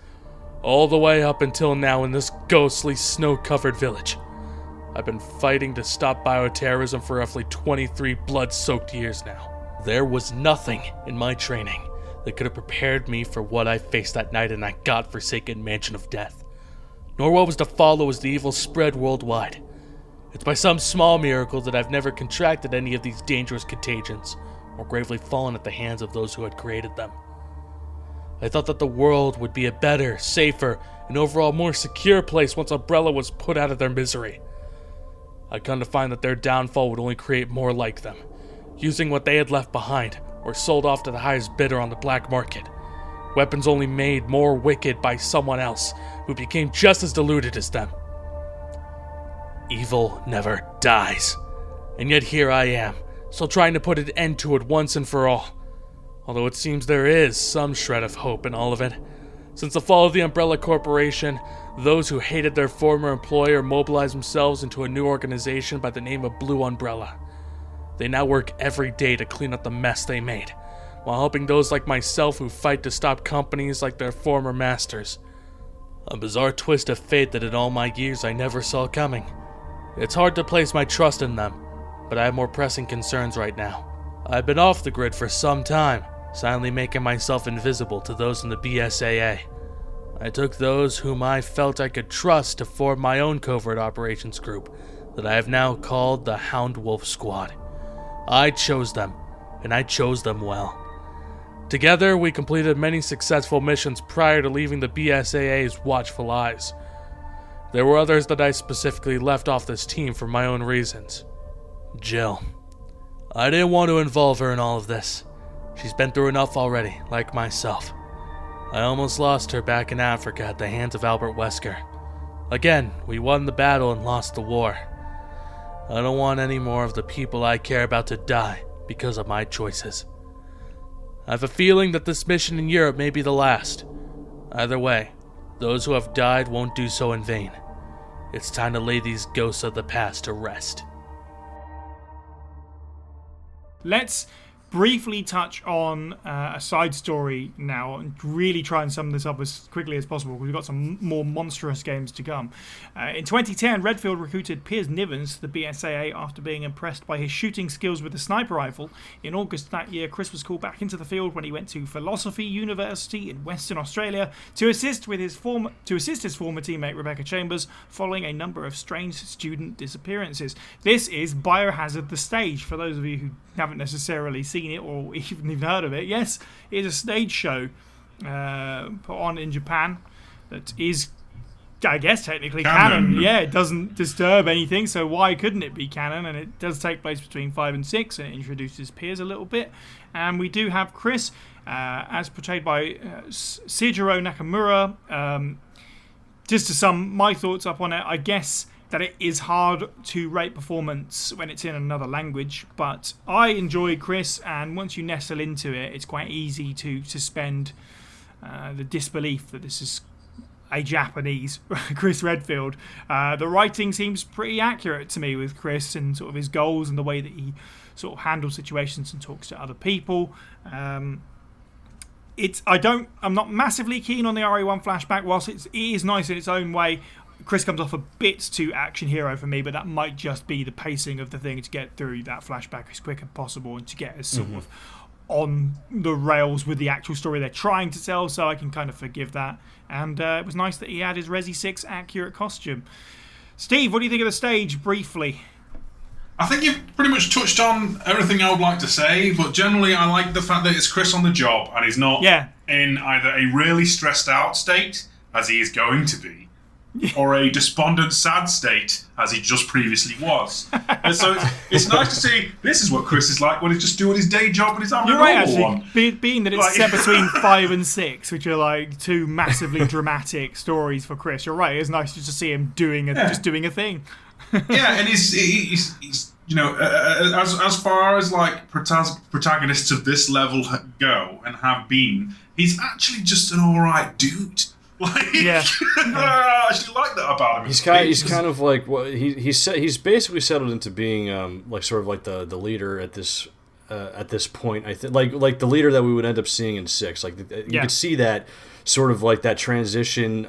all the way up until now in this ghostly, snow-covered village. I've been fighting to stop bioterrorism for roughly 23 blood-soaked years now. There was nothing in my training that could have prepared me for what I faced that night in that godforsaken mansion of death, nor what was to follow as the evil spread worldwide. It's by some small miracle that I've never contracted any of these dangerous contagions, or gravely fallen at the hands of those who had created them. I thought that the world would be a better, safer, and overall more secure place once Umbrella was put out of their misery. I'd come to find that their downfall would only create more like them, using what they had left behind, or sold off to the highest bidder on the black market. Weapons only made more wicked by someone else, who became just as deluded as them. Evil never dies, and yet here I am, still trying to put an end to it once and for all. Although it seems there is some shred of hope in all of it. Since the fall of the Umbrella Corporation, those who hated their former employer mobilized themselves into a new organization by the name of Blue Umbrella. They now work every day to clean up the mess they made, while helping those like myself who fight to stop companies like their former masters. A bizarre twist of fate that in all my years I never saw coming. It's hard to place my trust in them, but I have more pressing concerns right now. I've been off the grid for some time, silently making myself invisible to those in the BSAA. I took those whom I felt I could trust to form my own covert operations group that I have now called the Hound Wolf Squad. I chose them, and I chose them well. Together, we completed many successful missions prior to leaving the BSAA's watchful eyes. There were others that I specifically left off this team for my own reasons. Jill. I didn't want to involve her in all of this. She's been through enough already, like myself. I almost lost her back in Africa at the hands of Albert Wesker. Again, we won the battle and lost the war. I don't want any more of the people I care about to die because of my choices. I have a feeling that this mission in Europe may be the last. Either way, those who have died won't do so in vain. It's time to lay these ghosts of the past to rest. Let's briefly touch on a side story now and really try and sum this up as quickly as possible because we've got some more monstrous games to come. In 2010, Redfield recruited Piers Nivens to the BSAA after being impressed by his shooting skills with the sniper rifle. In August that year, Chris was called back into the field when he went to Philosophy University in Western Australia to assist his former teammate Rebecca Chambers following a number of strange student disappearances. This is Biohazard the Stage, for those of you who haven't necessarily seen it or even heard of it. Yes, it is a stage show put on in Japan that is, I guess, technically canon. Yeah, it doesn't disturb anything, so why couldn't it be canon? And it does take place between 5 and 6, and it introduces Piers a little bit. And we do have Chris, as portrayed by Seijiro Nakamura. Just to sum my thoughts up on it, I guess that it is hard to rate performance when it's in another language, but I enjoy Chris, and once you nestle into it, it's quite easy to suspend the disbelief that this is a Japanese Chris Redfield. The writing seems pretty accurate to me with Chris and sort of his goals and the way that he sort of handles situations and talks to other people. I'm not massively keen on the RE1 flashback, whilst it is nice in its own way. Chris comes off a bit too action hero for me, but that might just be the pacing of the thing to get through that flashback as quick as possible and to get us sort of on the rails with the actual story they're trying to tell, so I can kind of forgive that. And it was nice that he had his Resi 6 accurate costume. Steve, what do you think of the stage, briefly? I think you've pretty much touched on everything I would like to say, but generally I like the fact that it's Chris on the job and he's not in either a really stressed out state, as he is going to be, or a despondent, sad state, as he just previously was. And so it's nice to see this is what Chris is like when he's just doing his day job and he's having You're a right, normal actually. one. Being that it's set between 5 and 6, which are like two massively dramatic stories for Chris, you're right. It's nice just to see him just doing a thing. Yeah, and he's you know, as far as like protagonists of this level go and have been, he's actually just an alright dude. Like, yeah. I actually like that about him. He's kind of like he's basically settled into being like sort of like the leader at this point. I think like the leader that we would end up seeing in 6. Like you could see that sort of like that transition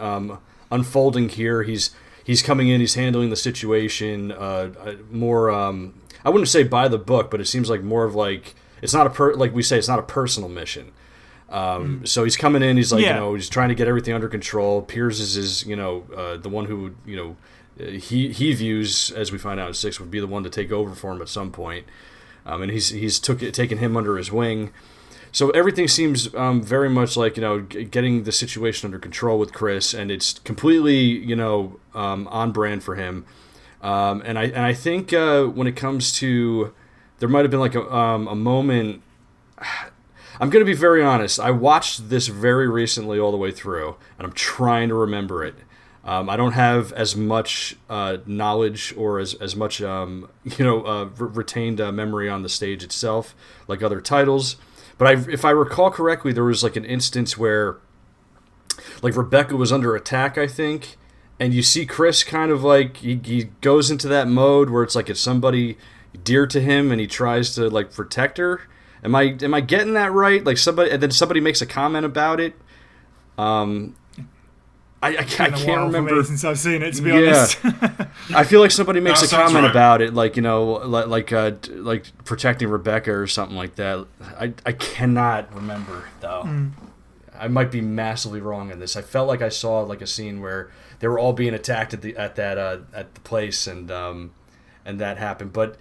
unfolding here. He's coming in. He's handling the situation more. I wouldn't say by the book, but it seems like more of like it's not like we say it's not a personal mission. So he's coming in. He's like he's trying to get everything under control. Piers is his the one who he views, as we find out in 6, would be the one to take over for him at some point. And he's taken him under his wing. So everything seems very much like getting the situation under control with Chris, and it's completely on brand for him. And I think when it comes to, there might have been like a moment. I'm going to be very honest. I watched this very recently all the way through, and I'm trying to remember it. I don't have as much knowledge or as much retained memory on the stage itself like other titles. But if I recall correctly, there was like an instance where like Rebecca was under attack, I think, and you see Chris kind of like he goes into that mode where it's like it's somebody dear to him and he tries to like protect her. Am I getting that right? Like somebody makes a comment about it. I can't remember since I've seen it, to be honest. I feel like somebody makes a comment about it, like like protecting Rebecca or something like that. I cannot remember though. I might be massively wrong on this. I felt like I saw like a scene where they were all being attacked at the place, and that happened. But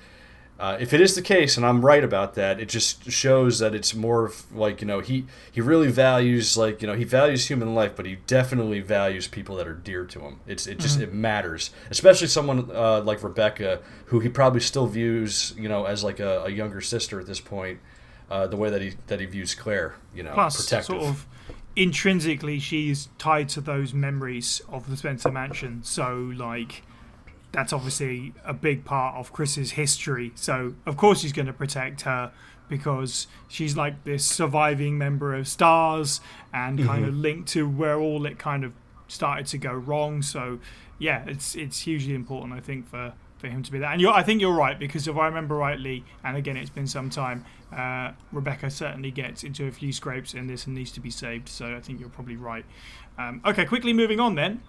if it is the case, and I'm right about that, it just shows that it's more of like he really values he values human life, but he definitely values people that are dear to him. It matters, especially someone like Rebecca, who he probably still views as like a younger sister at this point, the way that he views Claire. Plus, protective. Sort of intrinsically, she's tied to those memories of the Spencer Mansion. So like, that's obviously a big part of Chris's history. So, of course, he's going to protect her because she's like this surviving member of STARS and kind of linked to where all it kind of started to go wrong. So, yeah, it's hugely important, I think, for him to be that. And I think you're right, because if I remember rightly, and again, it's been some time, Rebecca certainly gets into a few scrapes in this and needs to be saved. So I think you're probably right. Okay, quickly moving on then.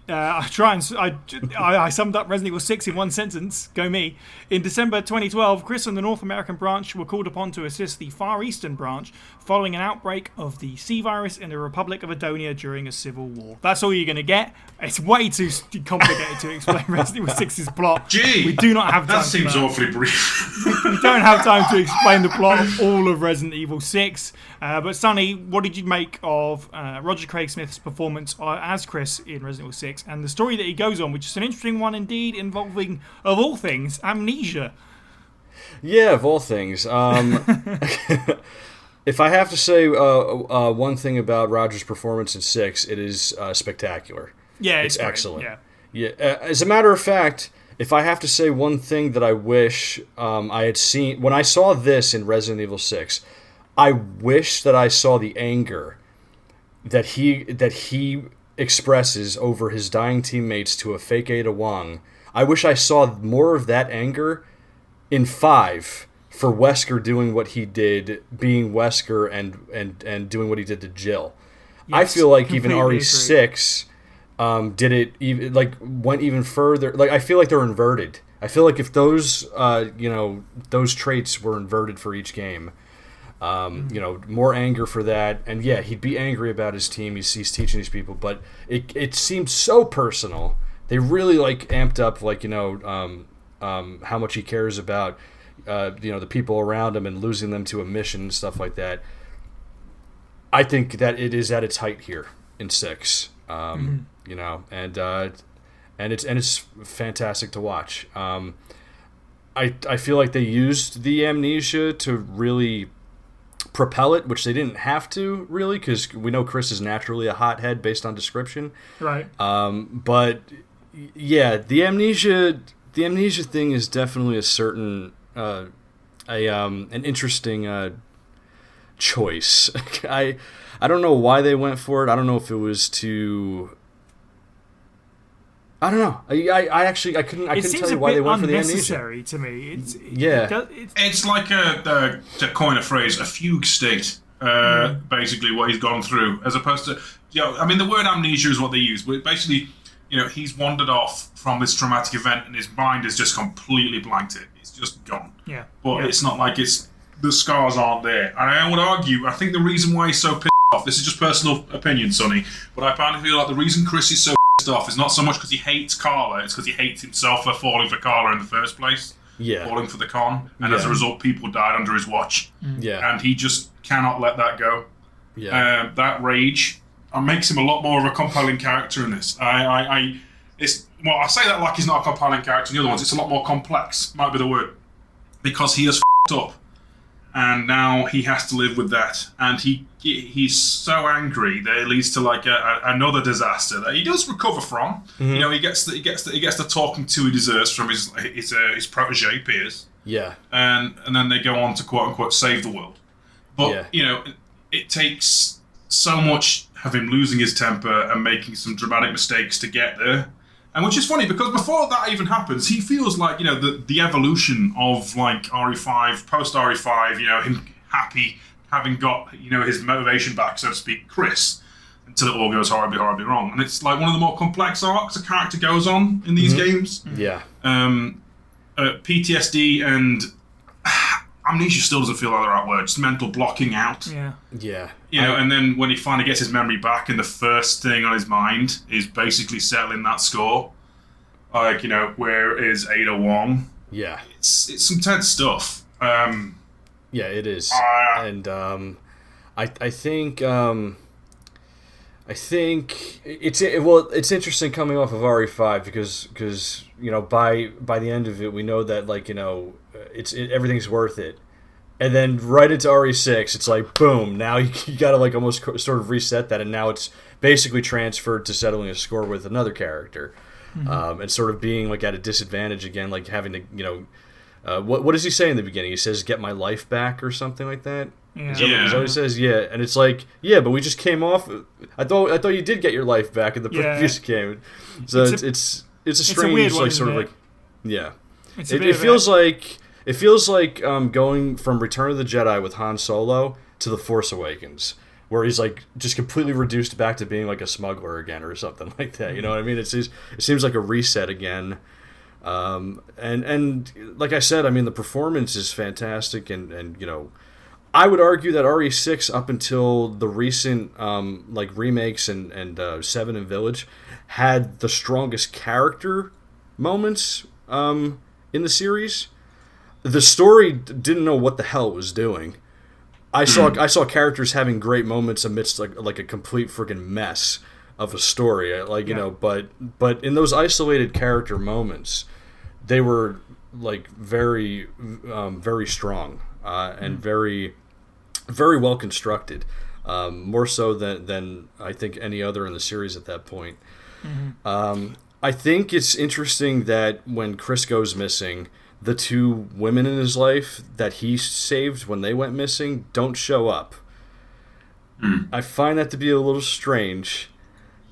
I summed up Resident Evil 6 in one sentence. Go me. In December 2012, Chris and the North American branch were called upon to assist the Far Eastern branch following an outbreak of the C virus in the Republic of Edonia during a civil war. That's all you're going to get. It's way too complicated to explain Resident Evil 6's plot. Gee, we do not have time. That seems awfully brief. We don't have time to explain the plot of all of Resident Evil 6. But Sonny, what did you make of Roger Craig Smith's performance as Chris in Resident Evil 6 and the story that he goes on, which is an interesting one indeed, involving, of all things, amnesia? Yeah, of all things. If I have to say one thing about Roger's performance in 6, it is spectacular. Yeah, it's great. excellent. Yeah. As a matter of fact, if I have to say one thing that I wish I had seen when I saw this in Resident Evil 6, I wish that I saw the anger that he expresses over his dying teammates to a fake Ada Wong. I wish I saw more of that anger in 5 for Wesker doing what he did, being Wesker and doing what he did to Jill. Yes, I feel like even RE6 did it even went even further. Like I feel like they're inverted. I feel like if those those traits were inverted for each game, more anger for that, and yeah, he'd be angry about his team. He's teaching these people, but it seemed so personal. They really amped up how much he cares about the people around him and losing them to a mission and stuff like that. I think that it is at its height here in 6. You know, and it's fantastic to watch. I feel like they used the amnesia to really propel it, which they didn't have to really, because we know Chris is naturally a hothead based on description. Right. But yeah, the amnesia thing is definitely a certain an interesting choice. I don't know why they went for it. I don't know if it was to. I don't know. I couldn't tell you why they went for the amnesia. It seems a bit unnecessary to me. It's like to coin a phrase, a fugue state. Basically, what he's gone through, as opposed to, I mean, the word amnesia is what they use, but basically, he's wandered off from this traumatic event, and his mind is just completely blanked it. It's just gone. Yeah. But it's not like the scars aren't there. And I would argue, I think the reason why he's so pissed off, this is just personal opinion, Sonny, but I kind of feel like the reason Chris is so off is not so much because he hates Carla, it's because he hates himself for falling for Carla in the first place. Yeah. Falling for the con. And as a result, people died under his watch. Yeah. And he just cannot let that go. Yeah. That rage makes him a lot more of a compelling character in this. I say that like he's not a compelling character in the other ones. It's a lot more complex, might be the word. Because he has f***ed up. And now he has to live with that. And he's so angry that it leads to like another disaster that he does recover from. Mm-hmm. He gets the talking to he deserves from his protege Piers. Yeah. And then they go on to quote unquote save the world. But it takes so much of him losing his temper and making some dramatic mistakes to get there. And which is funny because before that even happens, he feels like, the evolution of like RE5, post RE5, him happy, having got, his motivation back, so to speak, Chris, until it all goes horribly, horribly wrong. And it's like one of the more complex arcs a character goes on in these games. Yeah. PTSD and amnesia still doesn't feel like the right word, just mental blocking out. Yeah. Yeah. And then when he finally gets his memory back and the first thing on his mind is basically settling that score. Like, where is Ada Wong? Yeah. It's some tense stuff. Yeah, it is. And I think it's interesting coming off of RE5 because by the end of it we know that everything's worth it. And then right into RE6, it's like, boom, now you got to like almost sort of reset that, and now it's basically transferred to settling a score with another character. Mm-hmm. And sort of being like at a disadvantage again, like having to, what does he say in the beginning? He says, "Get my life back" or something like that. Yeah. Is that what he says? Yeah, and it's like, yeah, but we just came off. I thought you did get your life back in the previous game. So it's a strange one, sort of like, yeah. It feels like going from Return of the Jedi with Han Solo to The Force Awakens, where he's like just completely reduced back to being like a smuggler again or something like that. You know what I mean? It seems like a reset again. And like I said, I mean, the performance is fantastic, and I would argue that RE6 up until the recent like remakes and 7 and Village had the strongest character moments in the series. The story didn't know what the hell it was doing. I saw characters having great moments amidst like a complete freaking mess of a story. But in those isolated character moments, they were like very very strong and very very well constructed. More so than I think any other in the series at that point. Mm-hmm. I think it's interesting that when Chris goes missing, the 2 women in his life that he saved when they went missing don't show up. I find that to be a little strange.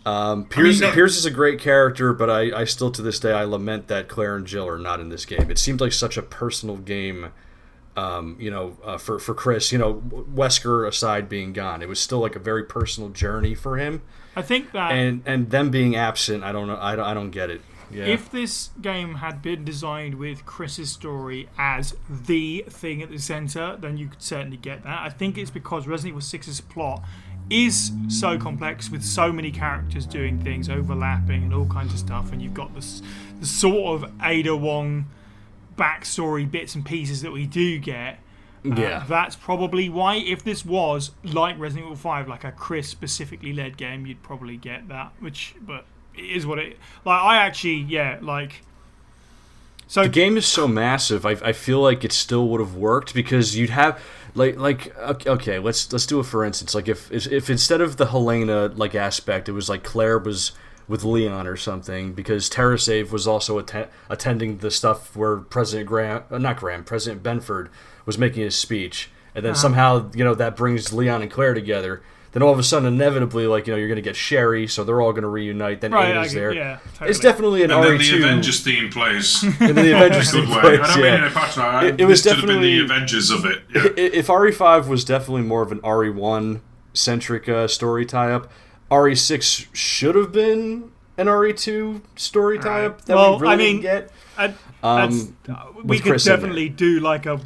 Piers is a great character, but I still to this day I lament that Claire and Jill are not in this game. It seemed like such a personal game, for Chris. Wesker aside being gone, it was still like a very personal journey for him. I think that and them being absent, I don't know. I don't get it. Yeah. If this game had been designed with Chris's story as the thing at the center, then you could certainly get that. I think it's because Resident Evil 6's plot is so complex with so many characters doing things, overlapping and all kinds of stuff, and you've got the sort of Ada Wong backstory bits and pieces that we do get. Yeah. That's probably why. If this was like Resident Evil 5, like a Chris specifically led game, you'd probably get that. But it is what it. Like I actually, So the game is so massive. I feel like it still would have worked because you'd have okay. Let's do it for instance. Like if instead of the Helena like aspect, it was like Claire was with Leon or something, because TerraSave was also attending the stuff where President Benford was making his speech, and then somehow that brings Leon and Claire together. Then all of a sudden, inevitably, you're going to get Sherry, so they're all going to reunite. Then Ada's there. Yeah, totally. It's definitely an RE2. And then the Avengers theme plays. And then the Avengers theme plays. I don't mean in a patronising. It was this should have been definitely the Avengers of it. Yeah. If RE5 was definitely more of an RE1 centric story tie-up, RE6 should have been an RE2 story tie-up that we really didn't get. We could Chris in definitely do like a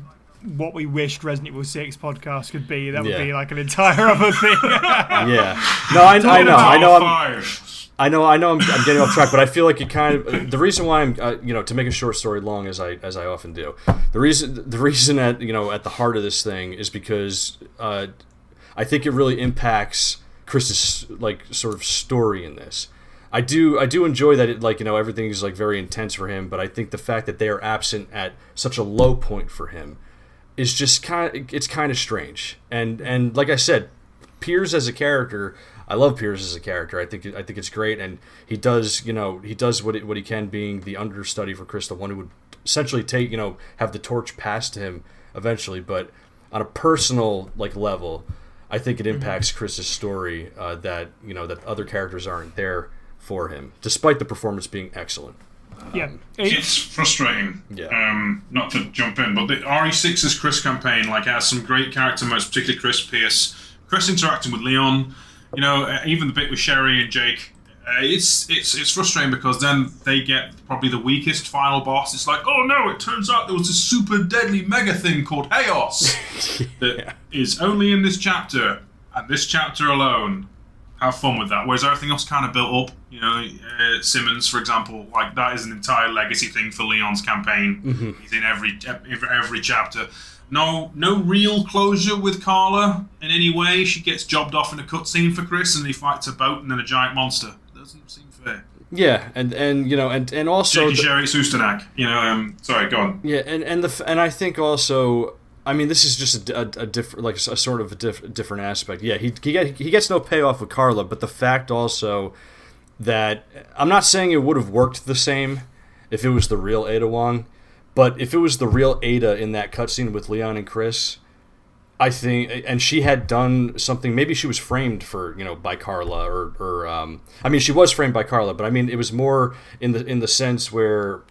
what we wished Resident Evil 6 podcast could be. That would be like an entire other thing. Yeah. No, I know. I'm getting off track, but I feel like it kind of the reason why I'm to make a short story long as I often do. The reason at at the heart of this thing is because I think it really impacts Chris's sort of story in this. I do enjoy that it everything is very intense for him, but I think the fact that they are absent at such a low point for him is just kind of strange. And like I said, Piers as a character, I love Piers as a character. I think it's great, and he does what he can, being the understudy for Chris, the one who would essentially take have the torch passed to him eventually. But on a personal level, I think it impacts Chris's story that that other characters aren't there for him, despite the performance being excellent. It's frustrating. Yeah. Not to jump in, but the RE6's Chris campaign has some great character moments, particularly Chris Pierce. Chris interacting with Leon, even the bit with Sherry and Jake. It's frustrating because then they get probably the weakest final boss. It's like, oh no, it turns out there was a super deadly mega thing called Chaos that is only in this chapter and this chapter alone. Have fun with that. Whereas everything else kind of built up. Simmons, for example, that is an entire legacy thing for Leon's campaign. Mm-hmm. He's in every chapter. No real closure with Carla in any way. She gets jobbed off in a cutscene for Chris, and he fights a boat and then a giant monster. Doesn't seem fair. Yeah, and also Jackie Sherry Sustanak. Sorry, go on. Yeah, and I think also, I mean, this is just a different, a sort of a different aspect. Yeah, he gets no payoff with Carla, but the fact also that I'm not saying it would have worked the same if it was the real Ada Wong, but if it was the real Ada in that cutscene with Leon and Chris, I think, and she had done something. Maybe she was framed for by Carla, or I mean, she was framed by Carla, but I mean, it was more in the sense where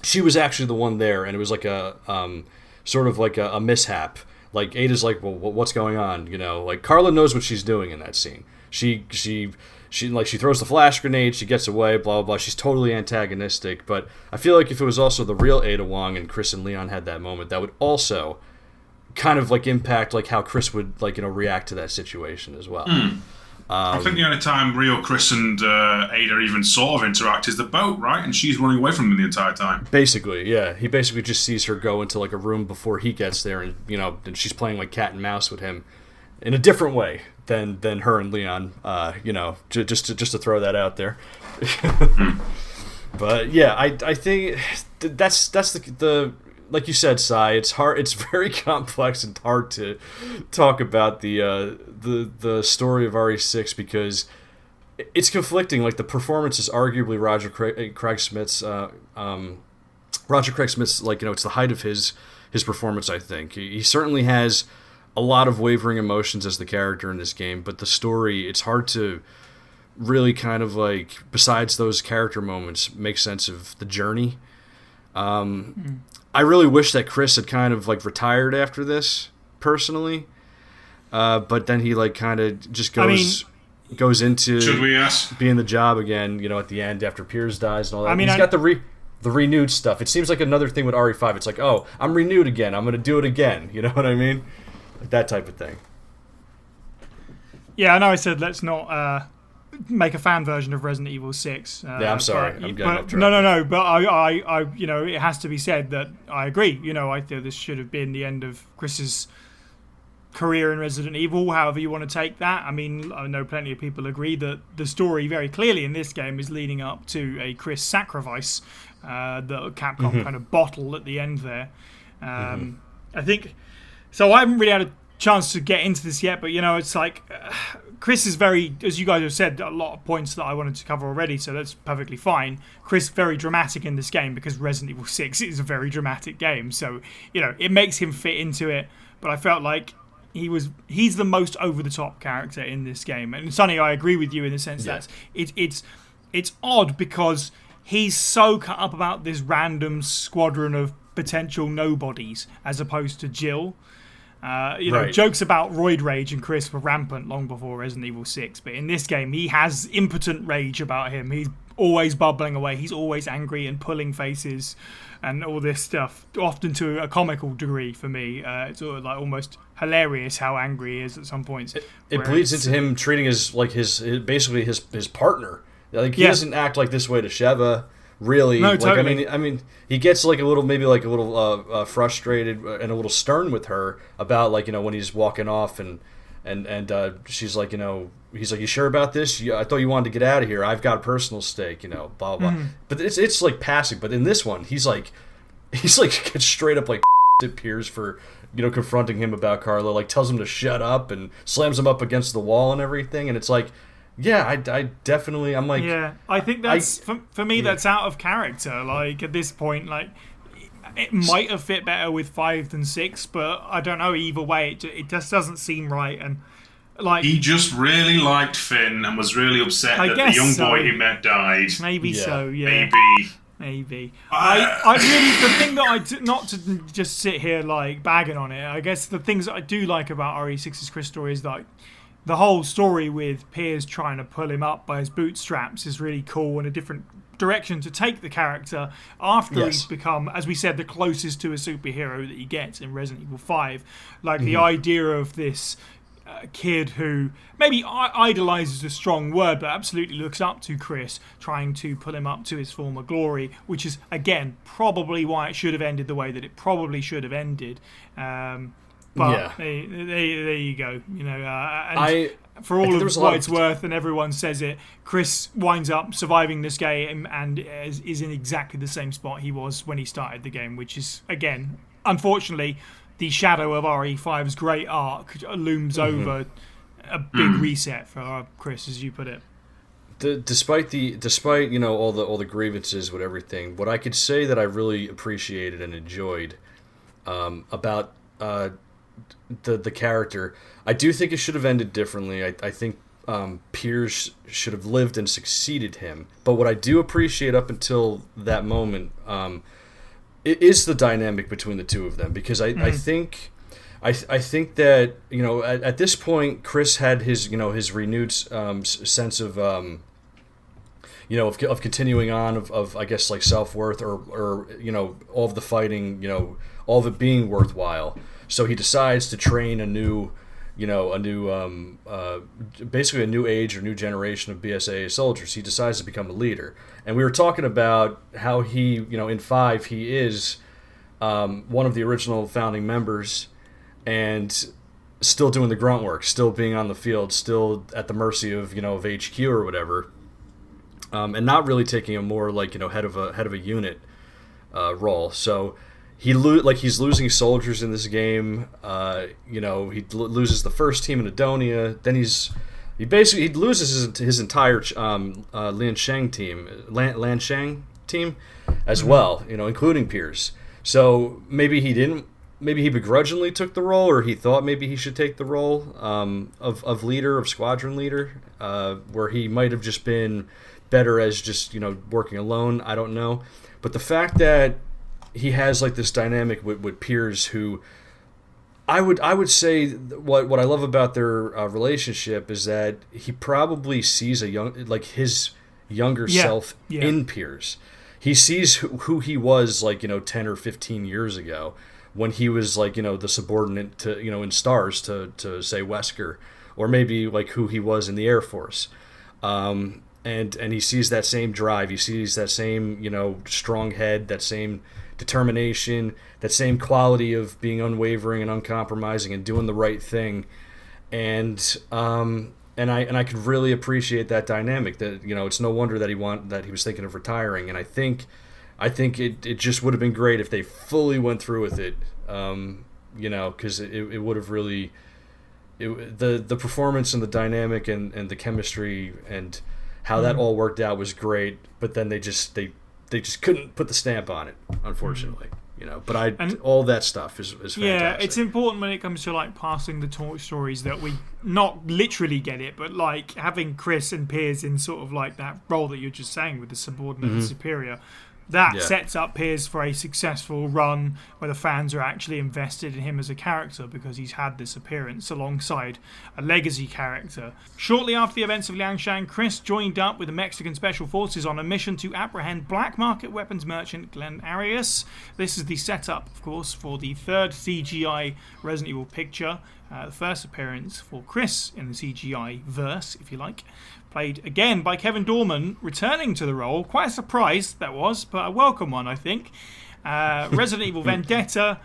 she was actually the one there, and it was like a sort of like a mishap. Like Ada's like, well, what's going on? Carla knows what she's doing in that scene. She throws the flash grenade, she gets away, blah blah blah. She's totally antagonistic. But I feel like if it was also the real Ada Wong and Chris and Leon had that moment, that would also kind of impact how Chris would react to that situation as well. I think the only time real Chris and Ada even sort of interact is the boat, right? And she's running away from him the entire time. Basically, yeah. He basically just sees her go into a room before he gets there, and and she's playing cat and mouse with him in a different way than her and Leon. Just to throw that out there. But yeah, I think that's the like you said, Sai. It's hard. It's very complex and hard to talk about the story of RE6 because it's conflicting. The performance is arguably Roger Craig Smith's. Roger Craig Smith's it's the height of his performance. I think he certainly has a lot of wavering emotions as the character in this game, but the story, it's hard to really kind of besides those character moments, make sense of the journey. I really wish that Chris had kind of retired after this, personally, but then he kind of just goes into should we ask? Being the job again, at the end after Piers dies and all that. He's got the renewed stuff. It seems like another thing with RE5. It's oh, I'm renewed again. I'm going to do it again. You know what I mean? That type of thing. Yeah, I know I said let's not make a fan version of Resident Evil 6. Yeah, I'm sorry. I'm getting off track. No. But I, it has to be said that I agree. I feel this should have been the end of Chris's career in Resident Evil, however you want to take that. I mean, I know plenty of people agree that the story very clearly in this game is leading up to a Chris sacrifice that Capcom kind of bottle at the end there. I think so. I haven't really had a chance to get into this yet, but it's like Chris is very, as you guys have said, a lot of points that I wanted to cover already, so that's perfectly fine. Chris very dramatic in this game because Resident Evil 6 is a very dramatic game, so it makes him fit into it. But I felt like he's the most over the top character in this game. And Sonny, I agree with you in the sense that it's odd because he's so cut up about this random squadron of potential nobodies as opposed to Jill. Jokes about roid rage and Chris were rampant long before Resident Evil 6, but in this game he has impotent rage about him. He's always bubbling away, he's always angry and pulling faces and all this stuff, often to a comical degree for me. It's sort of like almost hilarious how angry he is at some points. It bleeds into him treating his basically his partner. Like he doesn't act like this way to Sheva. Really, no, totally. I mean, he gets a little frustrated and a little stern with her about when he's walking off and she's like, he's like, you sure about this? I thought you wanted to get out of here. I've got a personal stake, blah blah. Mm-hmm. But it's like passing. But in this one, he's like gets straight up like at Piers for confronting him about Carla, like tells him to shut up and slams him up against the wall and everything. And it's like. Yeah, I definitely. I'm like. Yeah, I think that's for me. That's out of character. Like at this point, like it might have fit better with 5 than 6, but I don't know. Either way, it just doesn't seem right. And like he just really liked Finn and was really upset that the young boy he met died. Maybe so. Yeah. Maybe. I really, the thing that I do, not to just sit here like bagging on it. I guess the things that I do like about RE6's Chris story is that. The whole story with Piers trying to pull him up by his bootstraps is really cool and a different direction to take the character after he's become, as we said, the closest to a superhero that he gets in Resident Evil 5. Like the idea of this kid who maybe idolizes a strong word, but absolutely looks up to Chris, trying to pull him up to his former glory, which is, again, probably why it should have ended the way that it probably should have ended. But there you go. And for all of what it's worth, and everyone says it, Chris winds up surviving this game and is in exactly the same spot he was when he started the game, which is, again, unfortunately, the shadow of RE5's great arc looms over a big reset for Chris, as you put it. Despite all the grievances with everything, what I could say that I really appreciated and enjoyed about the character, I do think it should have ended differently. I think Piers should have lived and succeeded him. But what I do appreciate up until that moment, it is the dynamic between the two of them, because I think that at this point Chris had his renewed sense of of continuing on of I guess like self-worth or all of the fighting, all of it being worthwhile. So he decides to train basically a new age or new generation of BSAA soldiers. He decides to become a leader. And we were talking about how he, in 5, he is one of the original founding members and still doing the grunt work, still being on the field, still at the mercy of, of HQ or whatever, and not really taking a more like, head of a unit role. So he's losing soldiers in this game. He loses the first team in Adonia. Then he loses his entire Lanshang team as well. Including Piers. So maybe he begrudgingly took the role, or he thought maybe he should take the role of leader, of squadron leader, where he might have just been better as just working alone. I don't know, but the fact that he has like this dynamic with Piers, who I would say what I love about their relationship is that he probably sees his younger self in Piers. He sees who he was 10 or 15 years ago when he was the subordinate to in STARS to say Wesker, or maybe who he was in the Air Force. And he sees that same drive. He sees that same, strong head, that same determination, that same quality of being unwavering and uncompromising and doing the right thing. And I could really appreciate that dynamic. That it's no wonder that he was thinking of retiring. And I think it just would have been great if they fully went through with it. Because it would have really the performance and the dynamic and the chemistry and how that all worked out was great. But then they just couldn't put the stamp on it, unfortunately. But all that stuff is fantastic. Yeah, it's important when it comes to like passing the torch stories that we not literally get it, but like having Chris and Piers in sort of like that role that you're just saying with the subordinate and superior. That sets up Piers for a successful run where the fans are actually invested in him as a character because he's had this appearance alongside a legacy character. Shortly after the events of Liangshan, Chris joined up with the Mexican Special Forces on a mission to apprehend black market weapons merchant Glenn Arias. This is the setup, of course, for the third CGI Resident Evil picture. The first appearance for Chris in the CGI verse, if you like. Played again by Kevin Dorman, returning to the role. Quite a surprise that was, but a welcome one, I think. Resident Evil Vendetta.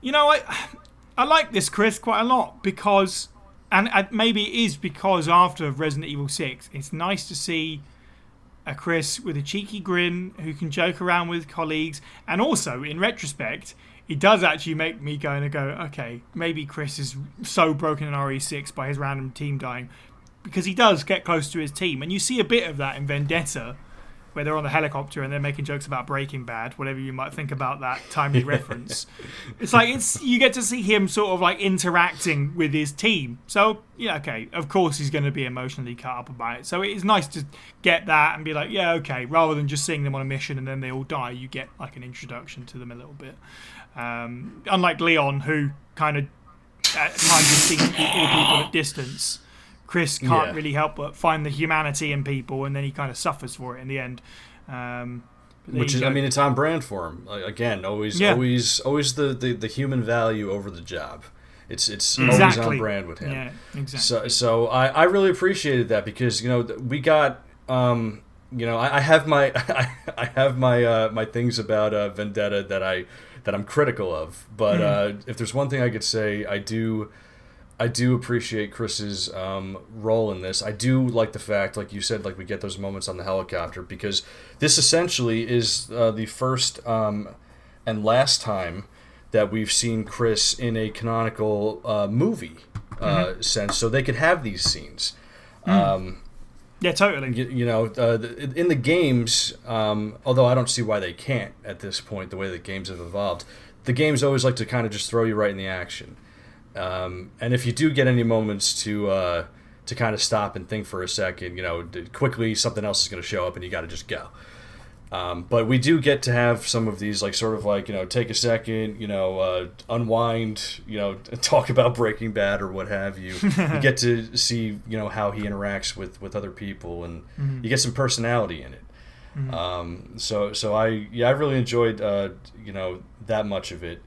I like this Chris quite a lot because, and maybe it is because after Resident Evil 6, it's nice to see a Chris with a cheeky grin who can joke around with colleagues, and also, in retrospect, it does actually make me go, okay, maybe Chris is so broken in RE6 by his random team dying, because he does get close to his team. And you see a bit of that in Vendetta, where they're on the helicopter and they're making jokes about Breaking Bad, whatever you might think about that timely reference. It's like you get to see him sort of like interacting with his team. So, yeah, okay, of course he's going to be emotionally cut up about it. So it is nice to get that and be like, yeah, okay, rather than just seeing them on a mission and then they all die, you get like an introduction to them a little bit. Unlike Leon, who kind of at times has seen all people at distance, Chris can't really help but find the humanity in people, and then he kind of suffers for it in the end. Which is, it's on brand for him. Again, always the human value over the job. It's always on brand with him. Yeah, exactly. So I really appreciated that because we got I have my I have my things about Vendetta that I'm critical of, but if there's one thing I could say, I do appreciate Chris's role in this. I do like the fact, like you said, like we get those moments on the helicopter, because this essentially is the first and last time that we've seen Chris in a canonical movie sense, so they could have these scenes. Yeah, totally. In the games, although I don't see why they can't at this point, the way the games have evolved, the games always like to kind of just throw you right in the action. And if you do get any moments to kind of stop and think for a second, quickly something else is going to show up and you got to just go. But we do get to have some of these, like, sort of like, take a second, unwind, talk about Breaking Bad or what have you. You get to see, how he interacts with other people, and you get some personality in it. So I really enjoyed, that much of it.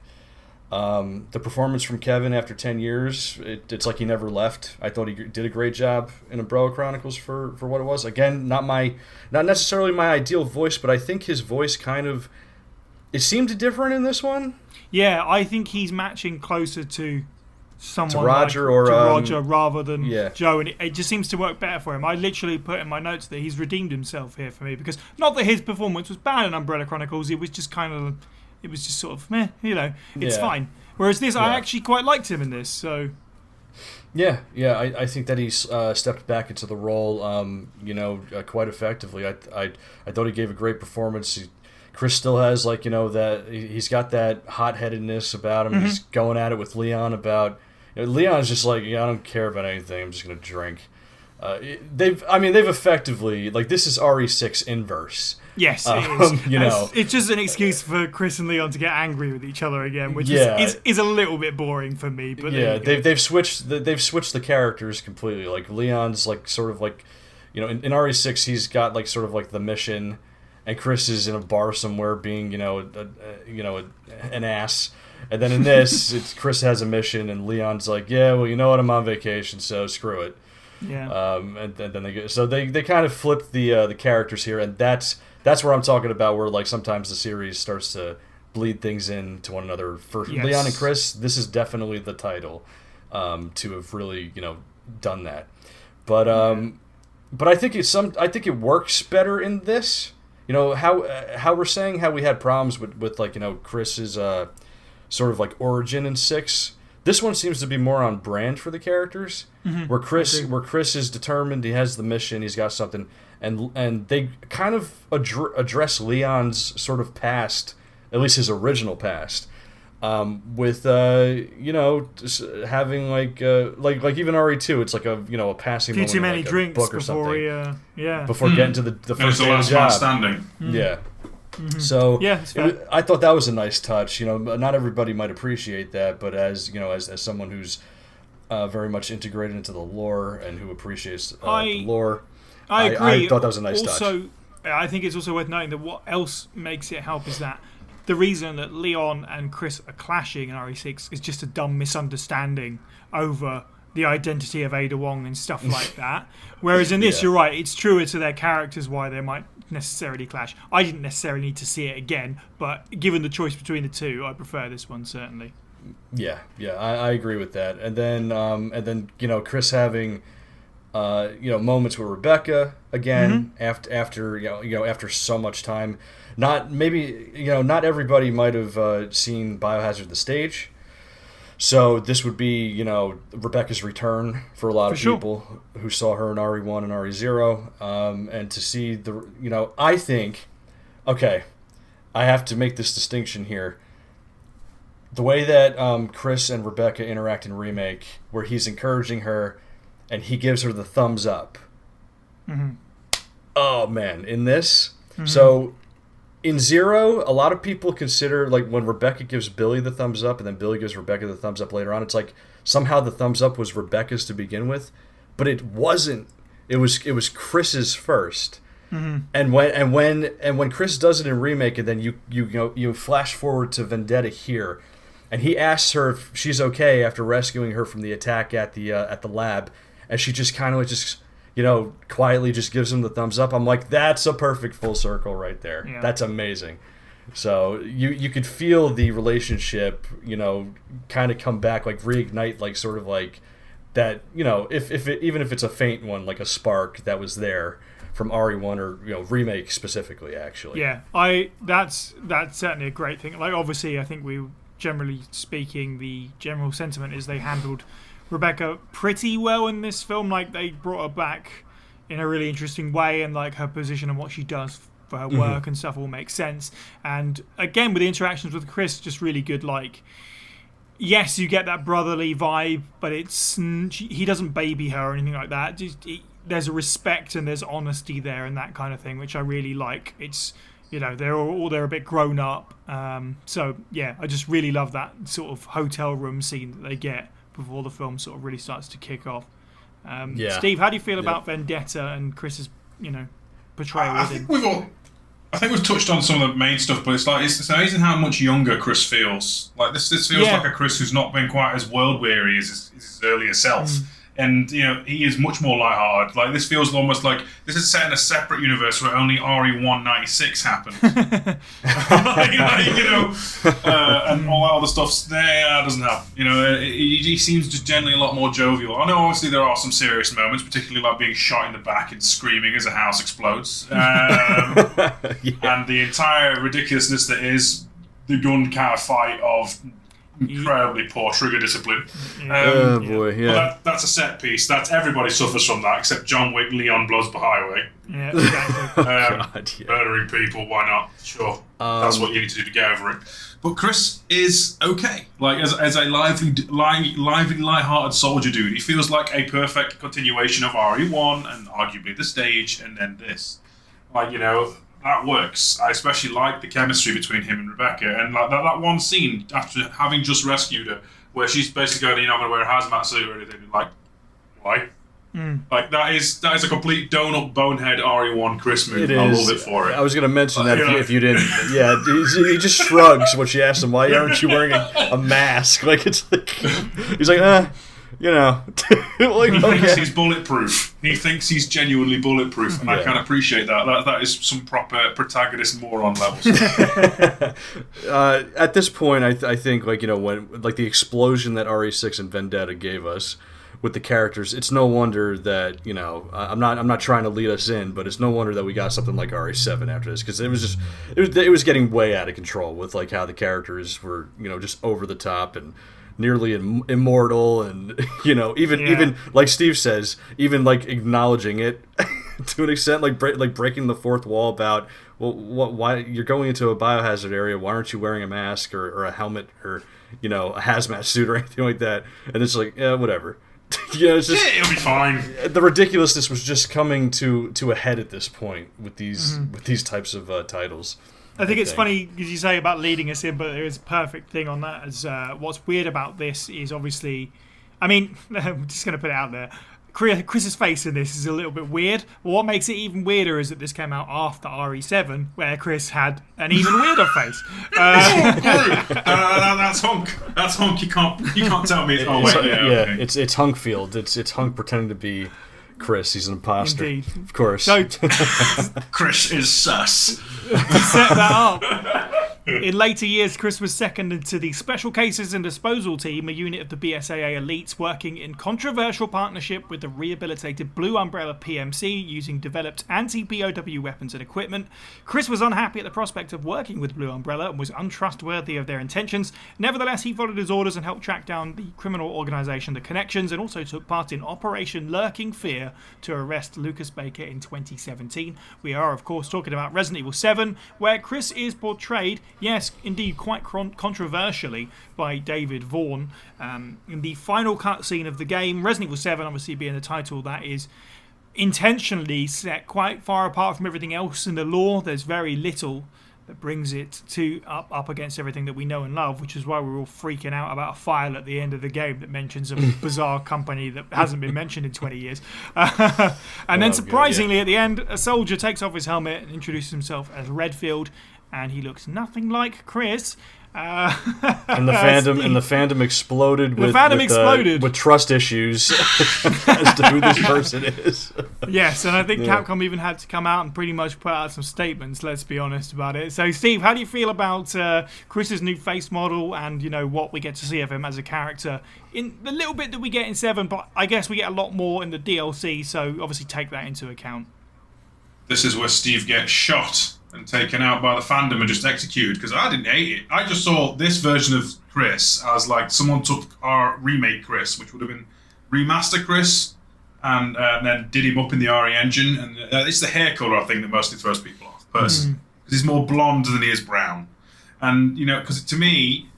The performance from Kevin after 10 years, it's like he never left. I thought he did a great job in Umbrella Chronicles for what it was. Again, not necessarily my ideal voice, but I think his voice it seemed different in this one. Yeah, I think he's matching closer to someone to Roger Roger rather than yeah. Joe, and it just seems to work better for him. I literally put in my notes that he's redeemed himself here for me, because not that his performance was bad in Umbrella Chronicles, it was just sort of meh, it's fine. Whereas this, I actually quite liked him in this, so... Yeah, I think that he's stepped back into the role, quite effectively. I thought he gave a great performance. Chris still has, that he's got that hot-headedness about him. He's going at it with Leon about... Leon's just like, I don't care about anything, I'm just going to drink. They've effectively, this is RE6 inverse. Yes, it is. It's just an excuse for Chris and Leon to get angry with each other again, which is a little bit boring for me. But they've switched the characters completely. Like Leon's in RE6 he's got sort of the mission, and Chris is in a bar somewhere being an ass. And then in this, Chris has a mission, and Leon's like, yeah, well, I'm on vacation, so screw it. Yeah. And then they kind of flip the characters here, and that's where I'm talking about where like sometimes the series starts to bleed things into one another. For Leon and Chris, this is definitely the title to have really done that. But I think it works better in this. How we're saying how we had problems with like Chris's sort of like origin in 6. This one seems to be more on brand for the characters, where Chris is determined, he has the mission, he's got something, and they kind of address Leon's sort of past, at least his original past, with just having like even RE2, it's like a passing few moment, too many like drinks a book or before something, before getting to the first day of the last man job. standing. Yeah. So I thought that was a nice touch. Not everybody might appreciate that, but as as someone who's very much integrated into the lore and who appreciates the lore, I agree. I thought that was a nice touch. Also, I think it's also worth noting that what else makes it help is that the reason that Leon and Chris are clashing in RE6 is just a dumb misunderstanding over the identity of Ada Wong and stuff like that. Whereas in this, you're right, it's truer to their characters why they might necessarily clash. I didn't necessarily need to see it again, but given the choice between the two, I prefer this one certainly. Yeah, I agree with that. And then Chris having moments with Rebecca again after so much time. Not everybody might have seen Biohazard the stage. So this would be, Rebecca's return for a lot of people who saw her in RE1 and RE0. And to see I think, okay, I have to make this distinction here. The way that Chris and Rebecca interact in Remake, where he's encouraging her and he gives her the thumbs up. Mm-hmm. Oh, man, in this. Mm-hmm. So in 0, a lot of people consider, like, when Rebecca gives Billy the thumbs up and then Billy gives Rebecca the thumbs up later on, it's like somehow the thumbs up was Rebecca's to begin with, but it wasn't. It was Chris's first. Mm-hmm. And when Chris does it in Remake, and then you flash forward to Vendetta here, and he asks her if she's okay after rescuing her from the attack at the lab, and she just kind of quietly just gives him the thumbs up. I'm like, that's a perfect full circle right there. Yeah. That's amazing. So you could feel the relationship, kind of come back, like reignite, like sort of like that, even if it's a faint one, like a spark that was there from RE1 or Remake specifically, actually. Yeah, that's certainly a great thing. Like, obviously, I think generally speaking, the general sentiment is they handled Rebecca pretty well in this film. Like, they brought her back in a really interesting way, and like her position and what she does for her work and stuff all makes sense. And again, with the interactions with Chris, just really good. Like, yes, you get that brotherly vibe, but he doesn't baby her or anything like that. There's a respect and there's honesty there and that kind of thing, which I really like. It's they're a bit grown up. So yeah, I just really love that sort of hotel room scene that they get before the film sort of really starts to kick off. Steve, how do you feel about Vendetta and Chris's portrayal? I think we've touched on some of the main stuff, but it's amazing how much younger Chris feels. Like this feels like a Chris who's not been quite as world weary as his earlier self. And, he is much more lighthearted. Like, this feels almost like this is set in a separate universe where only RE196 happened. And all that other stuff's there, doesn't happen. He seems just generally a lot more jovial. I know, obviously, there are some serious moments, particularly like being shot in the back and screaming as a house explodes. And the entire ridiculousness that is the gun kind of fight of incredibly poor trigger discipline. But that's a set piece. That's everybody suffers from that except John Wick. Leon blows the highway. Yeah, exactly. Murdering people. Why not? Sure, that's what you need to do to get over it. But Chris is okay. Like as a lively, light-hearted soldier dude, he feels like a perfect continuation of RE1 and arguably the stage, and then this. That works. I especially like the chemistry between him and Rebecca, and like that one scene after having just rescued her, where she's basically going, I'm going to wear a hazmat suit or anything. Like, why? Like that is a complete donut bonehead RE1 Chris move. I love it for it. I was going to mention that if you didn't. Yeah, he just shrugs when she asks him, "Why aren't you wearing a mask?" Like it's like he's like, you know, like, He thinks okay. he's bulletproof. He thinks he's genuinely bulletproof, and I can appreciate that. That is some proper protagonist moron levels. At this point, I think, like, you know, when, like, the explosion that RE6 and Vendetta gave us with the characters, it's no wonder that, you know, I'm not trying to lead us in, but it's no wonder that we got something like RE7 after this, because it was getting way out of control with, like, how the characters were, you know, just over the top and nearly immortal, and, you know, even like Steve says, even, like, acknowledging it to an extent, like breaking the fourth wall about, well, why you're going into a biohazard area, why aren't you wearing a mask or a helmet or, you know, a hazmat suit or anything like that? And it's like, yeah, whatever. You know, it's just, It'll be fine. the ridiculousness was just coming to a head at this point with these types of titles. I think it's funny because you say about leading us in, but there is a perfect thing on that. As what's weird about this is obviously, I mean, I'm just going to put it out there. Chris's face in this is a little bit weird. But what makes it even weirder is that this came out after RE7, where Chris had an even weirder face. That's Hunk. That's Hunk. You can't tell me. Oh wait, okay. It's Hunkfield. It's Hunk pretending to be Chris. He's an imposter. Indeed. Of course. So Chris is sus. to set that up. In later years, Chris was seconded to the Special Cases and Disposal Team, a unit of the BSAA elites working in controversial partnership with the rehabilitated Blue Umbrella PMC using developed anti-POW weapons and equipment. Chris was unhappy at the prospect of working with Blue Umbrella and was untrustworthy of their intentions. Nevertheless, he followed his orders and helped track down the criminal organisation The Connections, and also took part in Operation Lurking Fear to arrest Lucas Baker in 2017. We are, of course, talking about Resident Evil 7, where Chris is portrayed, yes, indeed, quite controversially by David Vaughan. In the final cutscene of the game, Resident Evil 7, obviously being the title, that is intentionally set quite far apart from everything else in the lore. There's very little that brings it to up against everything that we know and love, which is why we're all freaking out about a file at the end of the game that mentions a bizarre company that hasn't been mentioned in 20 years. And then surprisingly, at the end, a soldier takes off his helmet and introduces himself as Redfield, and he looks nothing like Chris. And the fandom exploded with trust issues as to who this person is. Yes, and I think Capcom even had to come out and pretty much put out some statements, let's be honest about it. So, Steve, how do you feel about Chris's new face model and, you know, what we get to see of him as a character in the little bit that we get in 7, but I guess we get a lot more in the DLC, so obviously take that into account. This is where Steve gets shot and taken out by the fandom and just executed, because I didn't hate it. I just saw this version of Chris as like someone took our remake Chris, which would have been remaster Chris, and then did him up in the RE engine. And it's the hair colour, I think, that mostly throws people off, personally. Because he's more blonde than he is brown. And, you know, because to me,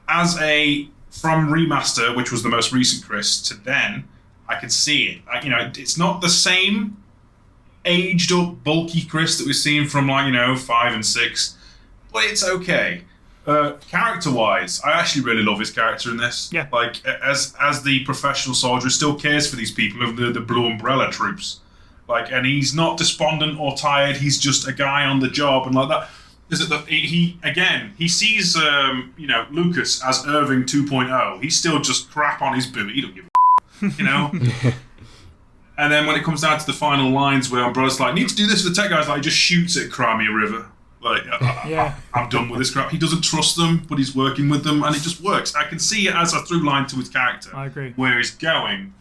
from remaster, which was the most recent Chris, to then, I could see it. You know, it's not the same aged up, bulky Chris that we've seen from, like, you know, 5 and 6, but it's okay. Character-wise, I actually really love his character in this. Yeah. Like, as the professional soldier, still cares for these people of the Blue Umbrella troops. Like, and he's not despondent or tired. He's just a guy on the job, and like that. Is it that he sees you know, Lucas as Irving 2.0. He's still just crap on his boot. He don't give a you know. And then when it comes down to the final lines where Umbrella's like, need to do this for the tech guys, like, he just shoots at Crimea River. Like, I'm done with this crap. He doesn't trust them, but he's working with them, and it just works. I can see it as a through line to his character. I agree. Where he's going.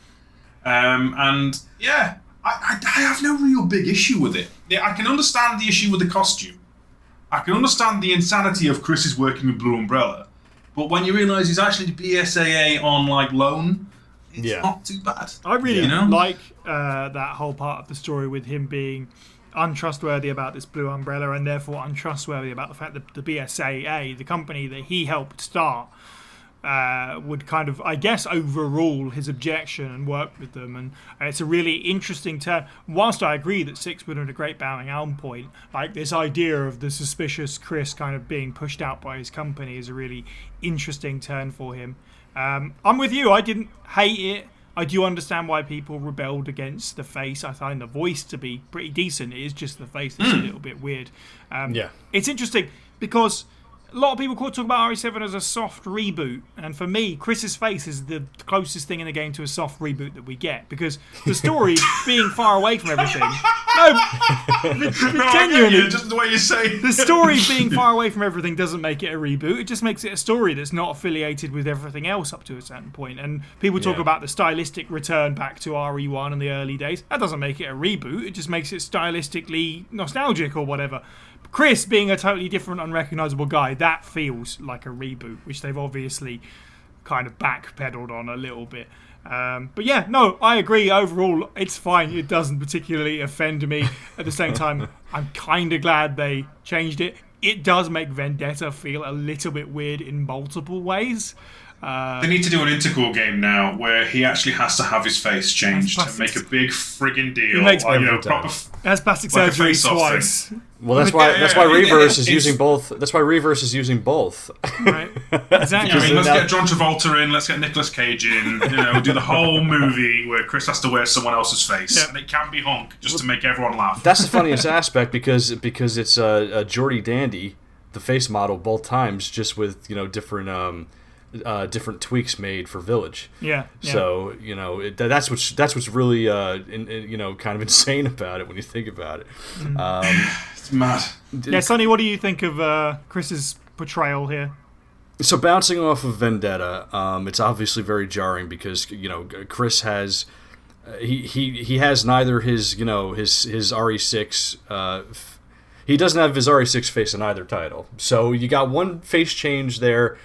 And, yeah, I have no real big issue with it. Yeah, I can understand the issue with the costume. I can understand the insanity of Chris is working with Blue Umbrella. But when you realise he's actually BSAA on, like, loan, it's not too bad. I really like that whole part of the story with him being untrustworthy about this Blue Umbrella, and therefore untrustworthy about the fact that the BSAA, the company that he helped start, would kind of, I guess, overrule his objection and work with them. And it's a really interesting turn. Whilst I agree that 6 would have been a great bowing out point, like, this idea of the suspicious Chris kind of being pushed out by his company is a really interesting turn for him. I'm with you. I didn't hate it. I do understand why people rebelled against the face. I find the voice to be pretty decent. It is just the face that's a little bit weird. It's interesting because a lot of people talk about RE7 as a soft reboot, and for me, Chris's face is the closest thing in the game to a soft reboot that we get, because the story being far away from everything. Genuinely, just the way you say the story being far away from everything doesn't make it a reboot. It just makes it a story that's not affiliated with everything else up to a certain point. And people talk about the stylistic return back to RE1 in the early days. That doesn't make it a reboot. It just makes it stylistically nostalgic or whatever. Chris being a totally different, unrecognizable guy, that feels like a reboot, which they've obviously kind of backpedaled on a little bit. But yeah, no, I agree. Overall, it's fine. It doesn't particularly offend me. At the same time, I'm kind of glad they changed it. It does make Vendetta feel a little bit weird in multiple ways. They need to do an Intercore game now where he actually has to have his face changed and make a big friggin' deal. Has plastic surgery twice. Well, that's why Reverse is using both. That's why Reverse is using both. Right. Exactly. I mean, let's get John Travolta in. Let's get Nicolas Cage in. Do the whole movie where Chris has to wear someone else's face, and it can be Honk just to make everyone laugh. That's the funniest aspect because it's Jordy Dandy, the face model, both times, just with different tweaks made for Village. Yeah. So that's what's really kind of insane about it when you think about it. It's mad. Yeah, Sonny, what do you think of Chris's portrayal here? So bouncing off of Vendetta, it's obviously very jarring because Chris has he has neither his his RE6. He doesn't have his RE6 face in either title. So you got one face change there.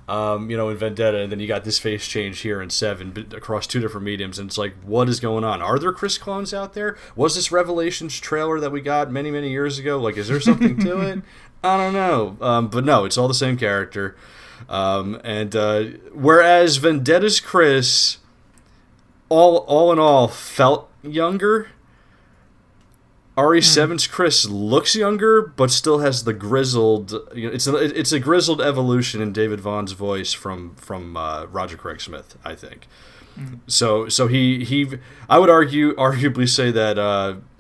In Vendetta, and then you got this face change here in 7, but across 2 different mediums, and it's like, what is going on? Are there Chris clones out there? Was this Revelations trailer that we got many, many years ago? Like, is there something to it? I don't know. But no, it's all the same character. Whereas Vendetta's Chris, all in all, felt younger, RE7's Chris looks younger, but still has the grizzled. It's a grizzled evolution in David Vaughn's voice from Roger Craig Smith, I think. So he I would arguably say that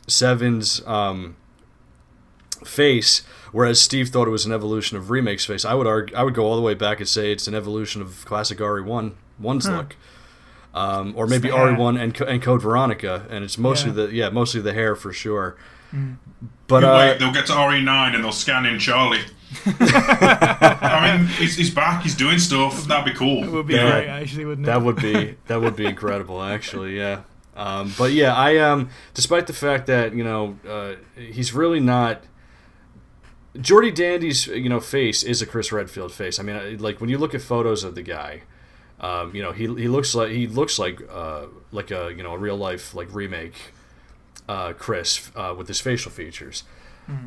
7's face, whereas Steve thought it was an evolution of Remake's face, I would go all the way back and say it's an evolution of classic RE1's look. Or maybe RE1 and Code Veronica, and it's mostly the hair for sure. But wait, they'll get to RE9 and they'll scan in Charlie. I mean, he's back. He's doing stuff. That'd be cool. It would be great, actually, wouldn't it? That would be incredible, actually. Yeah. But yeah, I despite the fact that he's really not. Jordy Dandy's face is a Chris Redfield face. I mean, like when you look at photos of the guy. He looks like a real life like Remake Chris with his facial features.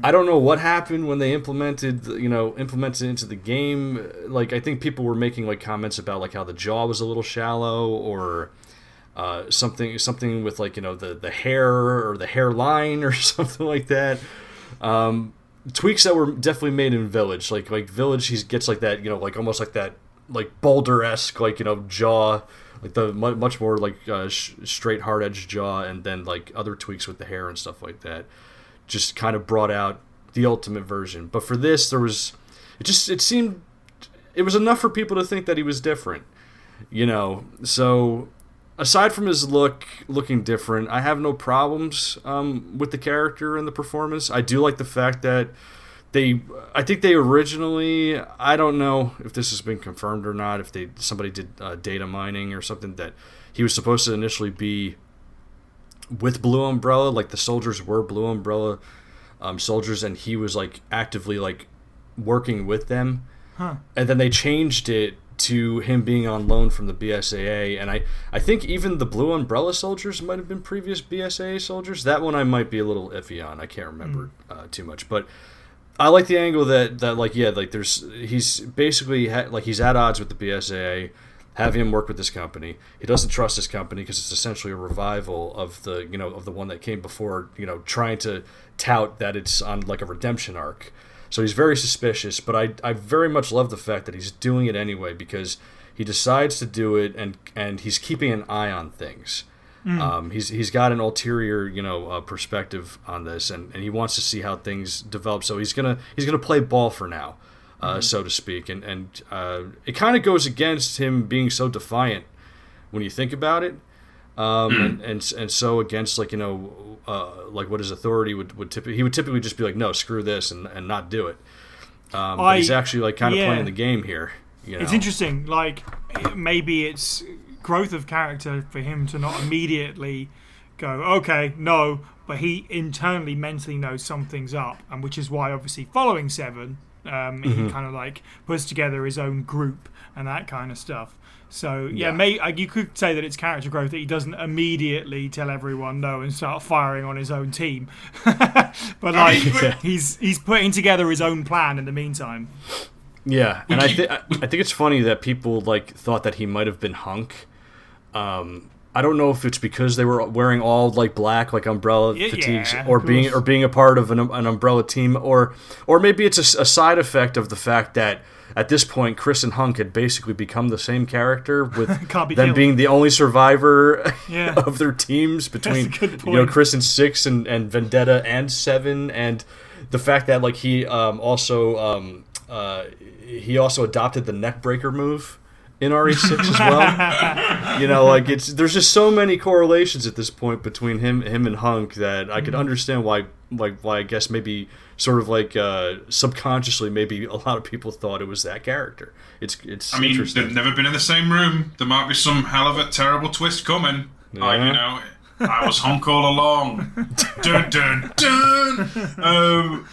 I don't know what happened when they implemented it into the game. Like I think people were making like comments about like how the jaw was a little shallow or something with like the hair or the hairline or something like that. Tweaks that were definitely made in Village. Like Village, he gets like that like almost like that. Like Boulder-esque, like jaw, like the much more like straight, hard-edged jaw, and then like other tweaks with the hair and stuff like that, just kind of brought out the ultimate version. But for this, it seemed it was enough for people to think that he was different, So aside from his looking different, I have no problems with the character and the performance. I do like the fact that. I think they originally, I don't know if this has been confirmed or not, if somebody did data mining or something, that he was supposed to initially be with Blue Umbrella, like the soldiers were Blue Umbrella soldiers, and he was like actively like working with them. And then they changed it to him being on loan from the BSAA, and I think even the Blue Umbrella soldiers might have been previous BSAA soldiers. That one I might be a little iffy on. I can't remember too much, but I like the angle that he's basically he's at odds with the BSAA, having him work with this company. He doesn't trust this company because it's essentially a revival of the one that came before, trying to tout that it's on like a redemption arc. So he's very suspicious, but I very much love the fact that he's doing it anyway because he decides to do it and he's keeping an eye on things. He's got an ulterior perspective on this, and he wants to see how things develop. So he's gonna play ball for now. so to speak, and it kind of goes against him being so defiant when you think about it, and so against like like what his authority would typically just be like, no, screw this, and not do it. But he's actually like kind of playing the game here. It's interesting. Like maybe it's growth of character for him to not immediately go, okay, no, but he internally, mentally knows something's up, and which is why obviously following 7, he kind of like puts together his own group and that kind of stuff. So you could say that it's character growth that he doesn't immediately tell everyone no and start firing on his own team, but like he's putting together his own plan in the meantime. Yeah, and I think it's funny that people like thought that he might have been Hunk. I don't know if it's because they were wearing all like black, like umbrella fatigues, or being a part of an umbrella team, or maybe it's a side effect of the fact that at this point Chris and Hunk had basically become the same character, with them being the only survivor of their teams between Chris and 6 and Vendetta and 7, and the fact that like he also adopted the neckbreaker move in RE6 as well. Like there's just so many correlations at this point between him and Hunk that I could understand why I guess maybe sort of like subconsciously maybe a lot of people thought it was that character. It's I mean, they've never been in the same room. There might be some hell of a terrible twist coming. Yeah. Like, I was Hunk all along. Dun dun dun.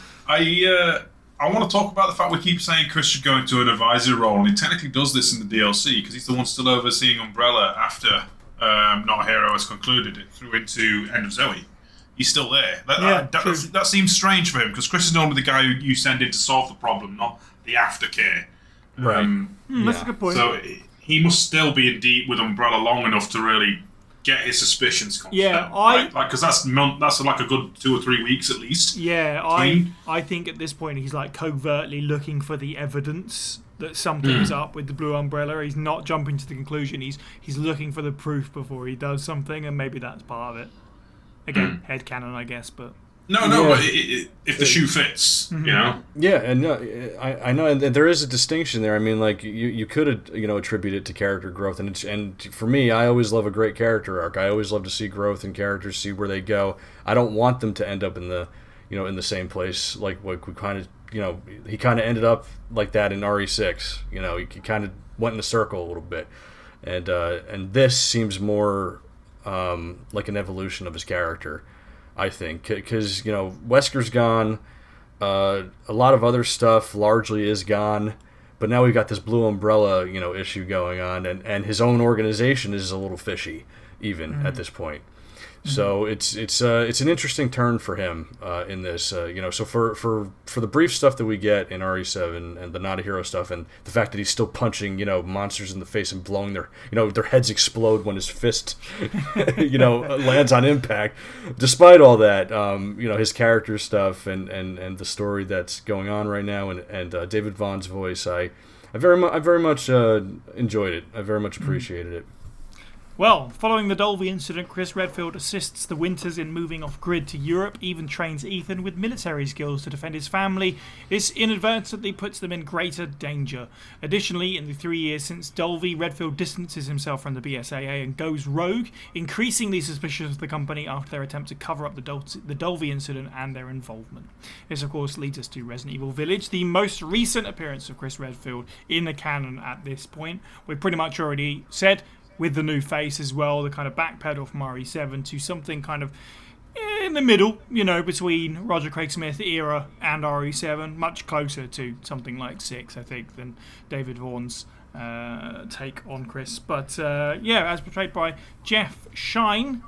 I want to talk about the fact we keep saying Chris should go into an advisor role, and he technically does this in the DLC because he's the one still overseeing Umbrella after Not a Hero has concluded it through into End of Zoe. He's still there. That seems strange for him because Chris is normally the guy who you send in to solve the problem, not the aftercare. Right. That's a good point. So he must still be in deep with Umbrella long enough to really get his suspicions confirmed. Yeah, because that's like a good 2 or 3 weeks at least. Yeah, I think at this point he's like covertly looking for the evidence that something's up with the Blue Umbrella. He's not jumping to the conclusion. He's looking for the proof before he does something, and maybe that's part of it. Again, headcanon, I guess, but. But if the shoe fits, Yeah, and I know, and there is a distinction there. I mean, like you could attribute it to character growth, and for me, I always love a great character arc. I always love to see growth in characters, see where they go. I don't want them to end up in the in the same place like we kind of he kind of ended up like that in RE6. He kind of went in a circle a little bit, and this seems more like an evolution of his character. I think, because Wesker's gone, a lot of other stuff largely is gone, but now we've got this Blue Umbrella issue going on, and his own organization is a little fishy even at this point. So it's an interesting turn for him in this. So for the brief stuff that we get in RE7 and the Not a Hero stuff, and the fact that he's still punching monsters in the face and blowing their heads explode when his fist lands on impact. Despite all that, his character stuff and the story that's going on right now, and David Vaughn's voice, I very much enjoyed it. I very much appreciated it. Well, following the Dolby incident, Chris Redfield assists the Winters in moving off-grid to Europe, even trains Ethan with military skills to defend his family. This inadvertently puts them in greater danger. Additionally, in the 3 years since Dolby, Redfield distances himself from the BSAA and goes rogue, increasingly suspicious of the company after their attempt to cover up the Dolby incident and their involvement. This, of course, leads us to Resident Evil Village, the most recent appearance of Chris Redfield in the canon at this point. We've pretty much already said, with the new face as well, the kind of backpedal from RE7 to something kind of in the middle, between Roger Craig Smith era and RE7, much closer to something like 6, I think, than David Vaughn's take on Chris. But as portrayed by Jeff Shine,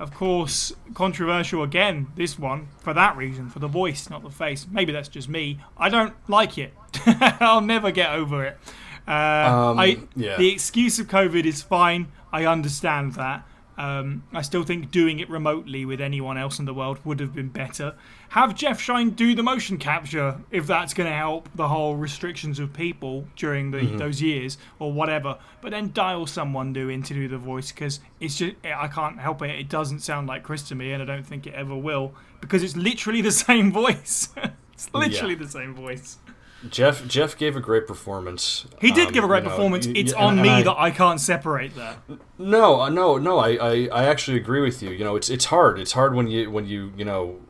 of course, controversial again, this one, for that reason, for the voice, not the face. Maybe that's just me. I don't like it. I'll never get over it. The excuse of COVID is fine. I understand that. I still think doing it remotely with anyone else in the world would have been better. Have Jeff Shine do the motion capture if that's going to help the whole restrictions of people during those years or whatever. But then dial someone new in to do the voice, because it's just, I can't help it. It doesn't sound like Chris to me, and I don't think it ever will, because it's literally the same voice. It's literally the same voice. Jeff gave a great performance. He did give a great performance. It's on me that I can't separate that. No. I actually agree with you. You know, it's hard. It's hard when you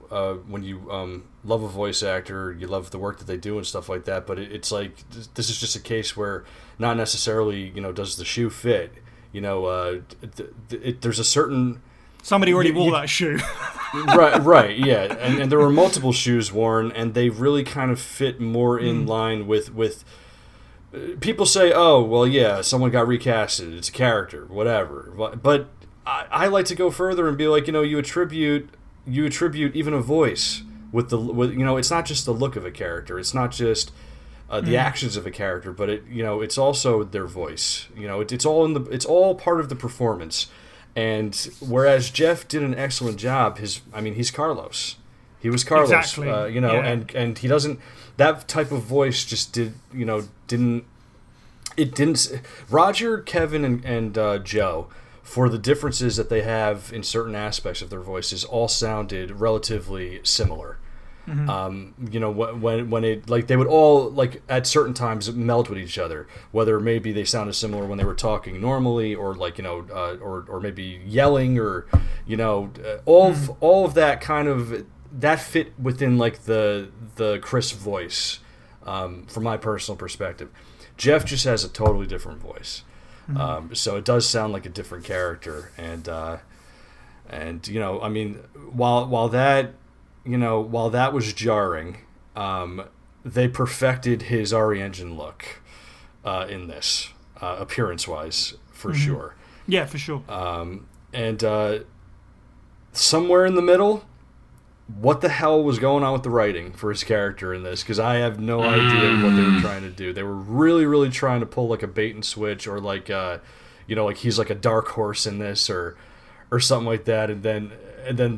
love a voice actor, you love the work that they do and stuff like that. But it's like this is just a case where not necessarily does the shoe fit. There's a certain somebody already wore that shoe. right, yeah, and there were multiple shoes worn, and they really kind of fit more in line with. People say, "Oh, well, yeah, someone got recasted. It's a character, whatever." But I like to go further and be like, you attribute even a voice with it's not just the look of a character. It's not just the actions of a character, but it's also their voice. It's all part of the performance. And whereas Jeff did an excellent job, he's Carlos. He was Carlos, exactly. And he doesn't. That type of voice just didn't. Roger, Kevin, and Joe, for the differences that they have in certain aspects of their voices, all sounded relatively similar. Mm-hmm. When it they would all at certain times meld with each other, whether maybe they sounded similar when they were talking normally or or maybe yelling or all of that kind of that fit within the Chris voice from my personal perspective. Jeff just has a totally different voice, so it does sound like a different character, and while that was jarring, they perfected his RE Engine look in this, appearance-wise, for sure. Yeah, for sure. And somewhere in the middle, what the hell was going on with the writing for his character in this? Because I have no idea what they were trying to do. They were really, really trying to pull a bait and switch, or he's like a dark horse in this, or something like that, and then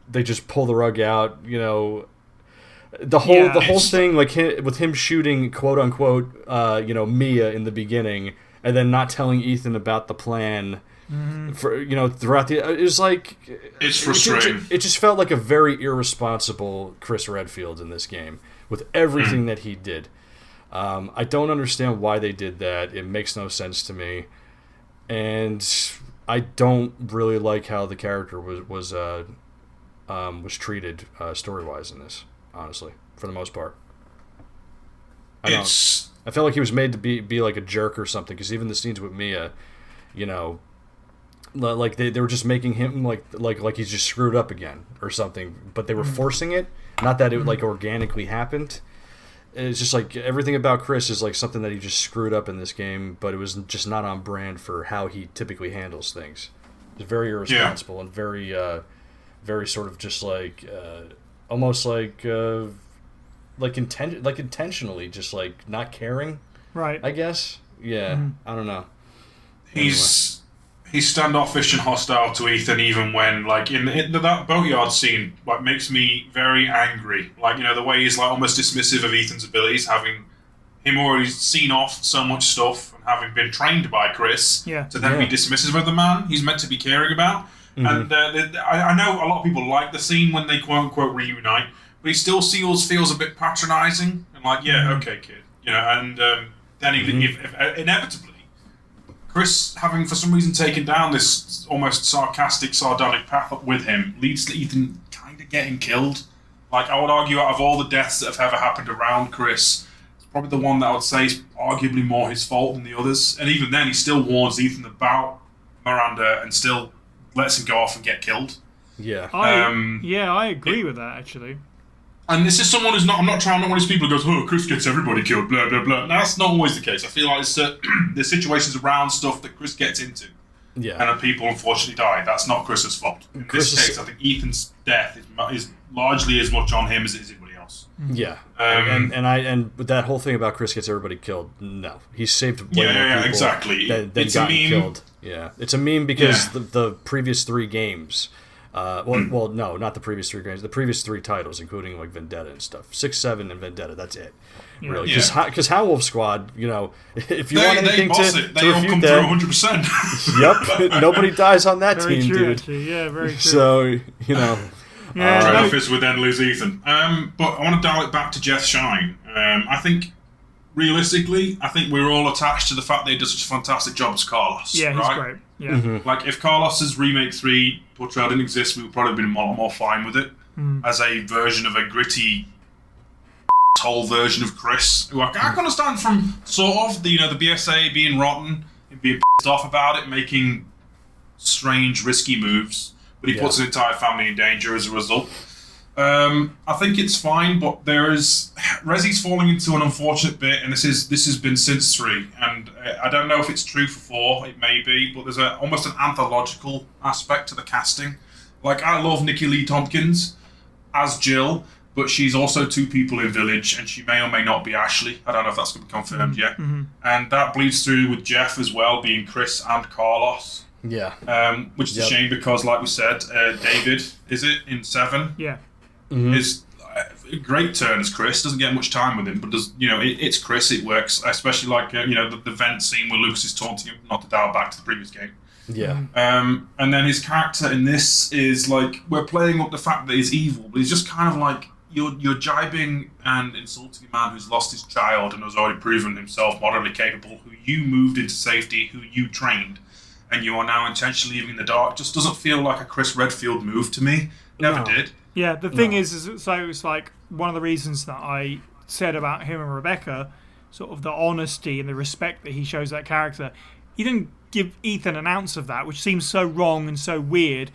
they just pull the rug out, the whole thing, with him shooting quote unquote, Mia in the beginning, and then not telling Ethan about the plan for throughout it was it's frustrating. It just felt like a very irresponsible Chris Redfield in this game with everything that he did. I don't understand why they did that. It makes no sense to me, and I don't really like how the character was treated story-wise in this, honestly, for the most part. I felt like he was made to be like a jerk or something, because even the scenes with Mia, they were just making him like he's just screwed up again or something, but they were forcing it, not that it organically happened. It's just everything about Chris is something that he just screwed up in this game, but it was just not on brand for how he typically handles things. It's very irresponsible and very very sort of just almost intentionally just not caring, right? I guess. Yeah. I don't know. He's standoffish and hostile to Ethan, even when in that boatyard scene makes me very angry. The way he's almost dismissive of Ethan's abilities, having him already seen off so much stuff and having been trained by Chris to then be dismissive of the man he's meant to be caring about. And I know a lot of people like the scene when they quote-unquote reunite, but he still feels a bit patronising and okay, kid. And then if inevitably, Chris, having for some reason taken down this almost sarcastic, sardonic path up with him, leads to Ethan kind of getting killed. I would argue out of all the deaths that have ever happened around Chris, it's probably the one that I would say is arguably more his fault than the others. And even then, he still warns Ethan about Miranda and still lets him go off and get killed. Yeah. I agree with that, actually. And this is someone who's not... I'm not one of these people who goes, oh, Chris gets everybody killed, blah, blah, blah. Now, that's not always the case. I feel like there's situations around stuff that Chris gets into. Yeah. And then people, unfortunately, die. That's not Chris's fault. In this case, I think Ethan's death is largely as much on him as it is anybody else. Yeah. And with that whole thing about Chris gets everybody killed, no. He's saved way more people exactly. than gotten killed. Yeah. It's a meme because the previous 3 games... well, no, not the previous 3 games. The previous 3 titles, including Vendetta and stuff, 6, 7, and Vendetta. That's it, really. Because Howlwolf Squad, if you want anything to refute that, 100%. Yep, nobody dies on that very team, true, dude. actually. Yeah, very true. So Yeah, Fizz would then lose Ethan. But I want to dial it back to Jeff Shine. I think, realistically, we're all attached to the fact that he does such a fantastic job as Carlos. Yeah, he's right? great. Yeah. Like, if Carlos's Remake 3 portrayal didn't exist, we would probably have been a lot more fine with it. As a version of a gritty whole version of Chris, who I can understand from sort of the BSA being rotten and being pissed off about it, making strange, risky moves, but he puts his entire family in danger as a result. I think it's fine, but Rezi's falling into an unfortunate bit, and this has been since 3, and I don't know if it's true for 4. It may be, but there's almost an anthological aspect to the casting. Like, I love Nikki Lee Tompkins as Jill, but she's also 2 people in Village, and she may or may not be Ashley. I don't know if that's going to be confirmed yet. And that bleeds through with Jeff as well, being Chris and Carlos. Yeah. Which is a shame because, like we said, David, is it, in 7? Yeah. Is a great turn as Chris. Doesn't get much time with him, but it's Chris. It works, especially like the vent scene where Lucas is taunting him. Not to dial back to the previous game. Yeah. And then his character in this is like, we're playing up the fact that he's evil, but he's just kind of like, you're jibing and insulting a man who's lost his child and has already proven himself moderately capable, who you moved into safety, who you trained, and you are now intentionally leaving in the dark. Just doesn't feel like a Chris Redfield move to me. Never did. Yeah, the thing is so it's like one of the reasons that I said about him and Rebecca, sort of the honesty and the respect that he shows that character. He didn't give Ethan an ounce of that, which seems so wrong and so weird.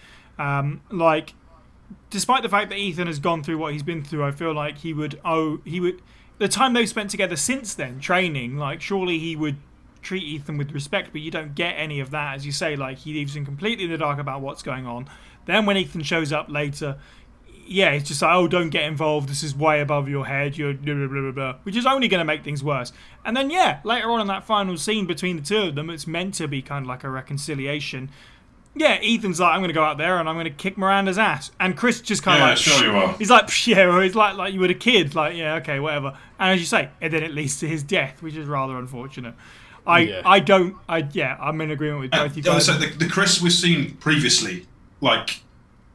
Despite the fact that Ethan has gone through what he's been through, I feel like he would the time they've spent together since then training, like, surely he would treat Ethan with respect, but you don't get any of that. As you say, like, he leaves him completely in the dark about what's going on. Then when Ethan shows up later, it's just like, oh, don't get involved, this is way above your head, you're blah, blah, blah, blah, which is only going to make things worse. And then later on in that final scene between the 2 of them, it's meant to be kind of like a reconciliation. Ethan's like, I'm going to go out there and I'm going to kick Miranda's ass. And Chris just kind of like, sure you are. He's like, or he's like you were a kid, like, yeah, okay, whatever. And as you say, and then it leads to his death, which is rather unfortunate. I'm in agreement with both you guys. So the Chris we've seen previously, like,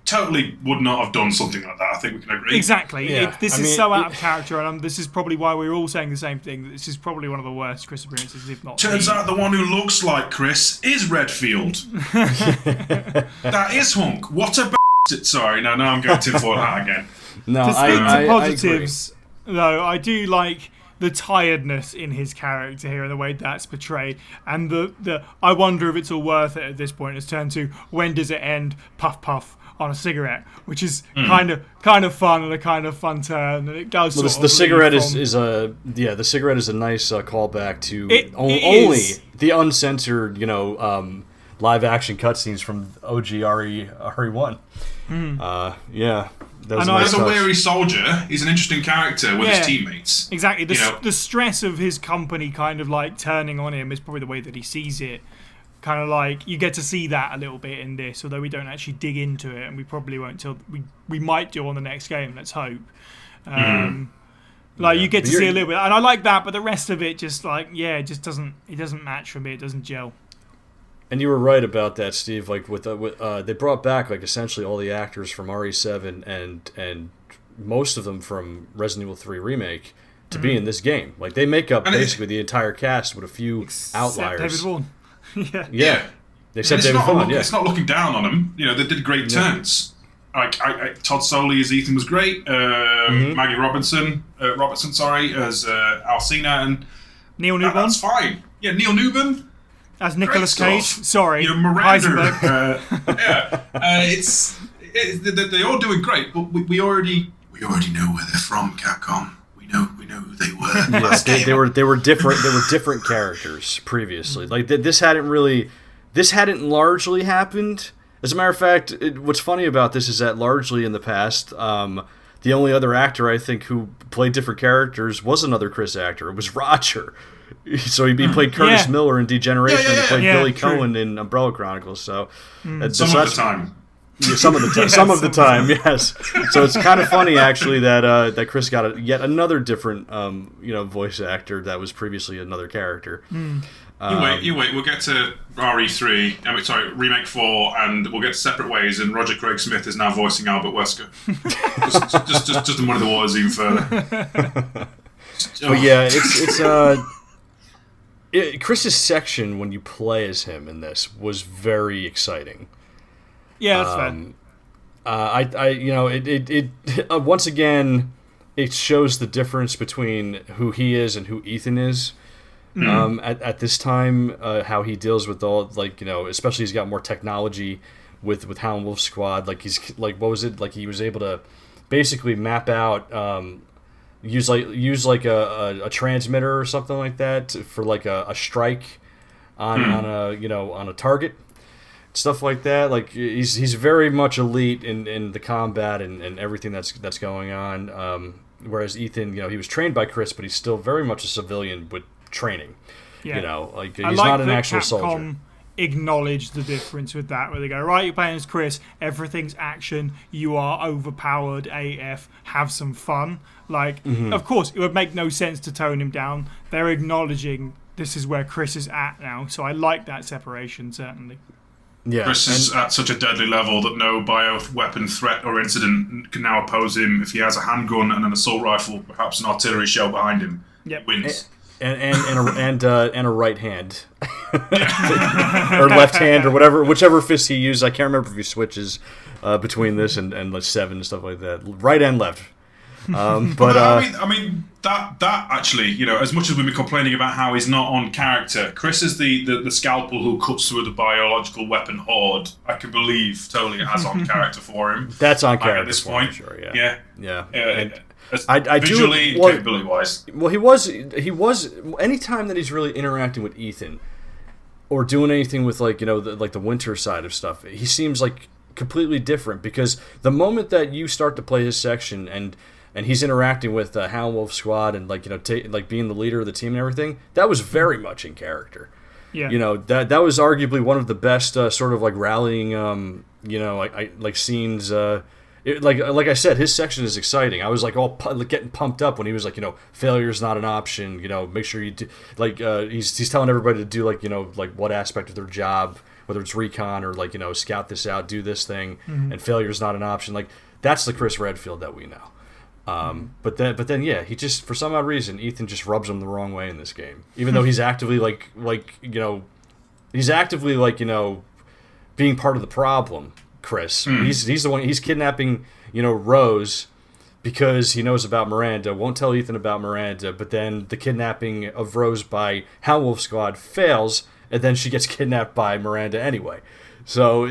totally would not have done something like that. I think we can agree. Exactly. This is so out of character, and this is probably why we're all saying the same thing. That this is probably one of the worst Chris appearances, if not. Turns out the one who looks like Chris is Redfield. That is Hunk. What a Sorry, now I'm going tinfoil hat again. No, to speak to positives, though, I do like the tiredness in his character here and the way that's portrayed, and the I wonder if it's all worth it at this point has turned to when does it end? Puff puff on a cigarette, which is kind of fun and a kind of fun turn, and it does. Well, the cigarette is a nice callback to only the uncensored, live action cutscenes from OG RE1. As a weary soldier, he's an interesting character with his teammates. Exactly. The stress of his company kind of like turning on him is probably the way that he sees it. Kind of like, you get to see that a little bit in this, although we don't actually dig into it, and we probably won't till we might do on the next game. Let's hope. You get to see a little bit, and I like that, but the rest of it just it just doesn't match for me. It doesn't gel. And you were right about that, Steve. Like with they brought back like essentially all the actors from RE7 and most of them from Resident Evil 3 Remake to be in this game. Like, they make up basically the entire cast with a few outliers. David Vaughan. Yeah. Except David Vaughan. It's not looking down on them. They did great turns. Like Todd Soley as Ethan was great. Maggie Robertson, as Alcina, and Neil Newbon. That's fine. Yeah, Neil Newbon as Nicolas Cage. Sorry, Miranda. They're all doing great, but we already know where they're from. Capcom. We know who they were. Yes, they were different. They were different characters previously. Like this hadn't largely happened. As a matter of fact, what's funny about this is that largely in the past, the only other actor I think who played different characters was another Chris actor. It was Roger. So he played Curtis Miller in Degeneration, and he played Billy Cohen in Umbrella Chronicles. So some of the time. Yeah, some of the time, yes. So it's kind of funny actually that Chris got yet another different voice actor that was previously another character. You wait. We'll get to RE3. Remake 4, and we'll get to Separate Ways. And Roger Craig Smith is now voicing Albert Wesker. just to muddy the waters even further. But yeah, Chris's section when you play as him in this was very exciting. Yeah, that's fair. Once again, it shows the difference between who he is and who Ethan is. At this time, how he deals with all, especially he's got more technology with Howlin' Wolf Squad. What was it? Like, he was able to basically map out, use a transmitter or something like that for like a strike on a target, stuff like that. Like, he's very much elite in the combat and everything that's going on. Whereas Ethan, he was trained by Chris, but he's still very much a civilian with training. Yeah. He's not an actual soldier. Capcom acknowledge the difference with that, where they go, right, you're playing as Chris, everything's action, you are overpowered AF, have some fun. Of course, it would make no sense to tone him down. They're acknowledging this is where Chris is at now, so I like that separation, certainly. Yeah, Chris is at such a deadly level that no bioweapon threat or incident can now oppose him. If he has a handgun and an assault rifle, perhaps an artillery shell behind him, wins. And a right hand, or left hand, or whichever fist he uses. I can't remember if he switches between this and like 7 and stuff like that. Right and left. I mean that actually, as much as we've been complaining about how he's not on character, Chris is the scalpel who cuts through the biological weapon horde. I can believe totally as on character for him. That's on character at this point. Sure, yeah. I visually, do. Capability wise. Well, he was. Anytime that he's really interacting with Ethan, or doing anything with the winter side of stuff, he seems like completely different. Because the moment that you start to play his section and he's interacting with Howlin' Wolf Squad and being the leader of the team and everything, that was very much in character. Yeah. That was arguably one of the best sort of rallying scenes. Like I said, his section is exciting. I was getting pumped up when he was failure's not an option. Make sure you do. He's telling everybody to do what aspect of their job, whether it's recon or scout this out, do this thing, and failure's not an option. That's the Chris Redfield that we know. But then he just, for some odd reason, Ethan just rubs him the wrong way in this game, even though he's actively being part of the problem. Chris, he's the one. He's kidnapping Rose because he knows about Miranda. Won't tell Ethan about Miranda, but then the kidnapping of Rose by Howlin' Wolf Squad fails, and then she gets kidnapped by Miranda anyway. So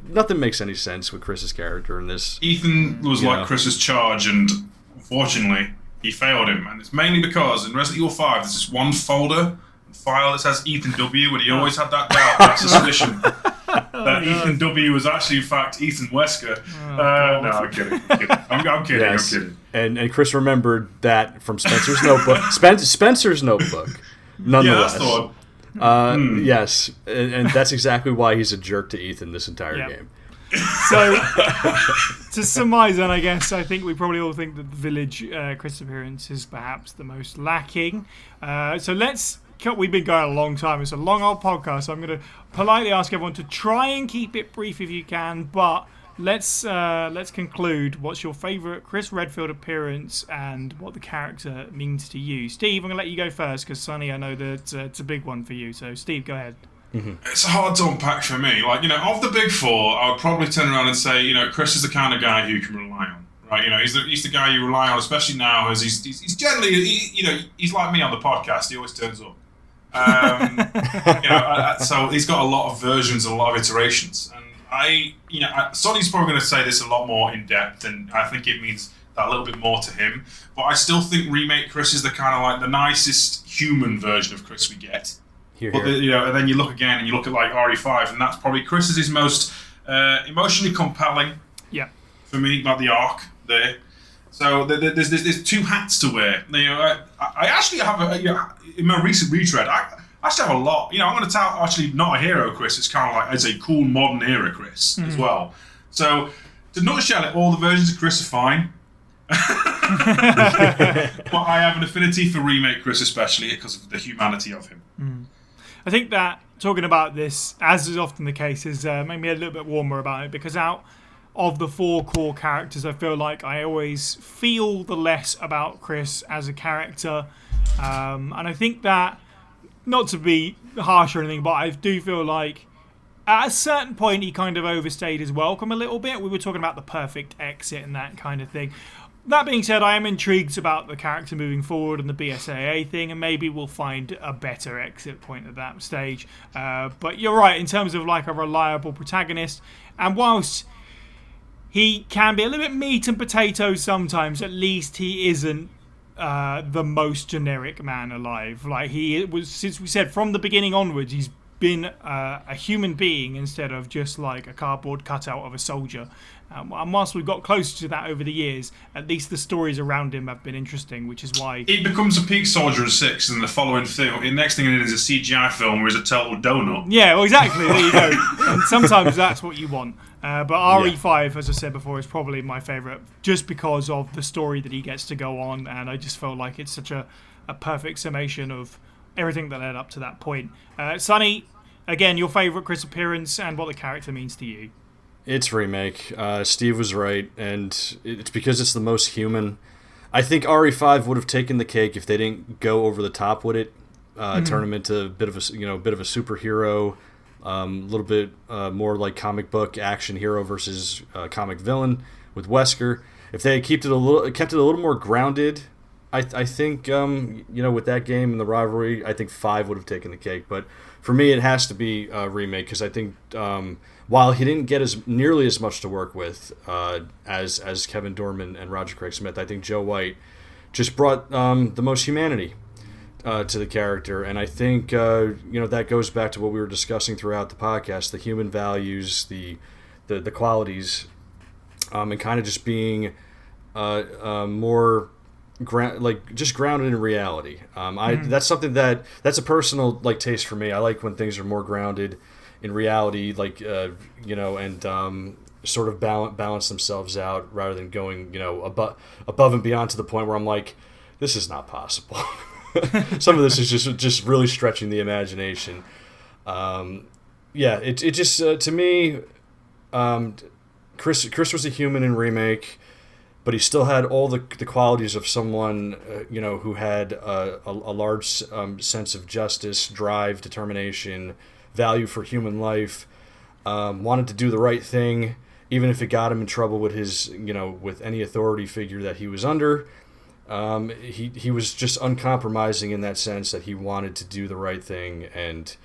nothing makes any sense with Chris's character in this. Ethan was like Chris's charge, and unfortunately, he failed him. And it's mainly because in Resident Evil 5, there's this one folder, file that says Ethan W, and he always had that doubt, that suspicion that Ethan W was actually, in fact, Ethan Wesker. No, I'm kidding. I'm kidding. Yes. I'm kidding. And Chris remembered that from Spencer's notebook. Spencer's notebook, nonetheless. Yeah, that's the one. Yes, and that's exactly why he's a jerk to Ethan this entire game. So, to surmise, and I guess I think we probably all think that the Village Chris appearance is perhaps the most lacking. So we've been going a long time. It's a long old podcast, so I'm going to politely ask everyone to try and keep it brief if you can, but let's conclude. What's your favourite Chris Redfield appearance and what the character means to you? Steve, I'm going to let you go first because, Sonny, I know that it's a big one for you. So, Steve, go ahead. It's hard to unpack for me. Of the big four, I would probably turn around and say, Chris is the kind of guy who you can rely on. Right, he's the guy you rely on, especially now as he's generally, he's like me on the podcast. He always turns up. So he's got a lot of versions, a lot of iterations, and Sonny's probably going to say this a lot more in depth, and I think it means that a little bit more to him. But I still think Remake Chris is the kind of the nicest human version of Chris we get. Here. But and then you look again and you look at RE5, and that's probably Chris's most emotionally compelling. Yeah. For me, the arc there. So there's two hats to wear. I actually have in my recent retread, I actually have a lot. I'm going to tell actually not a hero Chris. It's kind of it's a cool modern era Chris as well. So to nutshell it, all the versions of Chris are fine. But I have an affinity for Remake Chris, especially because of the humanity of him. I think that talking about this, as is often the case, has made me a little bit warmer about it, because out of the 4 core characters, I feel like I always feel the less about Chris as a character. And I think that, not to be harsh or anything, but I do feel like at a certain point he kind of overstayed his welcome a little bit. We were talking about the perfect exit and that kind of thing. That being said, I am intrigued about the character moving forward and the BSAA thing, and maybe we'll find a better exit point at that stage. But you're right, in terms of like a reliable protagonist, and whilst he can be a little bit meat and potatoes sometimes, at least he isn't the most generic man alive. Like, he was, since we said from the beginning onwards, he's been a human being instead of just like a cardboard cutout of a soldier. And whilst we've got closer to that over the years, at least the stories around him have been interesting, which is why he becomes a peak soldier in 6, and the following film, the next thing it is a CGI film where he's a total donut. Yeah, well, exactly. There you go. And sometimes that's what you want. But RE5, as I said before, is probably my favourite, just because of the story that he gets to go on, and I just felt like it's such a perfect summation of everything that led up to that point. Sonny, again, your favourite Chris appearance and what the character means to you. It's Remake. Steve was right, and it's because it's the most human. I think RE5 would have taken the cake if they didn't go over the top with it, turn him into a bit of a superhero, a little bit more like comic book action hero versus comic villain with Wesker. If they had kept it a little more grounded, I think with that game and the rivalry, I think 5 would have taken the cake. But for me, it has to be Remake, because I think while he didn't get nearly as much to work with as Kevin Dorman and Roger Craig Smith, I think Joe White just brought the most humanity to the character. And I think that goes back to what we were discussing throughout the podcast: the human values, the qualities, and kind of just being more just grounded in reality. That's something that's a personal taste for me. I like when things are more grounded in reality, and sort of balance themselves out rather than going above and beyond to the point where I'm like, this is not possible. Some of this is just really stretching the imagination. It just to me, Chris was a human in Remake, but he still had all the qualities of someone who had a large sense of justice, drive, determination, value for human life, wanted to do the right thing, even if it got him in trouble with his with any authority figure that he was under. He was just uncompromising in that sense, that he wanted to do the right thing and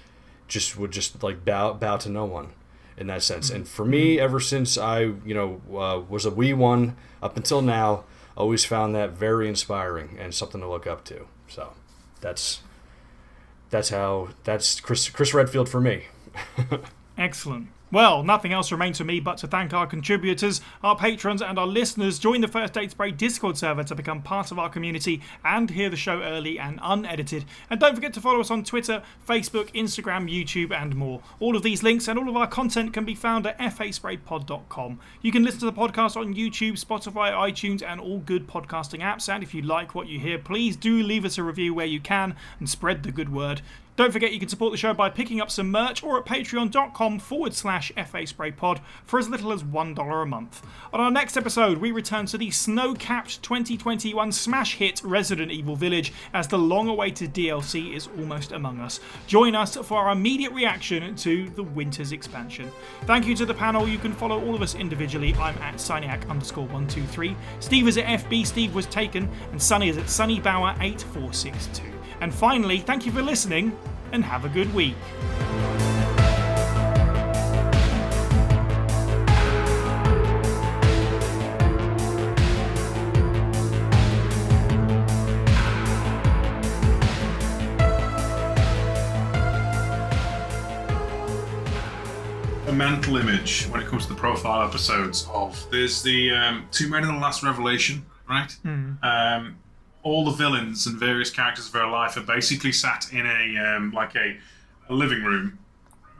would bow to no one in that sense. And for me, ever since I was a wee one up until now, always found that very inspiring and something to look up to. So that's Chris Redfield for me. Excellent. Well, nothing else remains for me but to thank our contributors, our patrons, and our listeners. Join the First Dates Break Discord server to become part of our community and hear the show early and unedited. And don't forget to follow us on Twitter, Facebook, Instagram, YouTube, and more. All of these links and all of our content can be found at faspraypod.com. You can listen to the podcast on YouTube, Spotify, iTunes, and all good podcasting apps. And if you like what you hear, please do leave us a review where you can and spread the good word. Don't forget you can support the show by picking up some merch or at patreon.com/FASprayPod for as little as $1 a month. On our next episode, we return to the snow-capped 2021 smash hit Resident Evil Village as the long-awaited DLC is almost among us. Join us for our immediate reaction to the Winter's expansion. Thank you to the panel. You can follow all of us individually. I'm at Syniac_123. Steve is at FB Steve Was Taken, and Sonny is at Sonny Bauer 8462. And finally, thank you for listening, and have a good week. A mental image when it comes to the profile episodes there's the Tomb Raider: The Last Revelation, right? All the villains and various characters of her life are basically sat in a living room,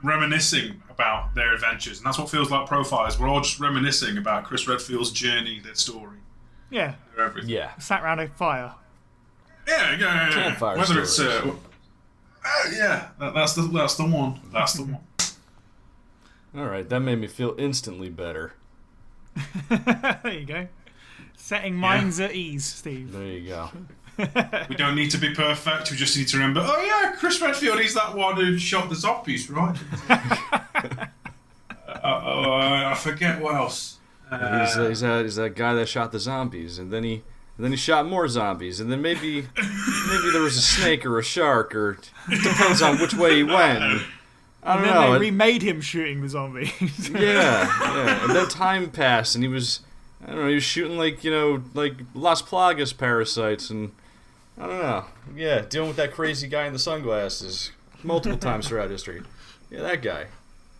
reminiscing about their adventures, and that's what feels like Profile. Is we're all just reminiscing about Chris Redfield's journey, their story, Yeah. everything. Yeah. Sat around a fire. Yeah. Campfire Whether stories. it's Yeah, that's the one. That's the one. All right, that made me feel instantly better. There you go. Setting minds at ease, Steve. There you go. We don't need to be perfect. We just need to remember. Oh yeah, Chris Redfield. He's that one who shot the zombies, right? I forget what else. He's that guy that shot the zombies, and then he shot more zombies, and then maybe there was a snake or a shark, or it depends on which way he went. I don't know. They remade him shooting the zombies. Yeah. And then time passed, and he was shooting like Las Plagas parasites, and I don't know. Yeah, dealing with that crazy guy in the sunglasses multiple times throughout history. Yeah, that guy.